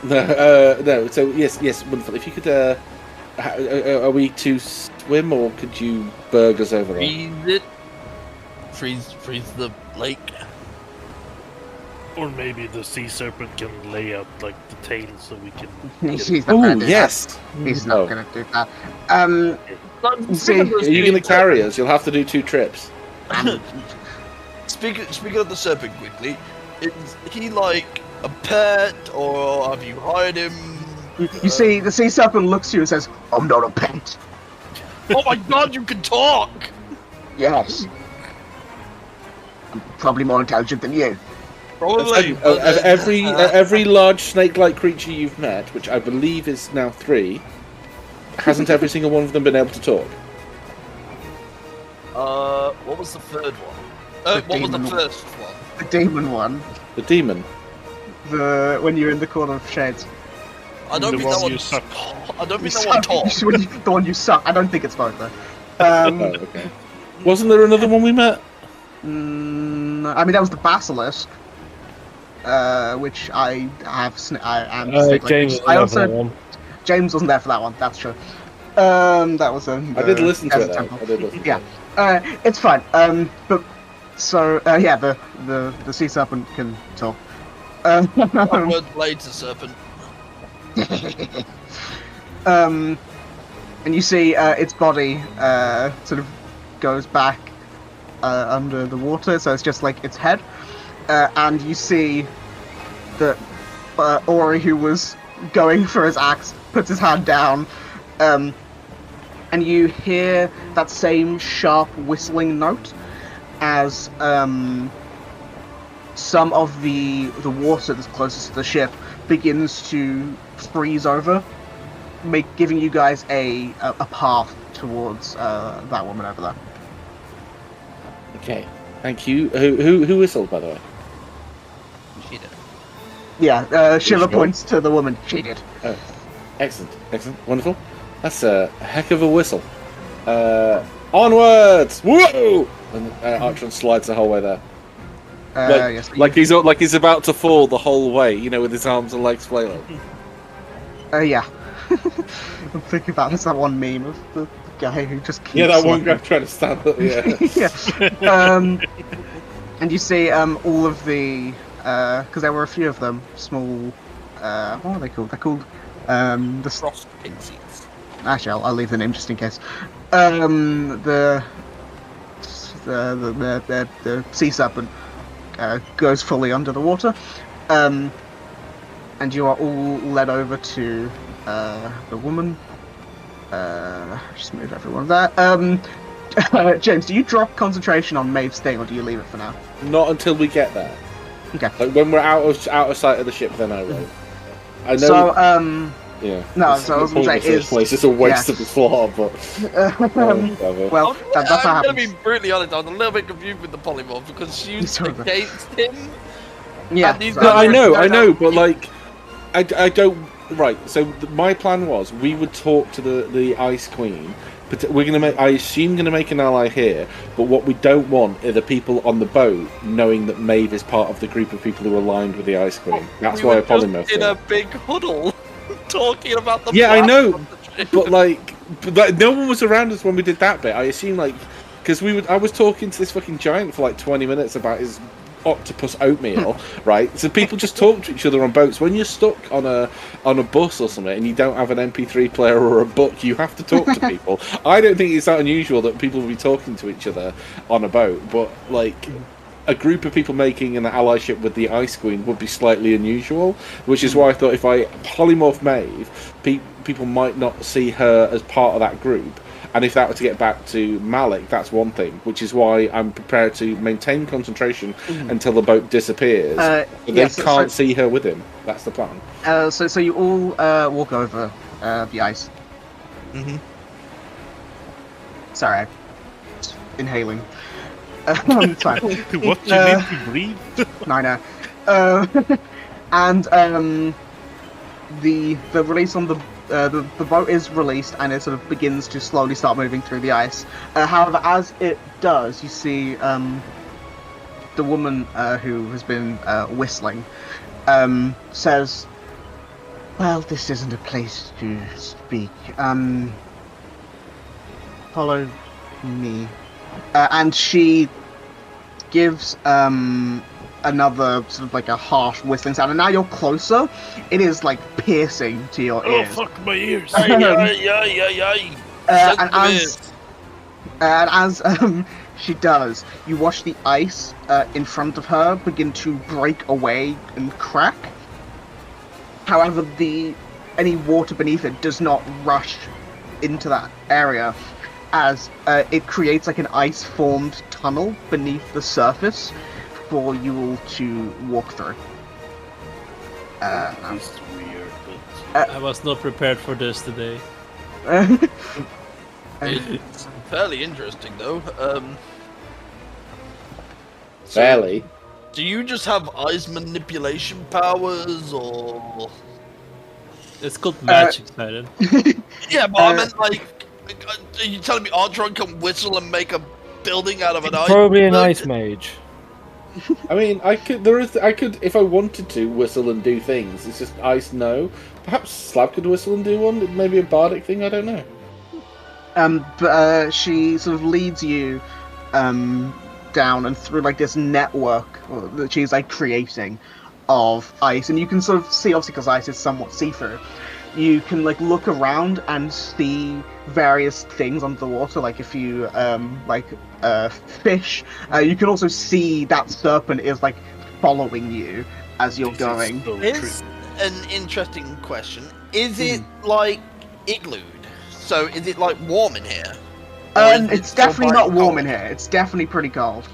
No. So yes, wonderful. If you could Are we to swim, or could you berg us over there? Freeze it. Freeze the lake. Or maybe the sea serpent can lay out like the tail so we can. He's not gonna Oh do yes. that. He's not Oh. gonna do that. See, Are you going to carry us? You'll have to do 2 trips. Speaking of the serpent quickly, is he like a pet or have you hired him? you see, the sea serpent looks at you and says, "I'm not a pet." Oh my god, you can talk! Yes. I'm probably more intelligent than you. Probably. Every large snake-like creature you've met, which I believe is now 3, hasn't every single one of them been able to talk? What was the third one? The What was the demon first one? The demon one. The demon. When you're in the Court of Shades. I don't The think that one one. you suck. I don't You think that one suck. talks. The one you suck. I don't think it's both though. Oh, okay. Wasn't there another one we met? I mean, that was the basilisk, which I have. I am. James I was also. that one. James wasn't there for that one. That's true. That was. I did listen to it. Though. Temple. I did listen. Yeah. It's fine. But so yeah, the sea serpent can talk. One word blade to serpent. And you see its body sort of goes back under the water, so it's just like its head. And you see that Ori, who was going for his axe, puts his hand down, and you hear that same sharp whistling note as some of the water that's closest to the ship begins to freeze over, giving you guys a path towards that woman over there. Okay. Thank you. Who whistled, by the way? She did. Yeah, Shiva Sure. points to the woman. She did. Oh, excellent, wonderful. That's a heck of a whistle. Onwards! Whoa! And Archon slides the whole way there, Yes, like he's about to fall the whole way. You know, with his arms and legs flailing. yeah. I'm thinking about that one meme of the guy who just keeps. Yeah, that one guy slipping. trying to stand up. Yeah. Yeah. And you see all of the because there were a few of them, small. What are they called? They're called the. Frost pixies. Actually, I'll leave the name just in case. The sea serpent goes fully under the water, and you are all led over to the woman. Just move everyone there. James, do you drop concentration on Maeve's thing, or do you leave it for now? Not until we get there. Okay. Like when we're out of sight of the ship, then I will. I know. So, yeah. no, it's so I was the gonna point say of the first place. It's a waste yeah. of the slot, but whatever. well, that's what I'm gonna happens. be brutally honest. I was a little bit confused with the polymorph because she's Sort of. against him. Yeah. and he's so- No, not- I know, but like, I don't. Right. So my plan was we would talk to the Ice Queen. But we're gonna make. I assume gonna make an ally here. But what we don't want are the people on the boat knowing that Maeve is part of the group of people who are aligned with the Ice Queen. That's we why I were just polymorphed in her. a big huddle talking about the. Yeah, I plan know, of the ship. but like, no one was around us when we did that bit. I assume like, because I was talking to this fucking giant for like 20 minutes about his octopus oatmeal, right? So people just talk to each other on boats. When you're stuck on a bus or something and you don't have an MP3 player or a book, you have to talk to people. I don't think it's that unusual that people will be talking to each other on a boat, but like a group of people making an allyship with the Ice Queen would be slightly unusual, which is why I thought if I polymorph Maeve, people might not see her as part of that group. And if that were to get back to Malik, that's one thing, which is why I'm prepared to maintain concentration until the boat disappears. But they yes, can't see her with him. That's the plan. So you all walk over the ice. Mhm. Sorry, I'm just inhaling. It's fine. What you need to breathe? No, I know. And the release on the boat is released and it sort of begins to slowly start moving through the ice. However, as it does, you see the woman who has been whistling says, Well, this isn't a place to speak. Follow me. And she gives another sort of like a harsh whistling sound, and now you're closer. It is like piercing to your ears. Oh, fuck my ears. And as she does, you watch the ice in front of her begin to break away and crack. However, any water beneath it does not rush into that area, as it creates like an ice-formed tunnel beneath the surface for you all to walk through. It's weird, but I was not prepared for this today. It's fairly interesting, though. Fairly. Do you just have ice manipulation powers, or...? It's called magic, Siren. Yeah, but I meant, like... Are you telling me Artron can whistle and make a building out of an ice? Probably an ice mage. I mean, I could, if I wanted to, whistle and do things. It's just ice, no. Perhaps Slab could whistle and do one. Maybe a bardic thing. I don't know. But she sort of leads you down and through like this network that she's like creating of ice, and you can sort of see, obviously because ice is somewhat see-through, you can like look around and see various things under the water, like if you fish. You can also see that serpent is like following you as you're going. Here's an interesting question. Is it like iglooed? So is it like warm in here? It's definitely not warm in here. It's definitely pretty cold.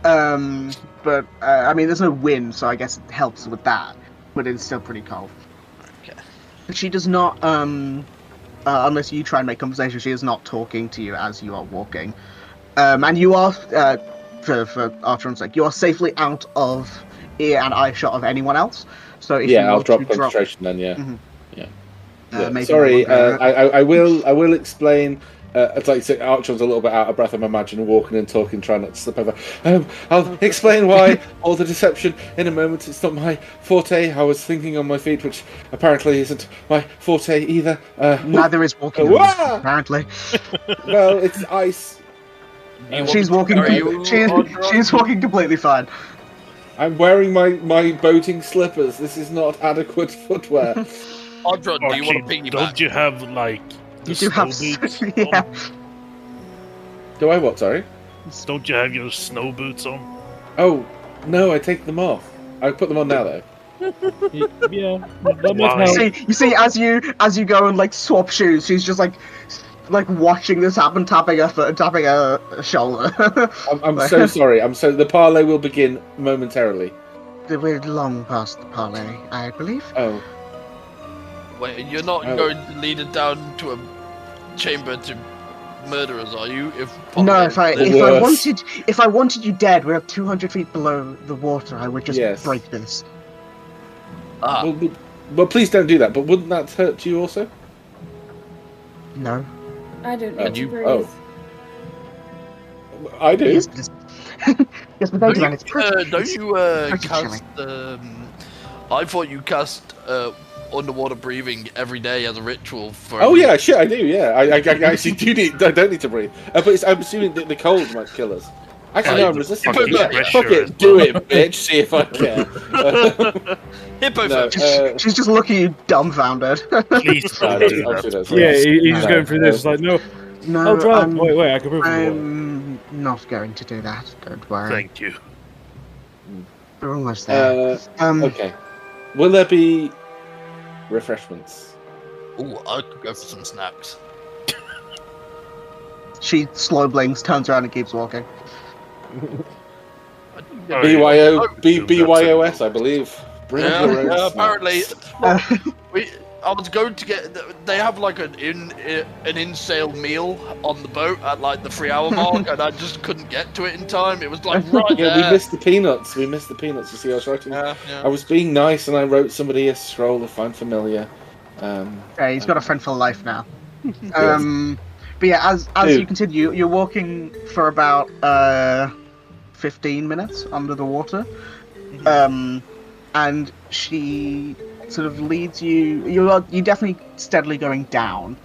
But I mean, there's no wind, so I guess it helps with that. But it's still pretty cold. Okay. She does not, unless you try and make conversation, she is not talking to you as you are walking. And you are, for Artron's sake, you are safely out of ear and eye shot of anyone else. So if you I'll want drop to concentration then. Yeah. Mhm. Yeah. Maybe Sorry, not, I will explain. It's like so Archon's a little bit out of breath, I'm imagining, walking and talking, trying not to slip over. I'll explain why all the deception in a moment. It's not my forte. I was thinking on my feet, which apparently isn't my forte either. Neither is walking, apparently. Well, it's ice. She's walking. She's walking completely fine. I'm wearing my boating slippers. This is not adequate footwear. Audron, do you want to piggyback? Don't you have like the You do snow have, boots? yeah. Do I what? Sorry. Don't you have your snow boots on? Oh no, I take them off. I put them on now though. Yeah. You see, as you go and like swap shoes, she's just like watching this happen, tapping her foot, tapping her shoulder. I'm so sorry. The parley will begin momentarily. We're long past the parley, I believe. Oh. Wait, you're not going to lead it down to a chamber to murder us, are you? No, if I wanted you dead, we're 200 feet below the water. I would just break this. Ah. Well, please don't do that. But wouldn't that hurt you also? No. I don't need to breathe. Oh. I do. Yes, but don't it's pretty. Don't you pretty cast? I thought you cast underwater breathing every day as a ritual for. Oh yeah, shit, I do. Yeah, I actually do need. I don't need to breathe. But I'm assuming that the cold might kill us. Actually, no, I'm resisting. Fuck it, do it, bitch. See if I can. Hippo. She's just looking at you dumbfounded. Please don't do that. Yeah, he's just going through this. It's like, no. No, wait, I can prove it. I'm not going to do that. Don't worry. Thank you. We're almost there. Okay. Will there be refreshments? Ooh, I could go for some snacks. She slow blinks, turns around, and keeps walking. BYOS, I believe. Apparently, I was going to get. They have like an in-sail meal on the boat at like the 3-hour mark, and I just couldn't get to it in time. It was like right there. We missed the peanuts. You see, I was writing. Yeah. I was being nice, and I wrote somebody a scroll to find familiar. Yeah, he's got a friend for life now. But yeah, as you continue, you're walking for about 15 minutes under the water, and she sort of leads you. You're definitely steadily going down,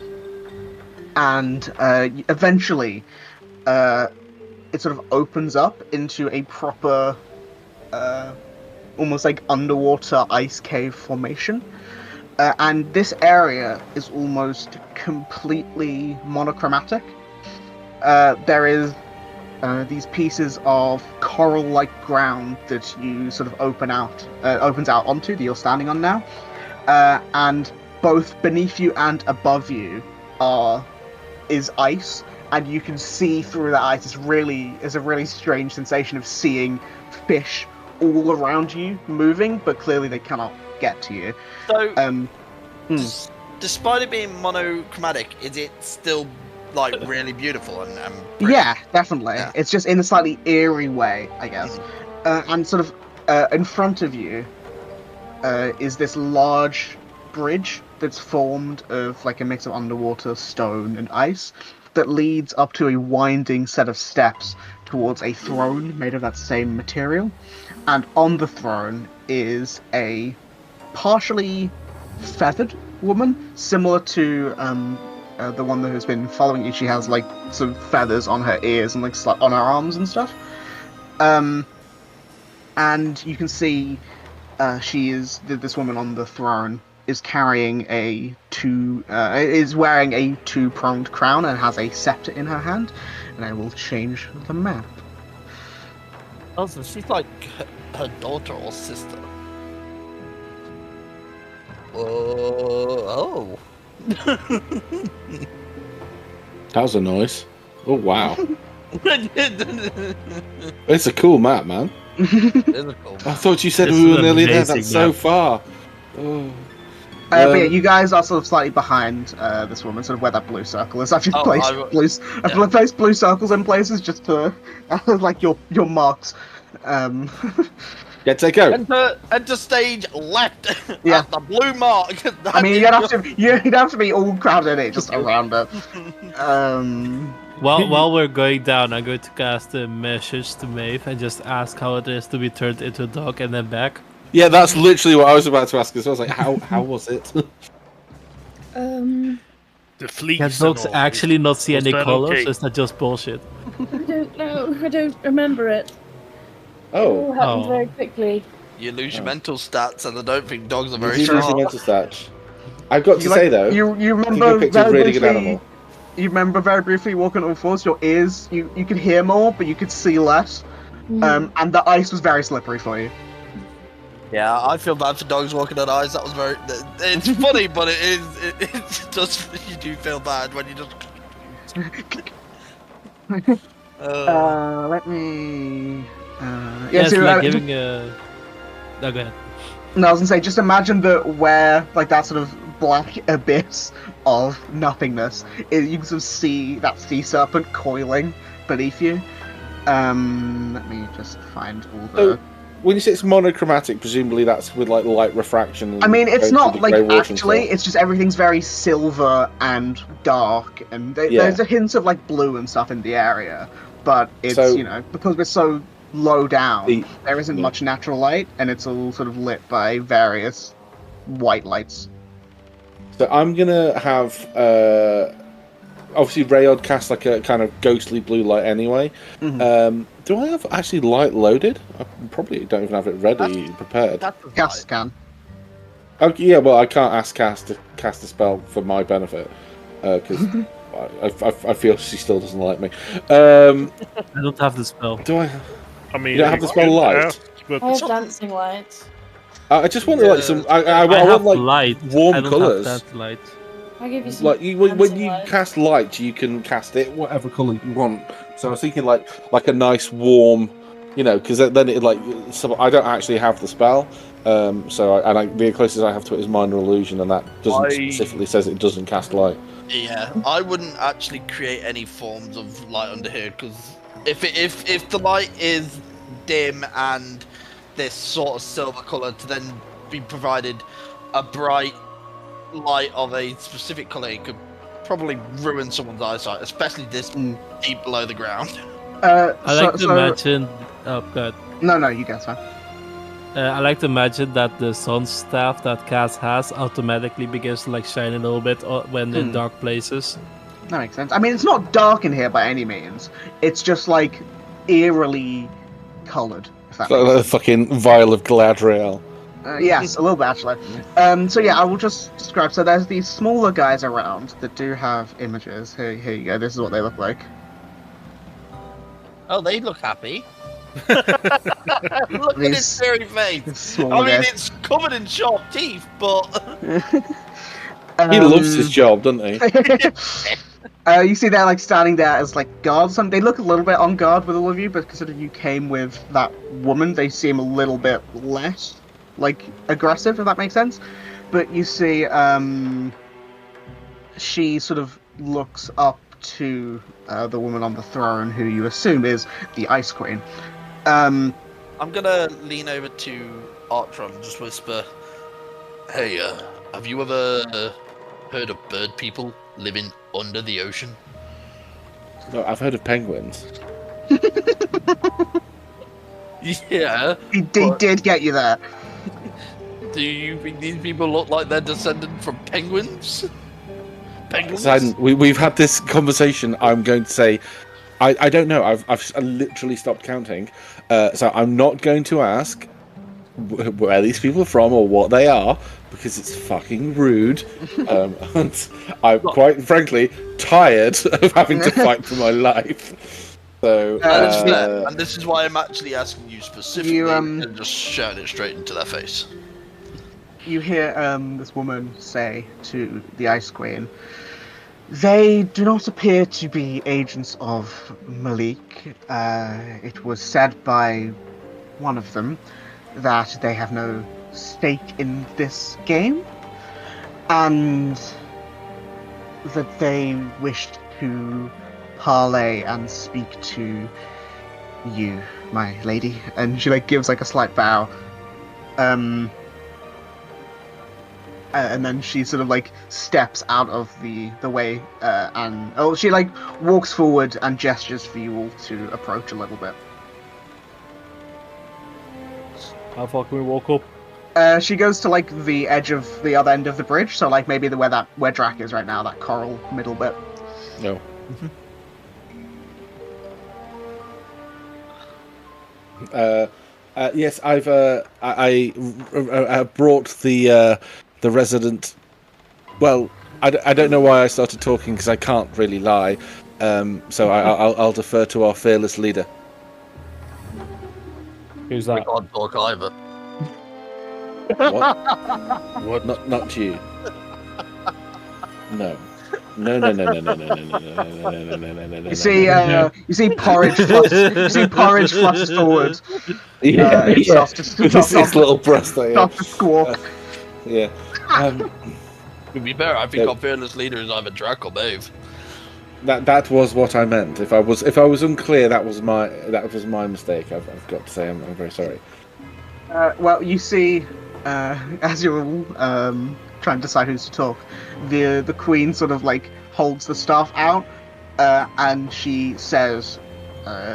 and eventually, it sort of opens up into a proper, almost like underwater ice cave formation. And this area is almost completely monochromatic. There is these pieces of coral-like ground that you sort of opens out onto that you're standing on now, and both beneath you and above you is ice, and you can see through that ice. It's a really strange sensation of seeing fish all around you moving, but clearly they cannot get to you. So, despite it being monochromatic, is it still like really beautiful and pretty? Yeah, definitely. Yeah. It's just in a slightly eerie way, I guess. And sort of in front of you is this large bridge that's formed of like a mix of underwater stone and ice that leads up to a winding set of steps towards a throne made of that same material. And on the throne is a partially feathered woman, similar to the one that has been following you. She has like some feathers on her ears and like on her arms and stuff. And you can see this woman on the throne is carrying is wearing a two-pronged crown and has a scepter in her hand. And I will change the map. Oh, so she's like her daughter or sister. Oh. That was a noise. Oh wow. It's a cool map, man. I thought you said we were nearly there. That's so far. Oh. But yeah, you guys are sort of slightly behind this woman, sort of where that blue circle is. I've just placed blue circles in places just to like your marks. Yeah, take go. Enter stage left. Yeah. At the blue mark. I mean, you'd have to be all crowded in it, just around it. While we're going down, I'm going to cast a message to Maeve and just ask how it is to be turned into a dog and then back. Yeah, that's literally what I was about to ask as well. I was like, how was it? The fleece. Can dogs actually not see any colors? Okay? Or is that just bullshit? I don't know. I don't remember it. It all Oh. happened very quickly. You lose your mental stats, and I don't think dogs are very You lose your smart. mental stats. I've got to say though, you remember you picked a really good briefly- animal. You remember very briefly walking on all fours. Your ears, you could hear more, but you could see less. And the ice was very slippery for you. Yeah, I feel bad for dogs walking on ice. That was very. It's funny, but it does. You do feel bad when you just. Let me. Yes, so, like giving a. No, go ahead. No, I was gonna say, just imagine where like that sort of black abyss of nothingness is. You can sort of see that sea serpent coiling beneath you. Let me just find all the. So, when you say it's monochromatic, presumably that's with like light refraction. And I mean, it's going not through the like grey water and actually. stuff. It's just everything's very silver and dark, and there's a hint of like blue and stuff in the area. But it's because we're so low down, there isn't much natural light, and it's all sort of lit by various white lights. So I'm gonna have obviously Rayod cast like a kind of ghostly blue light anyway. Do I have actually light loaded? I probably don't even have it ready prepared. Cast can. Okay, yeah, well I can't ask Cast to cast a spell for my benefit because I feel she still doesn't like me. I don't have the spell. Do I? I mean, You don't have the spell light? I have dancing lights. I just want like some. I want have like light. warm I don't colours. have that light. I'll give you some. Like when dancing you lights. cast light, you can cast it whatever colour you want. So I was thinking like a nice warm, because then it like. So I don't actually have the spell, the closest I have to it is minor illusion, and that doesn't specifically says it doesn't cast light. Yeah, I wouldn't actually create any forms of light under here because if the light is dim and this sort of silver colour to then be provided a bright light of a specific colour, it could probably ruin someone's eyesight, especially this deep below the ground. I like to imagine. Oh god. No, you guys, man. I like to imagine that the sun staff that Cass has automatically begins to like shine a little bit when in dark places. That makes sense. I mean, it's not dark in here by any means. It's just like eerily coloured. If that Like makes a sense. fucking vial of Galadriel. Yes, a little bit actually. So yeah, I will just describe. So there's these smaller guys around that do have images. Here you go. This is what they look like. Oh, they look happy. Look at his fairy face. I mean, it's covered in sharp teeth, but He loves his job, doesn't he? You see they're like standing there as like guards. They look a little bit on guard with all of you, but considering you came with that woman, they seem a little bit less like aggressive, if that makes sense. But you see, she sort of looks up to the woman on the throne, who you assume is the Ice Queen. I'm gonna lean over to Artron and just whisper, "Hey, have you ever heard of bird people living under the ocean?" No, I've heard of penguins. Yeah. He did get you there. Do you think these people look like they're descended from penguins? Poseidon, we've had this conversation. I'm going to say, I don't know. I've literally stopped counting, so I'm not going to ask where these people are from or what they are because it's fucking rude. And I'm quite frankly tired of having to fight for my life. So, and this is why I'm actually asking you specifically and just shouting it straight into their face. You hear this woman say to the Ice Queen, "They do not appear to be agents of Malik. It was said by one of them that they have no stake in this game, and that they wished to parley and speak to you, my lady." And she like gives like a slight bow. And then she sort of like steps out of the way, and she like walks forward and gestures for you all to approach a little bit. How far can we walk up? She goes to like the edge of the other end of the bridge, so like maybe where Drac is right now, that coral middle bit. No. Yes, I've I brought the resident. Well, I don't know why I started talking because I can't really lie. So I'll defer to our fearless leader. Who's I that? can't talk either. What? What? Not you. No. No. You see porridge flushes forward. It starts to His little breast. Starts to squawk. Yeah. To be fair, I think our fearless leader is either Drac or Maeve. That was what I meant. If I was unclear, that was my mistake. I've got to say I'm very sorry. Well, you see, as you're all trying to decide who to talk, the queen sort of like holds the staff out, and she says,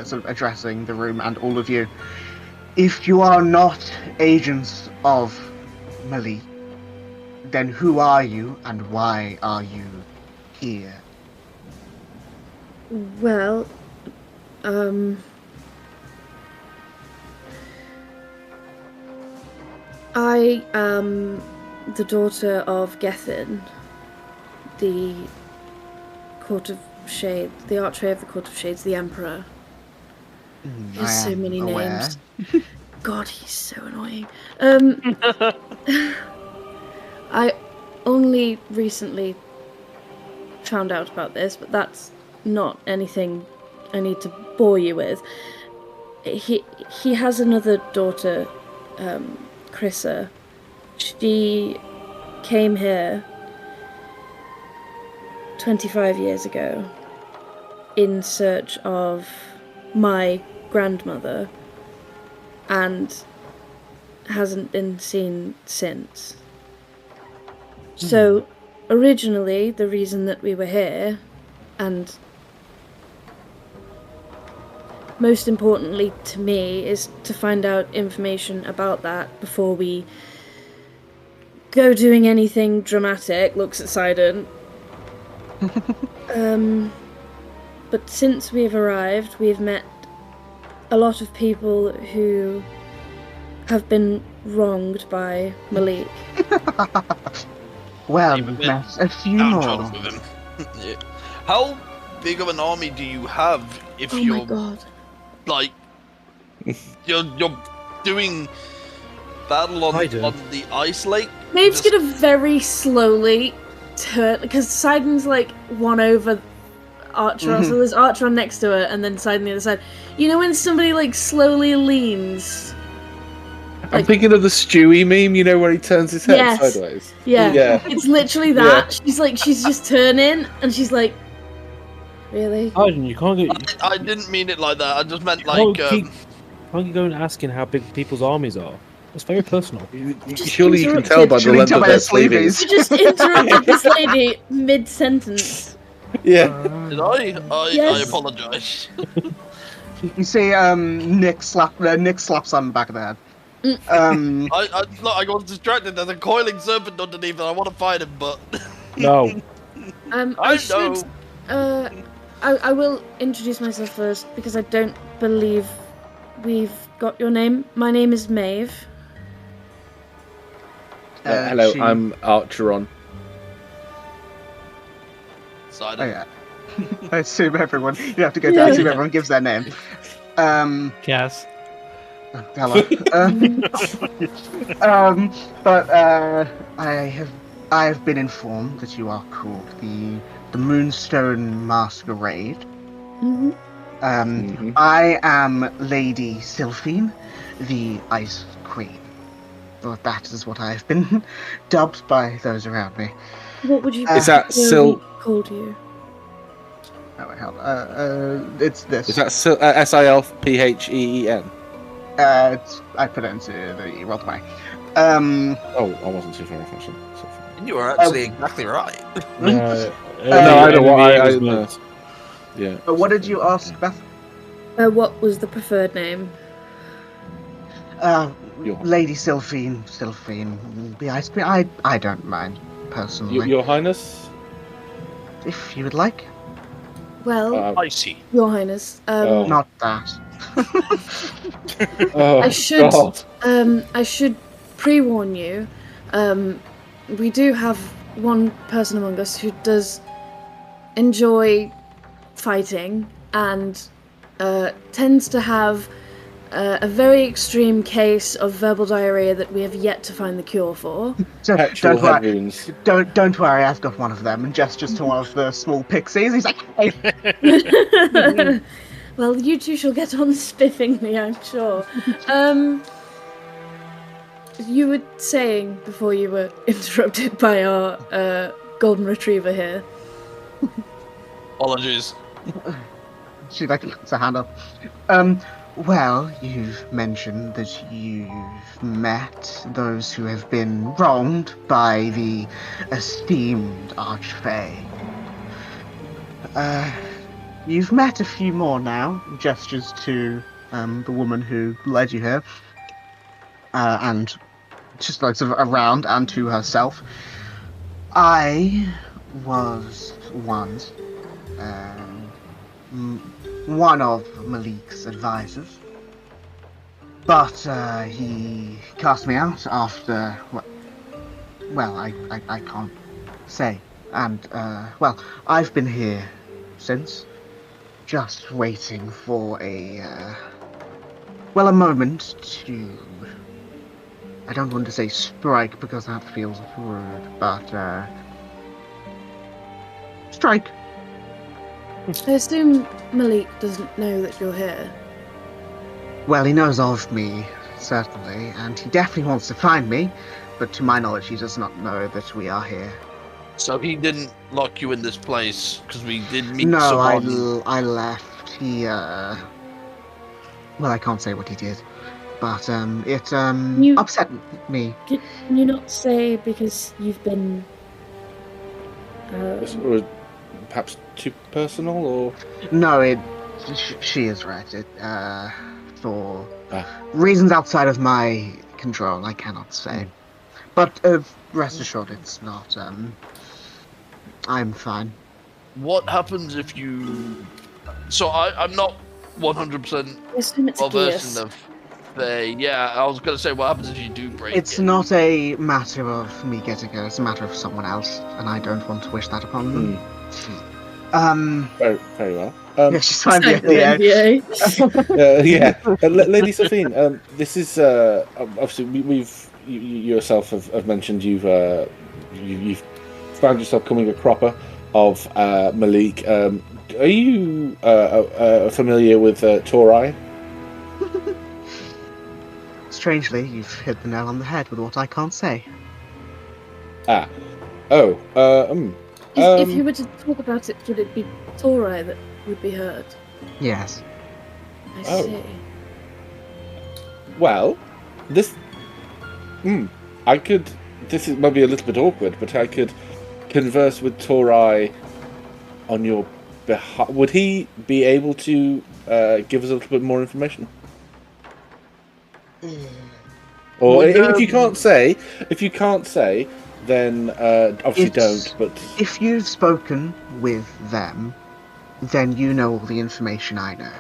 sort of addressing the room and all of you, "If you are not agents of Malik, then who are you and why are you here?" Well, I am the daughter of Gethin, the Court of Shades, the Archway of the Court of Shades, the Emperor. He has so many names. God, he's so annoying. I only recently found out about this, but that's not anything I need to bore you with. He has another daughter, Chrissa. She came here 25 years ago in search of my grandmother and hasn't been seen since. So, originally, the reason that we were here, and most importantly to me is to find out information about that before we go doing anything dramatic. Looks at Sidon. But since we've arrived, we've met a lot of people who have been wronged by Malik. Well, Even we've met a few downtrodden more. with him. Yeah. How big of an army do you have if Oh my you're god. like you're doing battle on the ice lake? Maeve's Just- gonna very slowly turn, because Sidon's like one over Archeron, so there's Archeron next to her, and then Sidon the other side. You know when somebody like slowly leans? I'm thinking of the Stewie meme, you know, where he turns his head Yes. sideways. Yeah. Yeah. It's literally that. She's just turning, and she's like, really? Sidon, you can't get. I didn't mean it like that. I just meant Can't like keep going asking how big people's armies are. It's very personal. Surely you can tell by the Surely length tell of by their their sleeveys. You just interrupted this lady mid-sentence. Yeah. Did I Yes. apologise. You see, Nick slaps on the back of the head. I got distracted. There's a coiling serpent underneath, and I want to fight him, but No. I should. know. I will introduce myself first because I don't believe we've got your name. My name is Maeve. Hello, I'm Archeron. Oh, yeah. I assume everyone. You have to go down. I assume everyone gives their name. Cass. Hello. But I have been informed that you are called the Moonstone Masquerade. Mm-hmm. I am Lady Sylphine, the Ice Queen. Well, that is what I have been dubbed by those around me. What would you Is that prefer we called you? Oh, wait, hold on. It's this. Is that Silpheen? I put it into the roll play. Oh, I wasn't too far off actually. You were actually exactly right. No, I know what I was know. meant. Yeah. What did you ask, Beth? What was the preferred name? Lady Sylphine. The Ice Queen. I don't mind, personally. Your Highness? If you would like. Well, Icy. Your Highness. Not that. Oh, I should. God. I should pre-warn you. We do have one person among us who does enjoy fighting and tends to have a very extreme case of verbal diarrhea that we have yet to find the cure for. Petrol Don't worry. head wounds. Don't worry, I've got one of them, and gestures to one of the small pixies. He's like, hey. Well, you two shall get on spiffingly, I'm sure. You were saying before you were interrupted by our golden retriever here. Apologies. She like lifts her hand up. Well, you've mentioned that you've met those who have been wronged by the esteemed Archfey. You've met a few more now. Gestures to the woman who led you here, and just like sort of around and to herself. I was once one of Malik's advisors, but he cast me out after. Well, I can't say, and well, I've been here since, just waiting for a moment to. I don't want to say strike because that feels rude, but strike. I assume Malik doesn't know that you're here. Well, he knows of me, certainly, and he definitely wants to find me, but to my knowledge, he does not know that we are here. So he didn't lock you in this place because we did meet No, someone. I left. He, well, I can't say what he did, but, it, upset me. Can you not say because you've been... Or perhaps too personal, or No, She is right. For reasons outside of my control, I cannot say. But rest assured, it's not. I'm fine. What happens if you? So I'm not 100% Assume it's a well versed Geas. in the. Yeah, I was gonna say, what happens if you do break It's it? not a matter of me getting her. It's a matter of someone else, and I don't want to wish that upon them. Very, very well. Yeah, she's signed the Signed an NDA. Lady Sophine, this is obviously you yourself have mentioned you've found yourself coming a cropper of Malik. Are you familiar with Torai? Strangely, you've hit the nail on the head with what I can't say. If you were to talk about it, would it be Torai that would be heard? Yes. I Oh. see. Well, this is maybe a little bit awkward, but I could converse with Torai on your behalf. Would he be able to give us a little bit more information? Or if you can't say, then obviously don't. But if you've spoken with them, then you know all the information I know.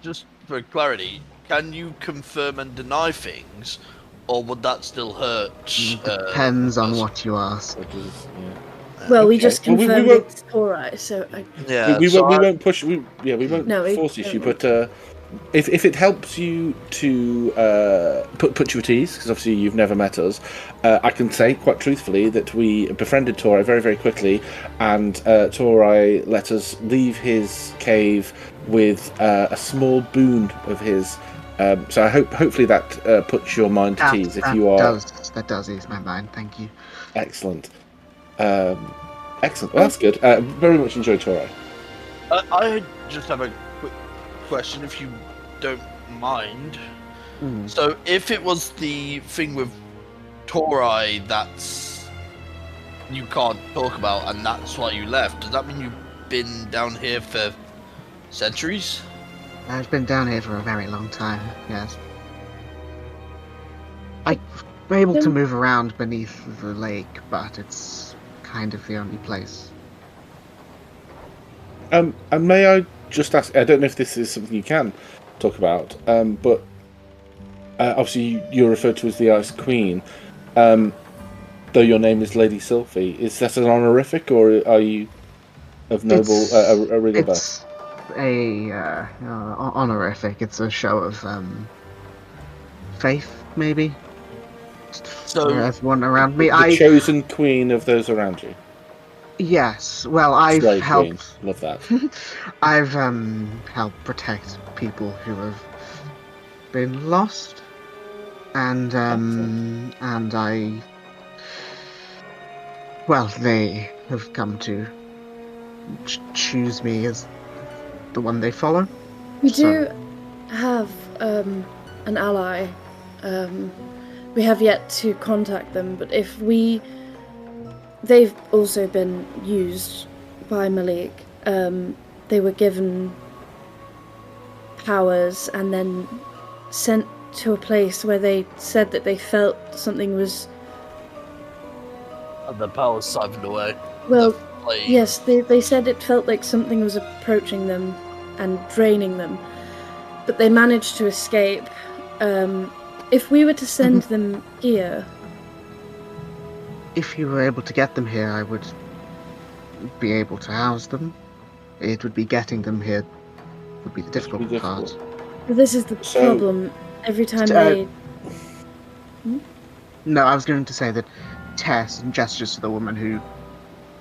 Just for clarity, can you confirm and deny things, or would that still hurt? Depends on what you ask. Well, we Okay. just Well, confirmed we won't- it's Torai, so we won't push. We won't force you. But if it helps you to put you at ease, because obviously you've never met us, I can say quite truthfully that we befriended Torai very, very quickly, and Torai let us leave his cave with a small boon of his. So I hopefully that puts your mind at ease. If you are, that does ease my mind. Thank you. excellent. Excellent. Well, that's good. Very much enjoyed Torai. I just have a quick question, if you don't mind. So, if it was the thing with Torai that's you can't talk about, and that's why you left, does that mean you've been down here for centuries? I've been down here for a very long time. Yes. I'm able to move around beneath the lake, but it's kind of the only place. And may I just ask? I don't know if this is something you can talk about, but obviously you're referred to as the Ice Queen, though your name is Lady Sylphie. Is that an honorific, or are you of noble a regal birth? It's a honorific. It's a show of faith, maybe. So For everyone around me, The chosen queen of those around you. Yes. Well, I've Slave helped. queen. Love that. I've helped protect people who have been lost, and I. Well, they have come to choose me as the one they follow. we So- do have an ally. We have yet to contact them, but they've also been used by Malik. They were given powers and then sent to a place where they said that they felt something was. the power's siphoned away. Well, Like, yes, they said it felt like something was approaching them and draining them, but they managed to escape. If we were to send them here, If you were able to get them here, I would be able to house them. It would be getting them here would be the difficult part. this is the So- problem. Every time So- they. No, I was going to say that Tess and gestures to the woman who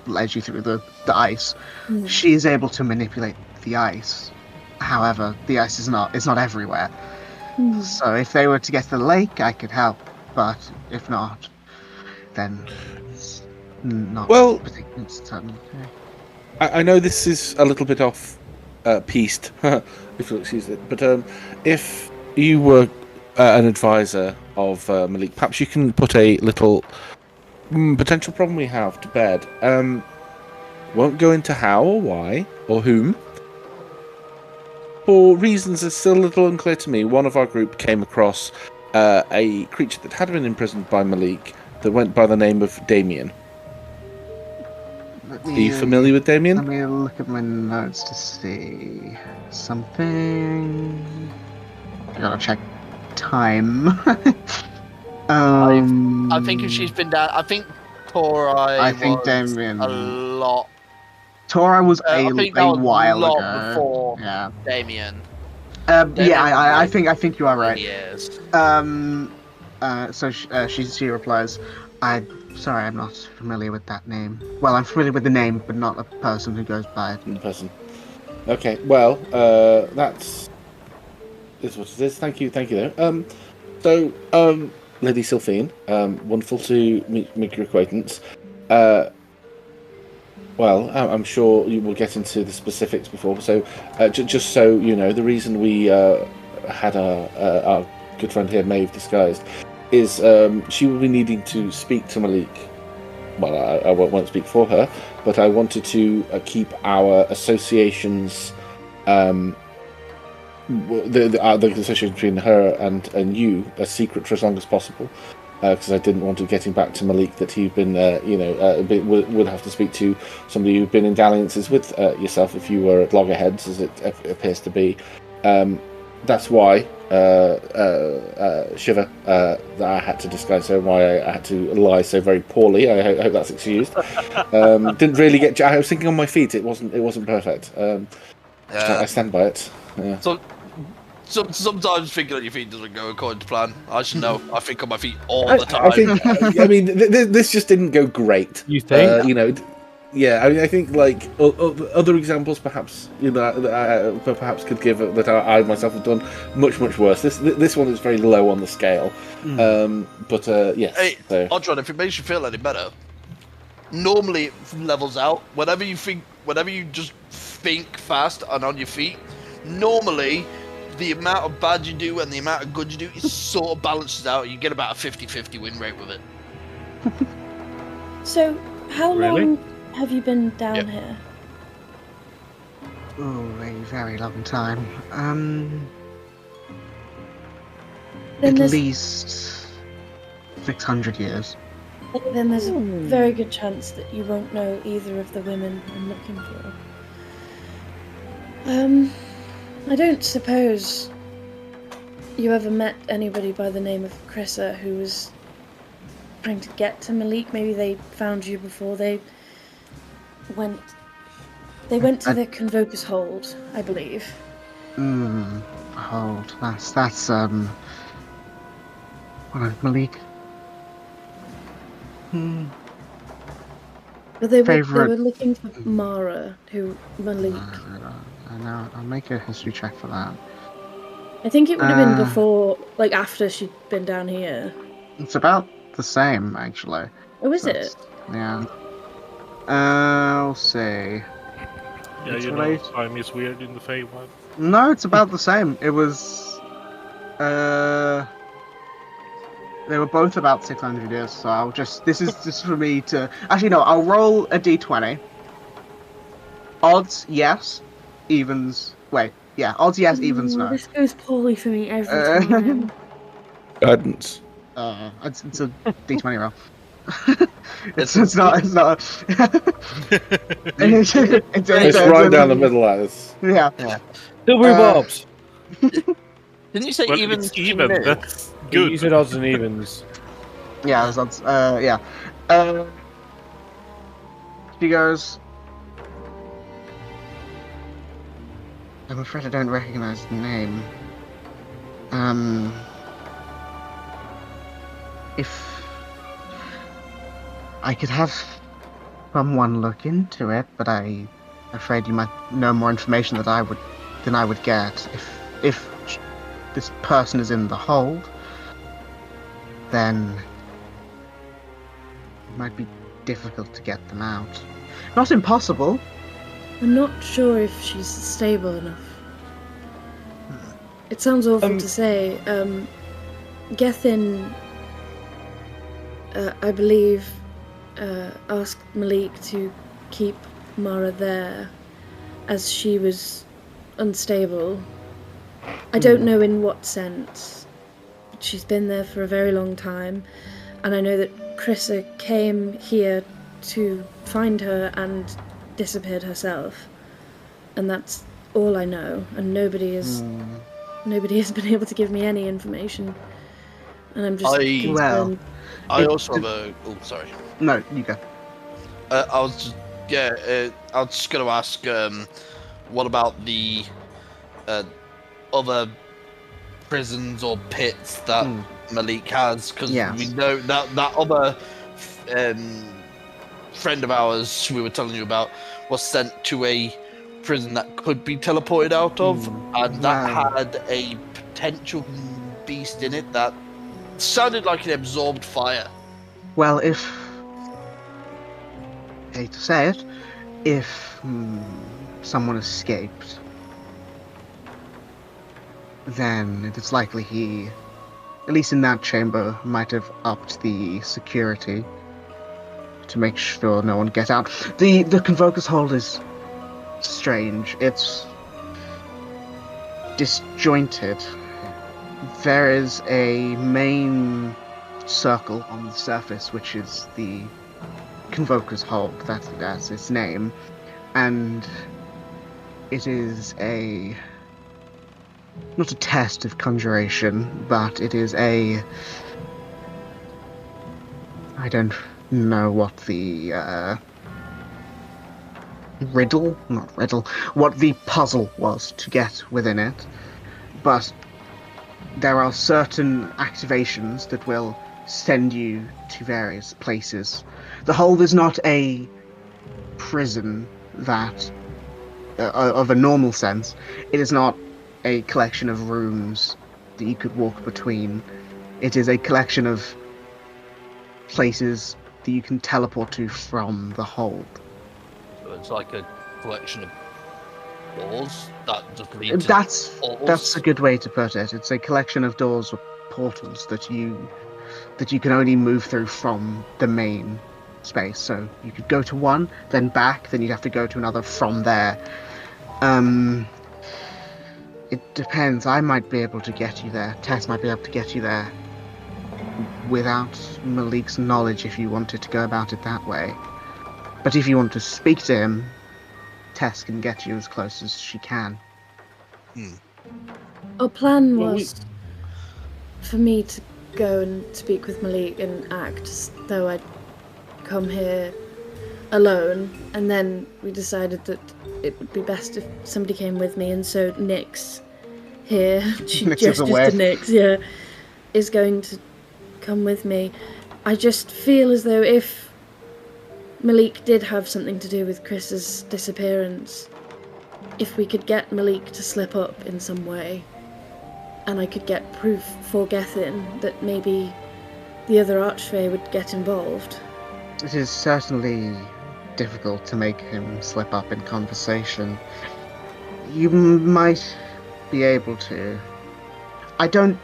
led you through the ice. She is able to manipulate the ice. However, the ice is not everywhere. So if they were to get to the lake, I could help. But if not, then it's not. Well- it's certainly okay. I know this is a little bit off piste, if you'll excuse it, but if you were an advisor of Malik, perhaps you can put a little potential problem we have to bed. Won't go into how or why or whom. For reasons that's still a little unclear to me, one of our group came across a creature that had been imprisoned by Malik that went by the name of Damien. Are you familiar with Damien? Let me look at my notes to see something. I gotta check time. I think if she's been down, I think Torai I think was Damien. a lot. Torai was I a think that was while a lot ago. before Yeah. Damien. Yeah, I think you are right. Yes. So she replies, sorry, I'm not familiar with that name. Well, I'm familiar with the name, but not a person who goes by it. The person. Okay, well, that's is what it is. Thank you though. Lady Sylphine, wonderful to make your acquaintance. Well, I'm sure you will get into the specifics before. So, just so you know, the reason we had our good friend here, Maeve, disguised, is she will be needing to speak to Malik. Well, I won't speak for her, but I wanted to keep our associations, the association between her and you, a secret for as long as possible. Because I didn't want to getting back to Malik that he'd been, would have to speak to somebody who'd been in dalliances with yourself if you were at loggerheads, as it appears to be. That's why Shiva that I had to disguise her, why I had to lie so very poorly. I hope that's excused. Didn't really get. I was thinking on my feet. It wasn't perfect. I stand by it. Yeah. So sometimes thinking on your feet doesn't go according to plan. I should know. I think on my feet all the time. I think. I mean, this just didn't go great. You think? Yeah. I mean, I think like other examples, perhaps that I perhaps could give that I myself have done much worse. This one is very low on the scale. But yes. Hey, so. Odron, if it makes you feel any better, normally it levels out. Whenever you just think fast and on your feet, normally the amount of bad you do and the amount of good you do is sort of balances out. You get about a 50-50 win rate with it. So, how Really? long have you been down here? Oh, a very long time. Then At there's, least 600 years. then there's a very good chance that you won't know either of the women I'm looking for. I don't suppose you ever met anybody by the name of Chrissa who was trying to get to Malik. Maybe they found you before they went to the Convoker's Hold, I believe. Hold. That's Malik. But they were Favorite- looking for Mara, who Malik. I'll make a history check for that. I think it would have been before, like after she'd been down here. It's about the same, actually. Oh, is That's- it? Yeah. I'll see. Yeah, It's you know, related- time is weird in the Feywild. No, it's about the same. It was. They were both about 600 years, so I'll just. This is just for me to. Actually, no, I'll roll a d20. Odds, yes. Evens. Wait, yeah. Odds, yes. Evens, no. This goes poorly for me every time. Guidance. It's a d20 roll. it's not. It's right down the middle, Alice. Yeah. Silvery bobs. Didn't you say Well, even? it's even. That's You good. said odds and evens. Yeah, there's odds. Yeah. She goes. I'm afraid I don't recognize the name. If I could have someone look into it, but I'm afraid you might know more information than I would get. If this person is in the hold, then it might be difficult to get them out. Not impossible. I'm not sure if she's stable enough. It sounds awful to say. Gethin, I believe, asked Malik to keep Mara there as she was unstable. I don't know in what sense. She's been there for a very long time, and I know that Krissa came here to find her and disappeared herself. And that's all I know, and nobody has been able to give me any information. And I'm just concerned. Well, I also have a... Oh, sorry. No, you go. I was just going to ask, what about the other prisons or pits that Malik has? Because we know that other friend of ours we were telling you about was sent to a prison that could be teleported out of, and that had a potential beast in it that sounded like it absorbed fire. Well, hate to say it, if someone escaped, then it is likely he, at least in that chamber, might have upped the security to make sure no one gets out. The Convoker's Hold is strange. It's disjointed. There is a main circle on the surface, which is the Convoker's Hold. That's its name, and it is not a test of conjuration, but it is I don't know what the what the puzzle was to get within it, but there are certain activations that will send you to various places. The Hold is not a prison that, of a normal sense. It is not a collection of rooms that you could walk between. It is a collection of places that you can teleport to from the Hold. So it's like a collection of doors that just lead to That's a good way to put it. It's a collection of doors or portals that you can only move through from the main space. So you could go to one, then back, then you'd have to go to another from there. It depends. I might be able to get you there. Tess might be able to get you there without Malik's knowledge if you wanted to go about it that way. But if you want to speak to him, Tess can get you as close as she can. Our plan was for me to go and speak with Malik and act as though I'd come here alone, and then we decided that it would be best if somebody came with me, and so Nyx here, she gestures to Nyx, is going to come with me. I just feel as though if Malik did have something to do with Chris's disappearance, if we could get Malik to slip up in some way, and I could get proof for Gethin that maybe the other Archfey would get involved. It is certainly difficult to make him slip up in conversation. You might be able to. I don't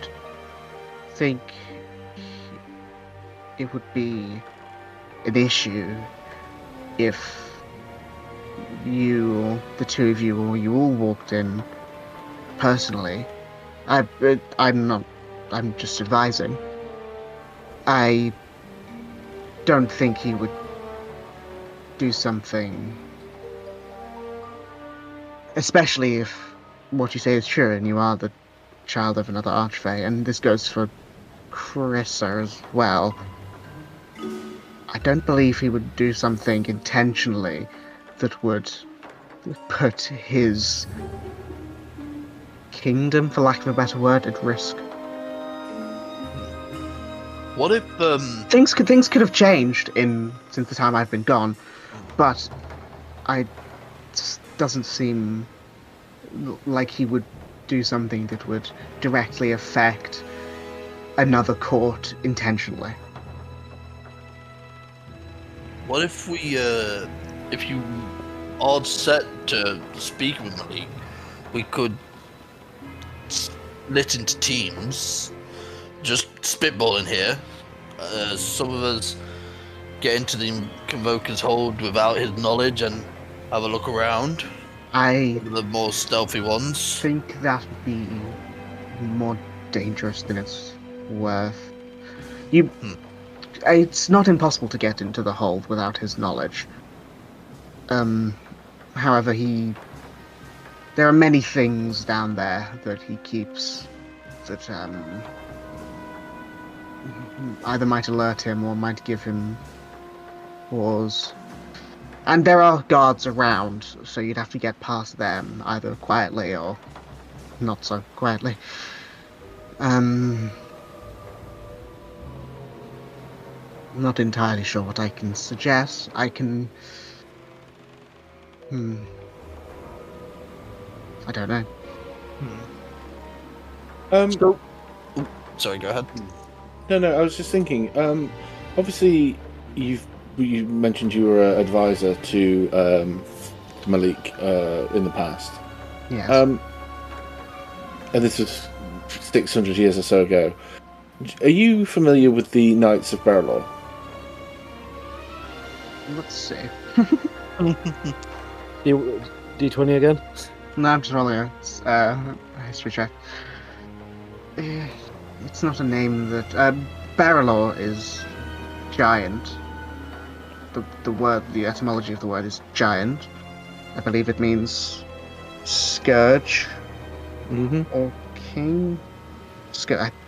think it would be an issue if the two of you, or you all walked in personally. I'm just advising. I don't think he would do something, especially if what you say is true and you are the child of another Archfey, and this goes for Krissa as well. I don't believe he would do something intentionally that would put his kingdom, for lack of a better word, at risk. What if things could have changed since the time I've been gone, but it just doesn't seem like he would do something that would directly affect another court intentionally. What if if you are set to speak with Malik, we could split into teams, just spitballing here. Some of us get into the Convoker's Hold without his knowledge, and have a look around. I The more stealthy ones. think that would be more dangerous than it's worth. It's not impossible to get into the hold without his knowledge. However, there are many things down there that he keeps that either might alert him or might give him pause. And there are guards around, so you'd have to get past them either quietly or not so quietly. I'm not entirely sure what I can suggest. I can... I don't know. Sorry, go ahead. No, I was just thinking. Obviously, you mentioned you were an advisor to Malik in the past. Yes. And this was 600 years or so ago. Are you familiar with the Knights of Periphalon? Let's see. D20 again? No, I'm just rolling a history check. It's not a name that... Barrelor is giant. The etymology of the word is giant. I believe it means scourge or king.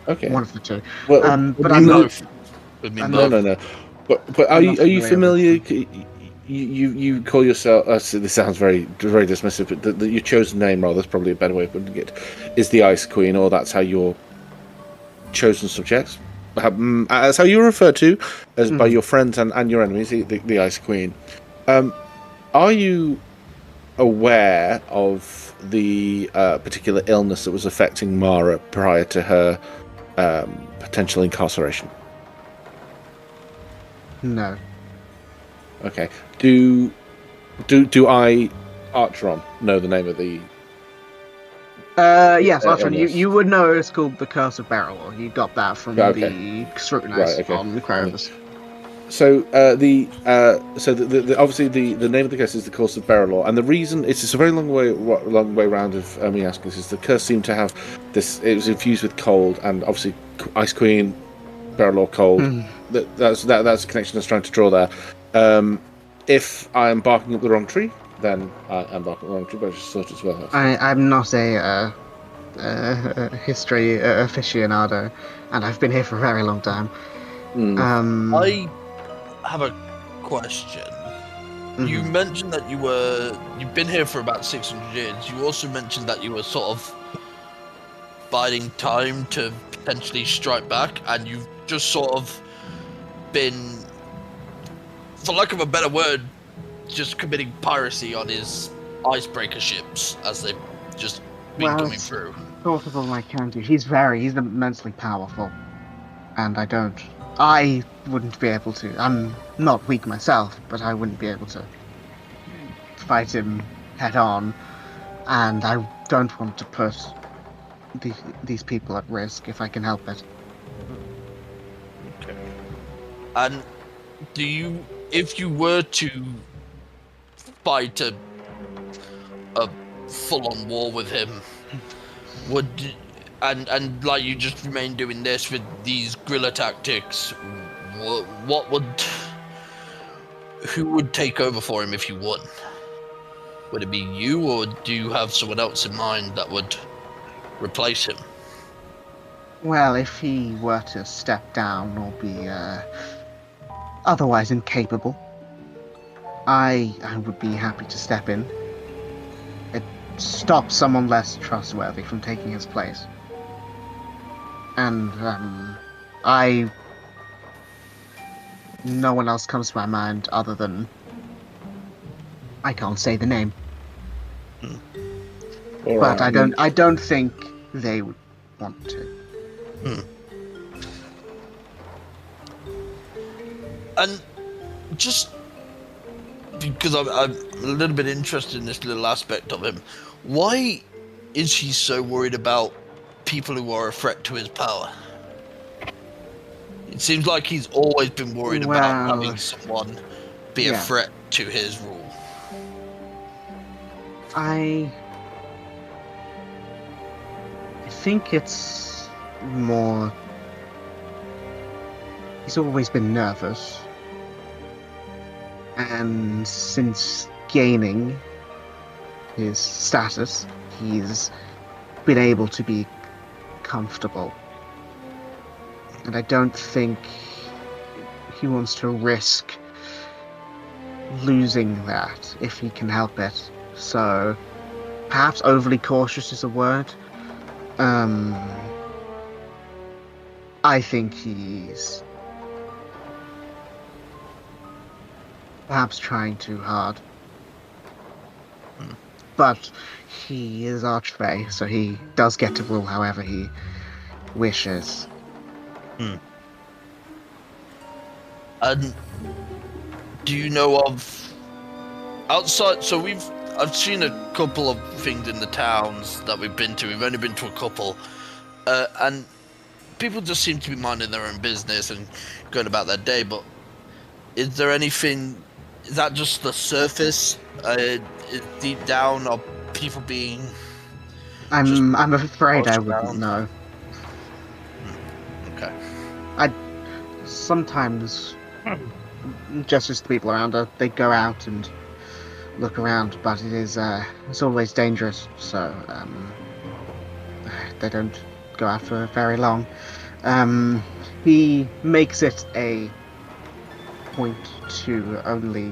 Okay. One of the two. Well, but I'm not. No. But are you familiar? You call yourself. This sounds very dismissive, but your chosen name, rather, is probably a better way of putting it. Is the Ice Queen, or that's how you're chosen subjects? That's how you're referred to as by your friends and your enemies, the Ice Queen. Are you aware of the particular illness that was affecting Mara prior to her potential incarceration? No. Okay. Do I, Archeron, know the name of the... Yes, Archon, you would know it's called the Curse of Barrelor. You got that from the scrutinize on Kravis. So obviously the name of the curse is the Curse of Periphalon, and the reason it's a very long way round of me asking this is the curse seemed to have this. It was infused with cold, and obviously Ice Queen, Periphalon, cold. That's a connection I was trying to draw there. If I'm barking up the wrong tree, then I'm barking up the wrong tree. But I just thought as well. I'm not a history aficionado, and I've been here for a very long time. I have a question. You mentioned that you've been here for about 600 years. You also mentioned that you were sort of biding time to potentially strike back, and you've just sort of been, for lack of a better word, just committing piracy on his icebreaker ships as they've just been coming through. Sort of all I can do. He's immensely powerful, and I wouldn't be able to. I'm not weak myself, but I wouldn't be able to fight him head on, and I don't want to put these people at risk if I can help it. Okay. And if you were to fight a full-on war with him, and like you just remain doing this with these guerrilla tactics, who would take over for him if you won? Would it be you, or do you have someone else in mind that would replace him? Well, if he were to step down or be otherwise incapable, I would be happy to step in. It stops someone less trustworthy from taking his place. And no one else comes to my mind other than I can't say the name. But I don't think they would want to. And just because I'm a little bit interested in this little aspect of him, why is he so worried about people who are a threat to his power? It seems like he's always been worried about having someone be a threat to his rule. I think it's more. He's always been nervous, and since gaining his status, he's been able to be comfortable. And I don't think he wants to risk losing that if he can help it. So perhaps overly cautious is a word. I think he's perhaps trying too hard. But he is Archfey, so he does get to rule however he wishes. And do you know of outside? So I've seen a couple of things in the towns that we've been to. We've only been to a couple, and people just seem to be minding their own business and going about their day. But is there anything? Is that just the surface? Deep down, are people being? I'm afraid I wouldn't know. Okay. Sometimes, just as the people around her, they go out and look around, but it's always dangerous, so they don't go out for very long. He makes it a point to only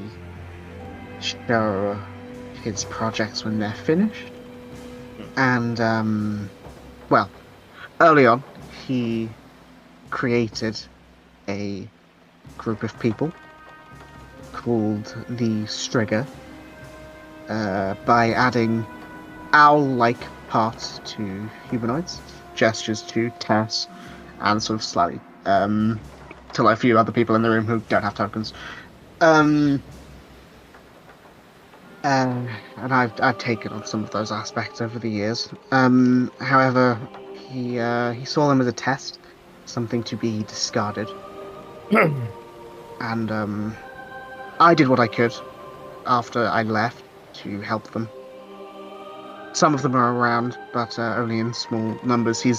show his projects when they're finished. And, well, early on, he created a group of people called the Strigger by adding owl-like parts to humanoids, gestures to Tess, and sort of slightly to like a few other people in the room who don't have tokens. And I've taken on some of those aspects over the years. However, he saw them as a test, something to be discarded. And I did what I could after I left to help them. Some of them are around, but only in small numbers. He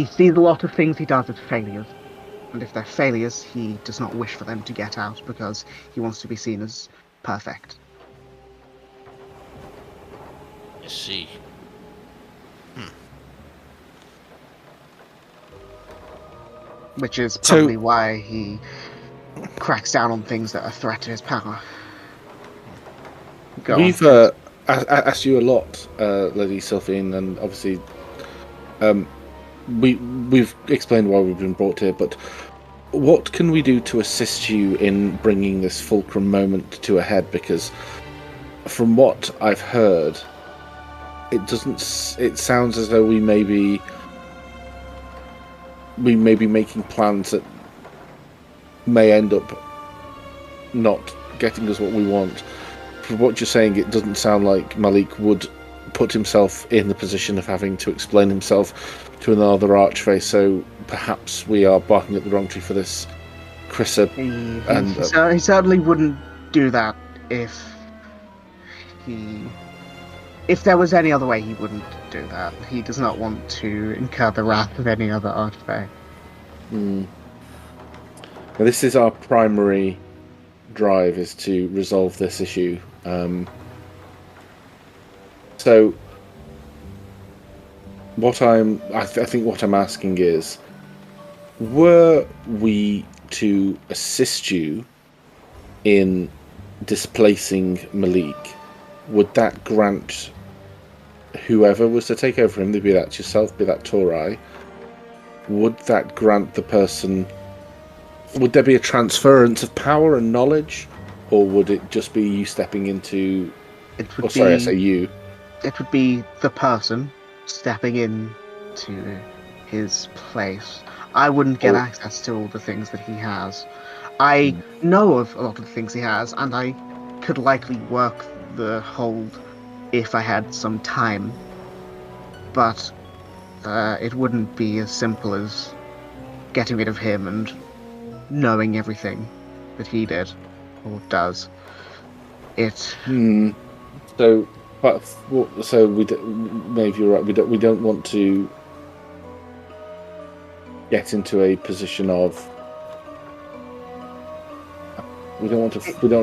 sees a lot of things he does as failures. And if they're failures, he does not wish for them to get out because he wants to be seen as perfect. I see. Which is probably why he cracks down on things that are a threat to his power. We've asked you a lot, Lady Sylphine, and obviously we've explained why we've been brought here, but what can we do to assist you in bringing this fulcrum moment to a head? Because from what I've heard, it sounds as though we may be making plans that may end up not getting us what we want. From what you're saying, it doesn't sound like Malik would put himself in the position of having to explain himself to another Archfey, so perhaps we are barking at the wrong tree for this, Chrissa. He certainly wouldn't do that if there was any other way. He wouldn't do that. He does not want to incur the wrath of any other Archfey. Now, this is our primary drive, is to resolve this issue. So I think what I'm asking is, were we to assist you in displacing Malik, would that grant whoever was to take over him, be that yourself, be that Torai, would that grant the person, would there be a transference of power and knowledge, or would it just be you stepping into... I say you. It would be the person stepping in to his place. I wouldn't get access to all the things that he has. I know of a lot of the things he has, and I could likely work the hold if I had some time. But it wouldn't be as simple as getting rid of him and knowing everything that he did or does. It. So, maybe you're right. We don't want to get into a position of. We don't want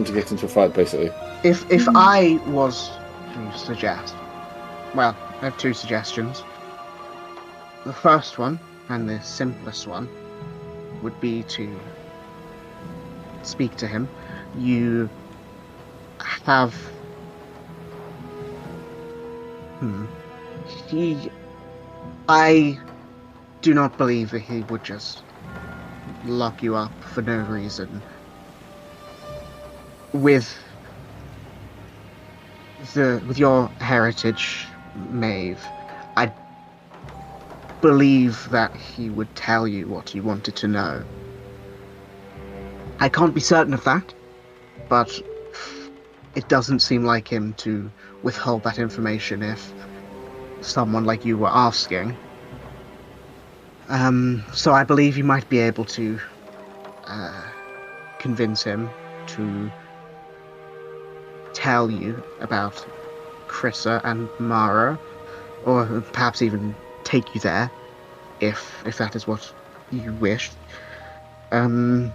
to get into a fight, basically. If I was to suggest, well, I have two suggestions. The first one, and the simplest one, would be to speak to him. You have... I do not believe that he would just lock you up for no reason. With your heritage, Maeve, I believe that he would tell you what you wanted to know. I can't be certain of that, but it doesn't seem like him to withhold that information if someone like you were asking. So I believe you might be able to convince him to tell you about Krissa and Mara, or perhaps even take you there, if that is what you wish. The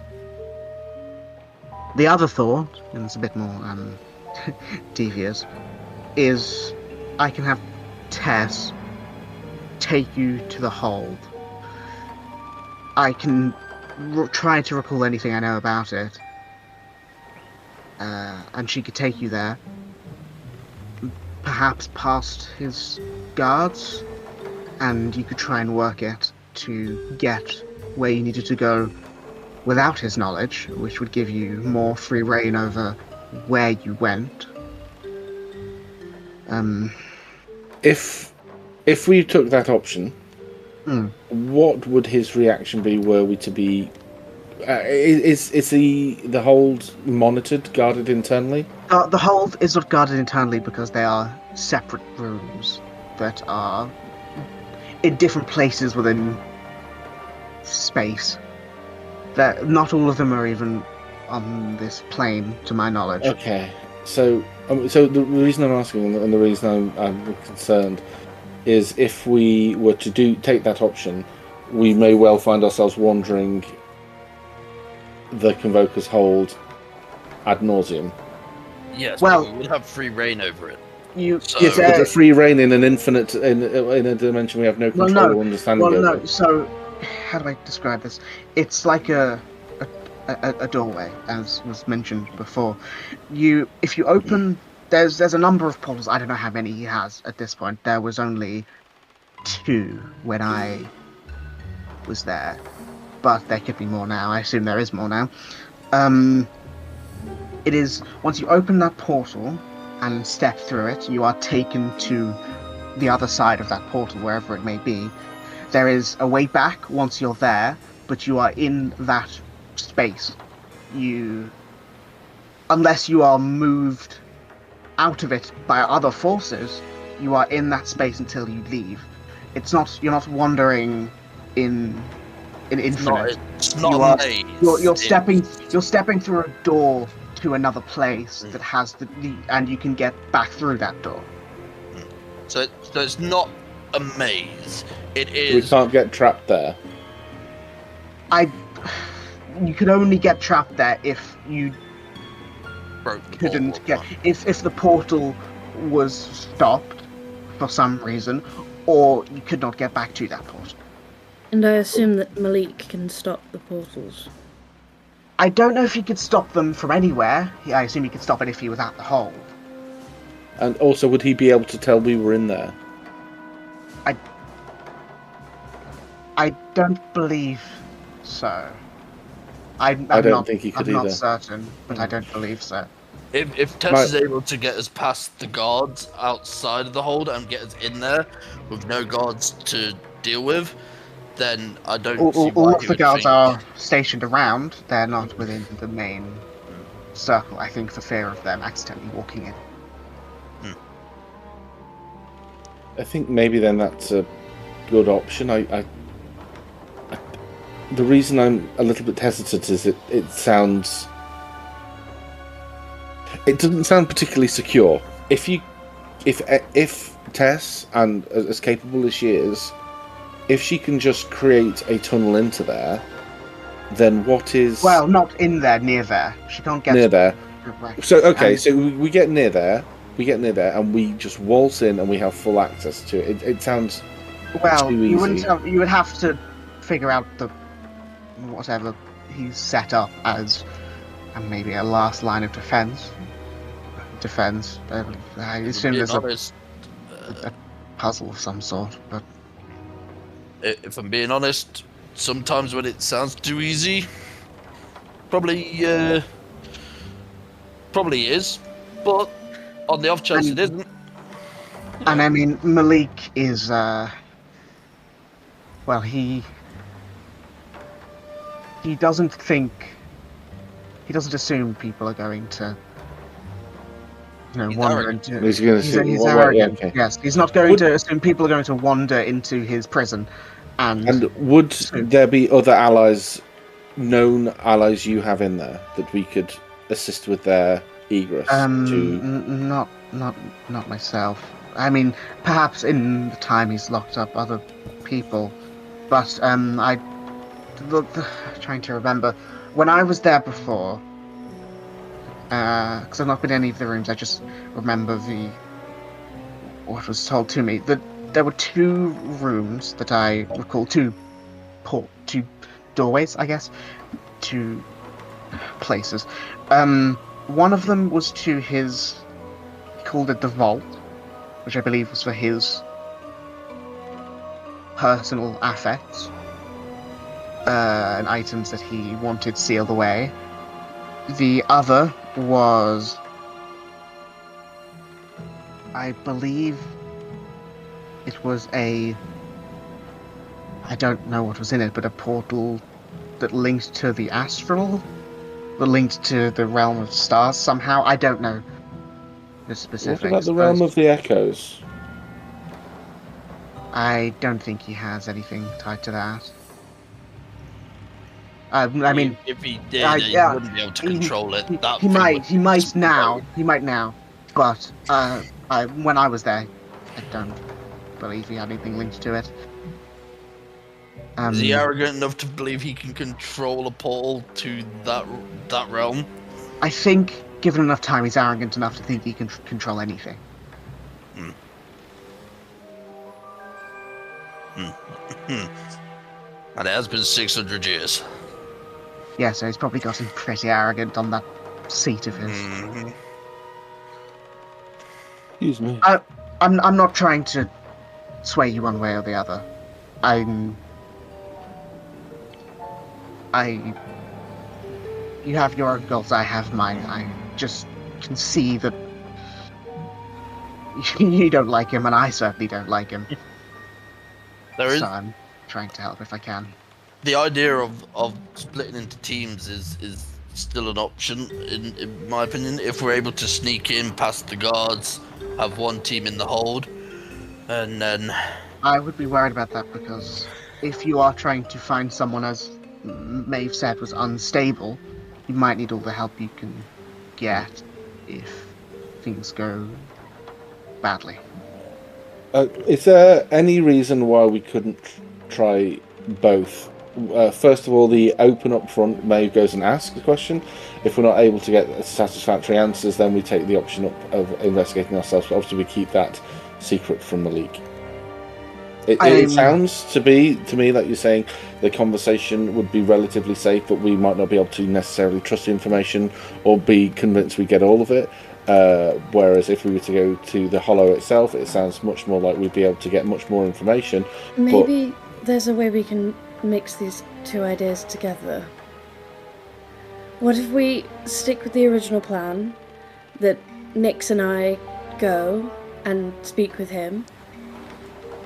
other thought, and it's a bit more devious, is I can have Tess take you to the hold. I can try to recall anything I know about it, and she could take you there, perhaps past his guards, and you could try and work it to get where you needed to go without his knowledge, which would give you more free reign over where you went. If we took that option, what would his reaction be were we to be... is the hold monitored, guarded internally? The hold is not guarded internally because they are separate rooms that are in different places within space. That not all of them are even on this plane, to my knowledge. Okay, so the reason I'm asking and the reason I'm concerned is if we were to take that option, we may well find ourselves wandering the Convoker's hold ad nauseum. Yes, well, but we would have free reign over it. But a free reign in an infinite in a dimension we have no control or understanding over. No. So, how do I describe this? It's like a doorway, as was mentioned before. If you open, there's a number of portals. I don't know how many he has at this point. There was only 2 when I was there, but there could be more now. I assume there is more now. It is once you open that portal and step through it, you are taken to the other side of that portal, wherever it may be. There is a way back once you're there, but you are in that space. Unless you are moved out of it by other forces, you are in that space until you leave. You're not wandering in infinite. It's not a maze. You're stepping through a door to another place that has and you can get back through that door. So it's not a maze. It is. We can't get trapped there. You can only get trapped there if you couldn't get. If the portal was stopped for some reason, or you could not get back to that portal. And I assume that Malik can stop the portals. I don't know if he could stop them from anywhere. I assume he could stop it if he was at the hold. And also, would he be able to tell we were in there? I don't believe so. I don't think he could either. I'm not certain, but I don't believe so. If Tess is able to get us past the guards outside of the hold and get us in there with no guards to deal with, then I don't see why all of the guards are stationed around. They're not within the main circle, I think, for fear of them accidentally walking in. I think maybe then that's a good option. The reason I'm a little bit hesitant is it sounds... it doesn't sound particularly secure. If Tess, and as capable as she is, if she can just create a tunnel into there, then what is... Well, not in there, near there. She can't get... Near there. Right. So, okay, so we get near there, and we just waltz in and we have full access to it. It sounds too easy. You would have to figure out whatever he's set up as maybe a last line of defense. I assume there's a puzzle of some sort, but... If I'm being honest, sometimes when it sounds too easy, probably is, but on the off chance it isn't. And I mean, Malik is, well, he doesn't assume people are going to, wander into... He's going to assume... He's arrogant, yes. He's not going to assume people are going to wander into his prison. And would there be other allies, known allies you have in there, that we could assist with their egress? Not myself. I mean, perhaps in the time he's locked up other people, but trying to remember when I was there before. Because I've not been in any of the rooms. I just remember what was told to me. There were 2 rooms that I recall, 2 doorways, I guess, 2 places. One of them was to his, he called it the vault, which I believe was for his personal assets and items that he wanted sealed away. The other was, I believe, it was I don't know what was in it, but a portal that linked to the astral, that linked to the realm of stars somehow. I don't know the specifics. What about the realm of the echoes? I don't think he has anything tied to that. I mean, if he did, he wouldn't be able to control it. He might now. But when I was there, I don't believe he had anything linked to it. Is he arrogant enough to believe he can control a portal to that realm? I think, given enough time, he's arrogant enough to think he can control anything. And it has been 600 years. Yeah, so he's probably gotten pretty arrogant on that seat of his. Mm-hmm. Excuse me. I'm not trying to sway you one way or the other. You have your own goals, I have mine. I just can see that you don't like him, and I certainly don't like him. So I'm trying to help if I can. The idea of splitting into teams is still an option, in my opinion. If we're able to sneak in past the guards, have one team in the hold, and then... I would be worried about that, because if you are trying to find someone, as Maeve said, was unstable, you might need all the help you can get if things go badly. Is there any reason why we couldn't try both? First of all, the open up front, Maeve goes and asks a question. If we're not able to get satisfactory answers, then we take the option of investigating ourselves, but obviously we keep that secret from Malik. It sounds to me like you're saying the conversation would be relatively safe, but we might not be able to necessarily trust the information or be convinced we get all of it. Whereas if we were to go to the Hollow itself, it sounds much more like we'd be able to get much more information. Maybe there's a way we can mix these 2 ideas together. What if we stick with the original plan, that Nix and I go and speak with him,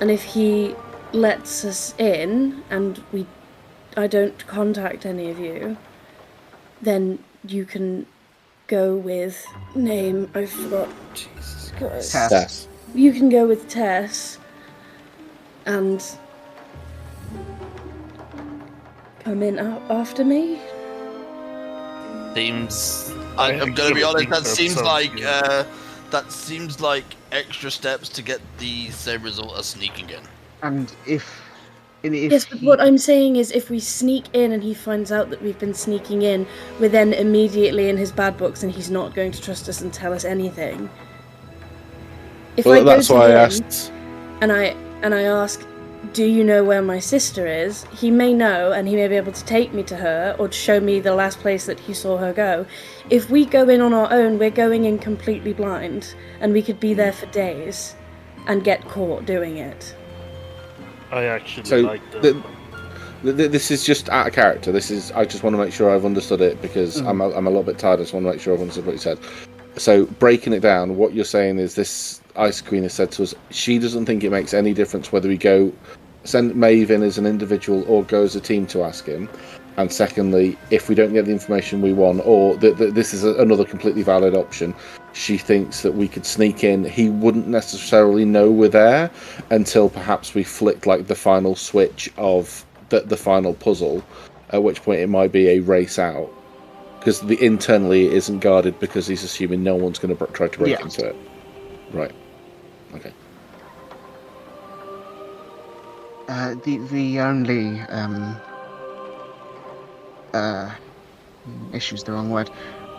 and if he lets us in and I don't contact any of you, then you can go with I forgot. Jesus Christ. Tess. You can go with Tess and come in after me. Seems I'm gonna be honest. That Exhibiting seems like extra steps to get the same result as sneaking in. And if Yes, but what I'm saying is if we sneak in and he finds out that we've been sneaking in, we're then immediately in his bad books and he's not going to trust us and tell us anything. If I go to him and I ask, do you know where my sister is? He may know and he may be able to take me to her or to show me the last place that he saw her go. If we go in on our own, we're going in completely blind and we could be there for days and get caught doing it. I actually like that. This is just out of character. I just want to make sure I've understood it because I'm a little bit tired. I just want to make sure I've understood what you said. So breaking it down, what you're saying is this Ice Queen has said to us she doesn't think it makes any difference whether we go send Maeve in as an individual or go as a team to ask him. And secondly, if we don't get the information we want, or this is another completely valid option, she thinks that we could sneak in. He wouldn't necessarily know we're there until perhaps we flicked like the final switch of the final puzzle, at which point it might be a race out. Because internally it isn't guarded because he's assuming no one's going to try to break into it. Right. Okay. The only issue's the wrong word.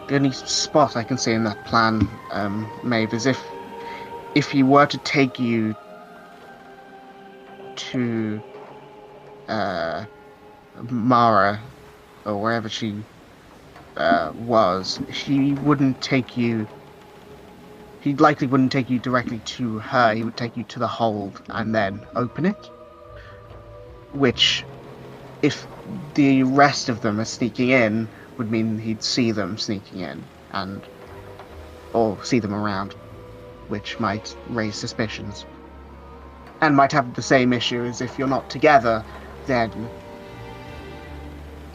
The only spot I can see in that plan, Maeve, is if he were to take you to Mara or wherever she was, he wouldn't take you. He likely wouldn't take you directly to her. He would take you to the hold and then open it. Which, if the rest of them are sneaking in, would mean he'd see them sneaking in or see them around, which might raise suspicions. And might have the same issue as if you're not together, then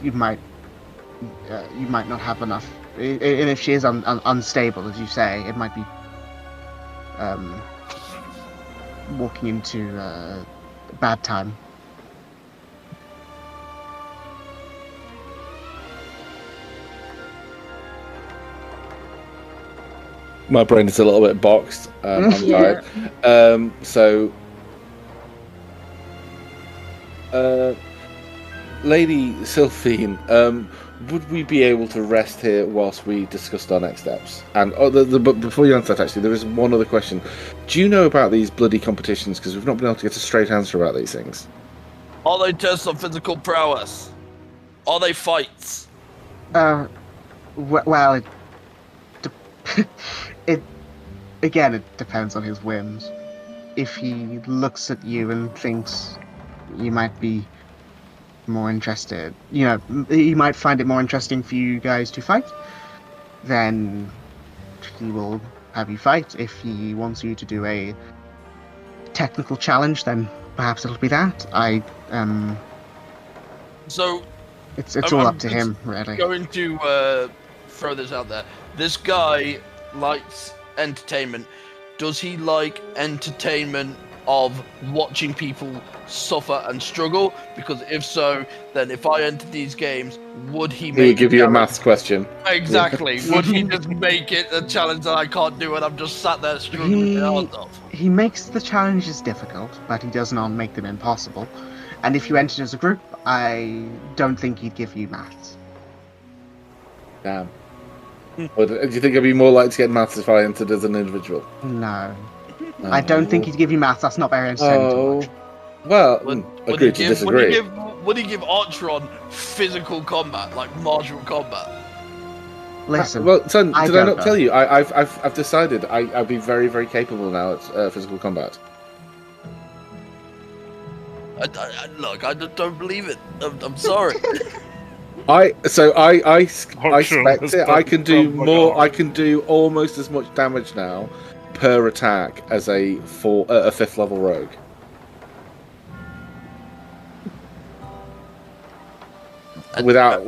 you might not have enough. And if she is unstable, as you say, it might be walking into a bad time. My brain is a little bit boxed. I'm tired. Lady Sylphine, would we be able to rest here whilst we discussed our next steps? And but before you answer that, actually, there is one other question. Do you know about these bloody competitions? Because we've not been able to get a straight answer about these things. Are they tests of physical prowess? Are they fights? Well, it depends on his whims. If he looks at you and thinks you might be more interested, he might find it more interesting for you guys to fight, then he will have you fight. If he wants you to do a technical challenge, then perhaps it'll be that. So it's all up to him, really. Going to throw this out there. This guy likes entertainment. Does he like entertainment of watching people suffer and struggle? Because if so, then if I entered these games, would he make? He would give you a maths question. Exactly. Would he just make it a challenge that I can't do, and I'm just sat there struggling my arms off? He makes the challenges difficult, but he does not make them impossible. And if you entered as a group, I don't think he'd give you maths. Damn. Or do you think I'd be more likely to get maths if I entered as an individual? No. I don't think he'd give you maths. That's not very entertaining to watch. Well, agree to disagree. Would he give Archeron physical combat, like martial combat? Listen, well, son, did I not tell you? I've decided I'll be very, very capable now at physical combat. Look, I just don't believe it. I'm sorry. I expect it. I can do more. I can do almost as much damage now per attack as a 5th level rogue. Without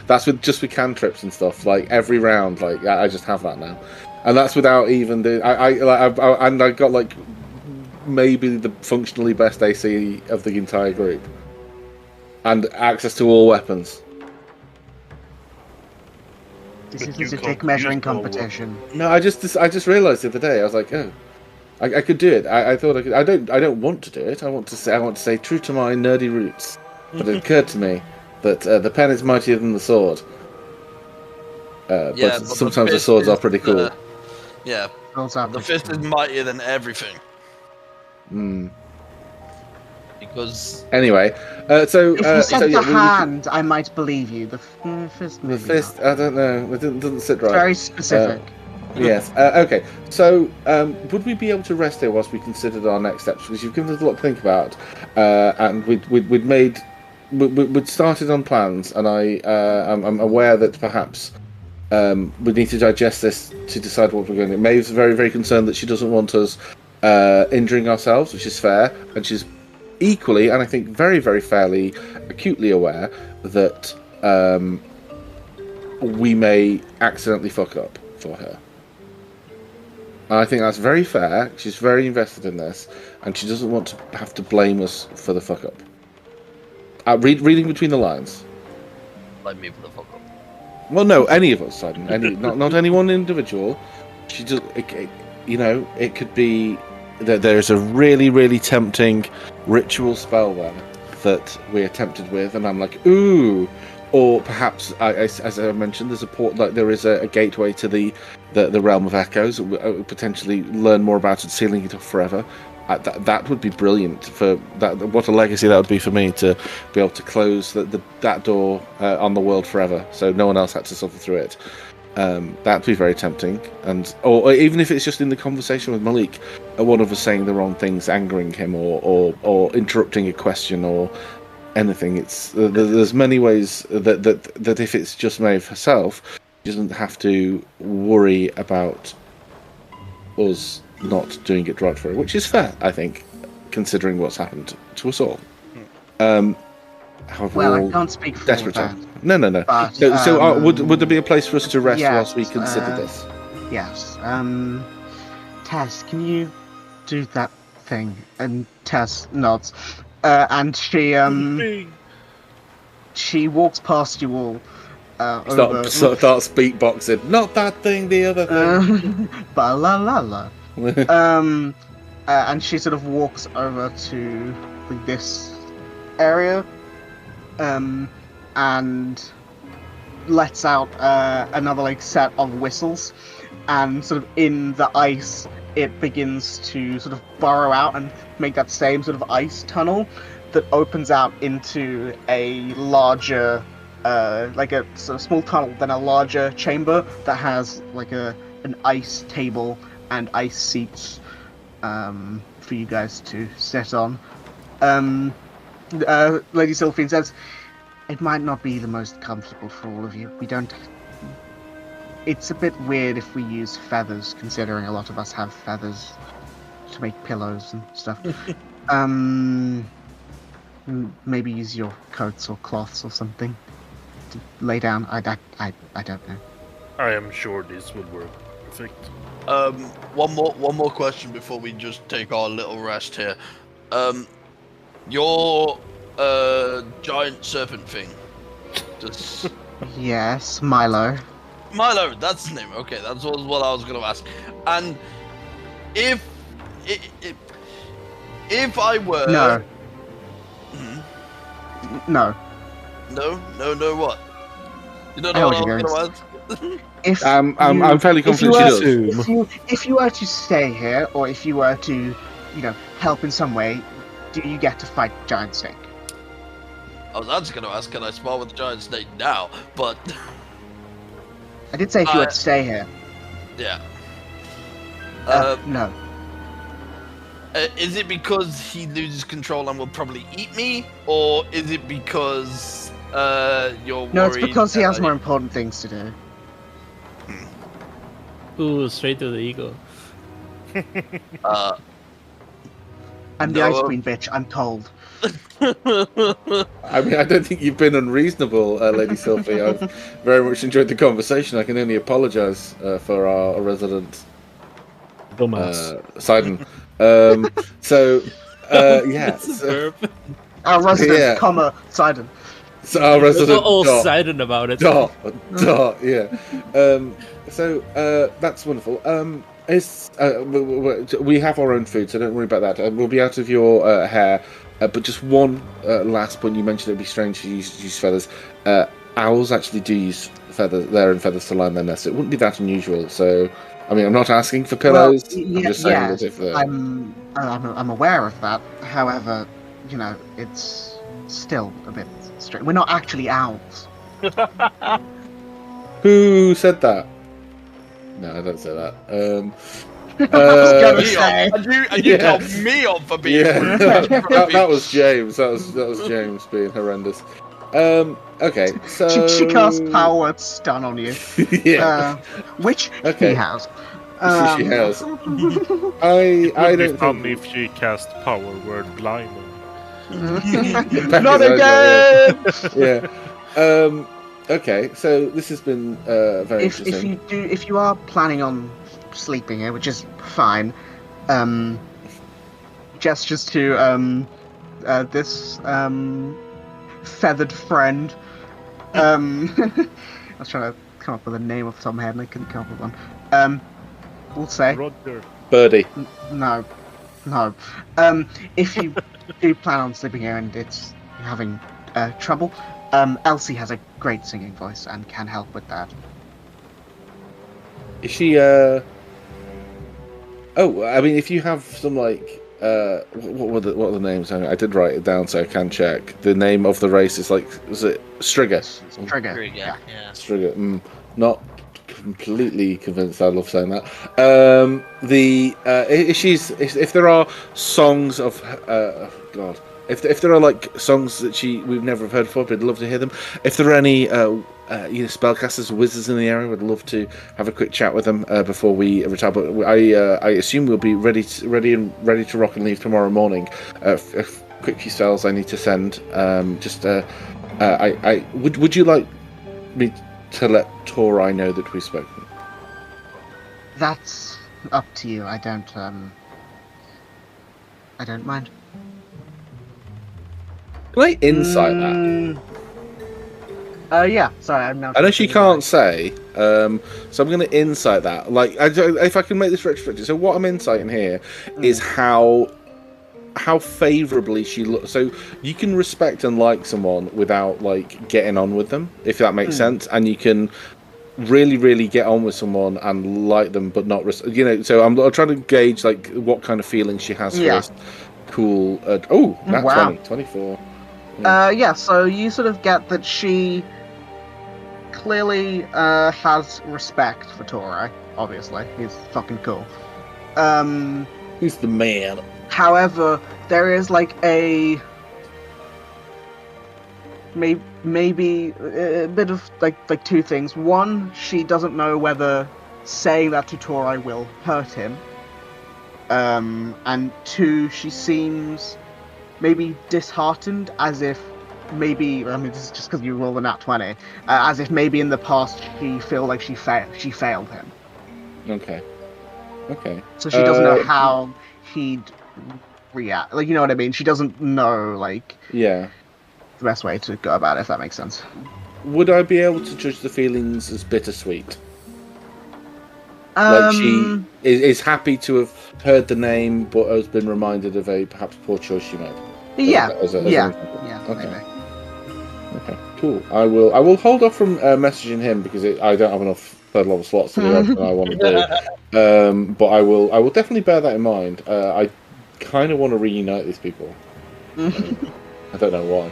that's with cantrips and stuff. Like every round, like I just have that now, and that's without even the I got like maybe the functionally best AC of the entire group. And access to all weapons. This But isn't you a can't dick measuring use power. competition. No, I just realised the other day. I was like, oh, I could do it. I thought I could. I don't want to do it. I want to say true to my nerdy roots. But it occurred to me that the pen is mightier than the sword. Yeah, but sometimes the fist swords are is pretty cool. Yeah, Rolls out the pretty fist is cool. mightier than everything. Mm. Because Anyway, If you said so the yeah, hand, I might believe you. The fist, the maybe fist. not. I don't know. It doesn't sit It's right. very specific. Yes. Okay. So, would we be able to rest here whilst we considered our next steps? Because you've given us a lot to think about, and we'd started on plans, and I'm aware that perhaps we need to digest this to decide what we're going to do. Maeve's very, very concerned that she doesn't want us injuring ourselves, which is fair, and she's equally, and I think very, very fairly, acutely aware that we may accidentally fuck up for her. I think that's very fair. She's very invested in this, and she doesn't want to have to blame us for the fuck up. Reading between the lines. like me for the fuck up. Well, no, any of us, Simon. Not any one individual. She just, it could be that there's a really, really tempting ritual spell there that we're tempted with, and I'm like, ooh. Or perhaps, as I mentioned, there's there is a gateway to the realm of echoes. Potentially learn more about it, sealing it off forever. That would be brilliant for that. What a legacy that would be for me to be able to close that door on the world forever, so no one else had to suffer through it. That'd be very tempting, or even if it's just in the conversation with Malik, one of us saying the wrong things, angering him, or interrupting a question, or anything. There's many ways that if it's just Maeve herself, she doesn't have to worry about us not doing it right for her, which is fair, I think, considering what's happened to us all. However, Well, I can't speak for desperate that. time. No. But, So would there be a place for us to rest yes, whilst we consider this? Yes. Tess, can you do that thing? And Tess nods. And she walks past you all. Starts beatboxing. Not that thing, the other thing. Ba la la la. And she sort of walks over to this area, and lets out another set of whistles, and sort of in the ice it begins to sort of burrow out and make that same sort of ice tunnel that opens out into a larger, like a sort of small tunnel, then a larger chamber that has like an ice table and ice seats for you guys to sit on. Lady Sylphine says, it might not be the most comfortable for all of you. It's a bit weird if we use feathers, considering a lot of us have feathers to make pillows and stuff. Maybe use your coats or cloths or something to lay down. I don't know. I am sure this would work perfect. One more question before we just take our little rest here. Your giant serpent thing. Just Yes, Milo. Milo, that's his name. Okay, that's what I was gonna ask. And if I were No. No. No, what? You don't I know know what I what was you're gonna ask? If I'm fairly if you confident she were- does. If you were to stay here, or if you were to, help in some way, do you get to fight Giant Snake? I was actually gonna ask, can I spar with the giant snake now? But I did say if you were to stay here. yeah. No. Is it because he loses control and will probably eat me, or is it because you're worried? No, it's because he has that more important things to do. Ooh, straight to the ego. I'm the No. Ice Queen, bitch. I'm cold. I mean, I don't think you've been unreasonable, Lady Sylphie. I've very much enjoyed the conversation. I can only apologise for our resident Sidon. That's a Yes. verb. Our resident, Yeah. Sidon. So our We're resident all Dot. silent about it. Dot, yeah. So that's wonderful. We have our own food, so don't worry about that. We'll be out of your hair. But just one last point, you mentioned it'd be strange to use feathers. Owls actually do use their own feathers to line their nest. It wouldn't be that unusual. So, I mean, I'm not asking for pillows. I'm just saying that if I'm aware of that. However, you know, it's still a bit strange. We're not actually owls. Who said that? No, I don't say that. I was gonna say. And you told me off for being rude. that was James. That was James being horrendous. Okay, so She cast Power Word Stun on you. Yeah. Which Okay. he has. She has. I don't think think. if she cast Power Word Blind. Not again! Yeah. Okay, so this has been very interesting. If you are planning on sleeping here, which is fine, gestures to this feathered friend. I was trying to come up with a name off the top of my head and I couldn't come up with one. We'll say Roger. Birdie. No. If you do plan on sleeping here and it's having trouble, Elsie has a great singing voice and can help with that. Is she? Oh, I mean, if you have some like, what are the names? I did write it down so I can check. The name of the race is like, was it Striga? Striga. Yeah. Striga. Not completely convinced. I love saying that. If there are songs of God. If there are like songs that we've never heard before, we'd love to hear them. If there are any spellcasters, wizards in the area, we'd love to have a quick chat with them before we retire. But I assume we'll be ready to rock and leave tomorrow morning. A quick few spells I need to send. Would you like me to let Tori know that we've spoken? That's up to you. I don't mind. Can I insight that? Yeah. Sorry, I'm now. I know she can't say, so I'm going to insight that. Like, if I can make this retrospective. So what I'm insighting here is how favourably she looks. So you can respect and like someone without like getting on with them, if that makes sense, and you can really, really get on with someone and like them, but not So I'm trying to gauge like what kind of feelings she has for this cool. That's wow. 24. So you sort of get that she clearly has respect for Tori, obviously. He's fucking cool. Who's the man? However, there is like a maybe a bit of like two things. One, she doesn't know whether saying that to Tori will hurt him. And two, she seems maybe disheartened, as if maybe, I mean, this is just because you rolled a nat 20, as if maybe in the past she feel like she failed him. Okay. So she doesn't know how he'd react. Like, you know what I mean? She doesn't know, like, the best way to go about it, if that makes sense. Would I be able to judge the feelings as bittersweet? Like she is happy to have heard the name, but has been reminded of a perhaps poor choice she made. Okay. Okay, cool. I will hold off from messaging him because I don't have enough third level slots to do everything I want to do. But I will definitely bear that in mind. I kind of want to reunite these people. I don't know why.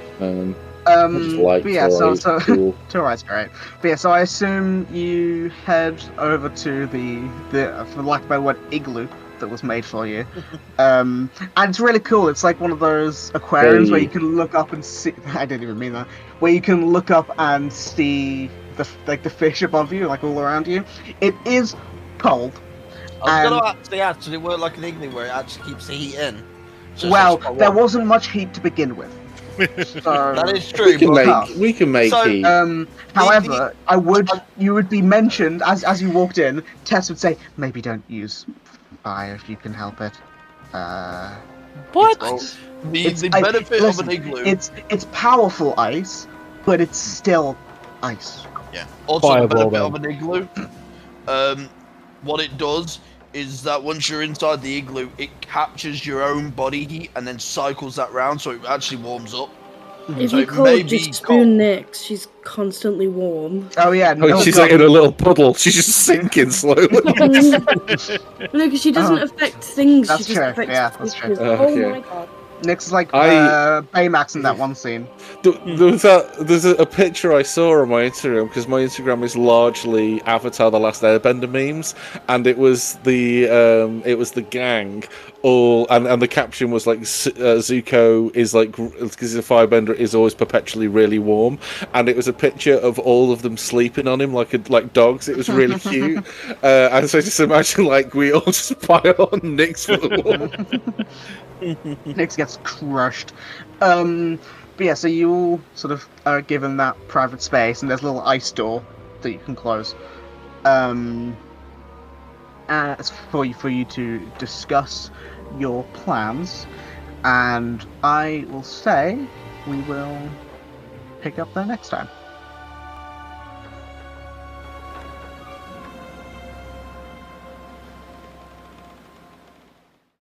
Tori's great. But yeah, so I assume you head over to the for lack of a better word, igloo that was made for you. And it's really cool. It's like one of those aquariums where you can look up and see. I didn't even mean that. Where you can look up and see the fish above you, like all around you. It is cold. I was going to actually ask, does it work like an igloo where it actually keeps the heat in? So there wasn't much heat to begin with. So that is true. We can make heat. However, you would be mentioned as you walked in. Tess would say, maybe don't use fire if you can help it. What? The benefit of an igloo. It's powerful ice, but it's still ice. Yeah. Also, the Fireball, benefit of an igloo, what it does is that once you're inside the igloo, it captures your own body heat and then cycles that round, so it actually warms up. If So you it call may just be Spoon Nix, she's constantly warm. Oh yeah, Oh, she's God. like in a little puddle. She's just sinking slowly. No, because she doesn't affect things. That's She just true, affects yeah, that's true. creatures. Oh yeah. my god. Nick's is like I- Baymax in that one scene. There's a picture I saw on my Instagram, because my Instagram is largely Avatar: The Last Airbender memes, and it was the gang all, and the caption was like Zuko is like, because he's a firebender, is always perpetually really warm, and it was a picture of all of them sleeping on him like dogs. It was really cute, and so just imagine like we all just pile on Nick's for the warmth. Nix gets crushed. But yeah, so you all sort of are given that private space, and there's a little ice door that you can close. It's for you to discuss your plans, and I will say we will pick up there next time.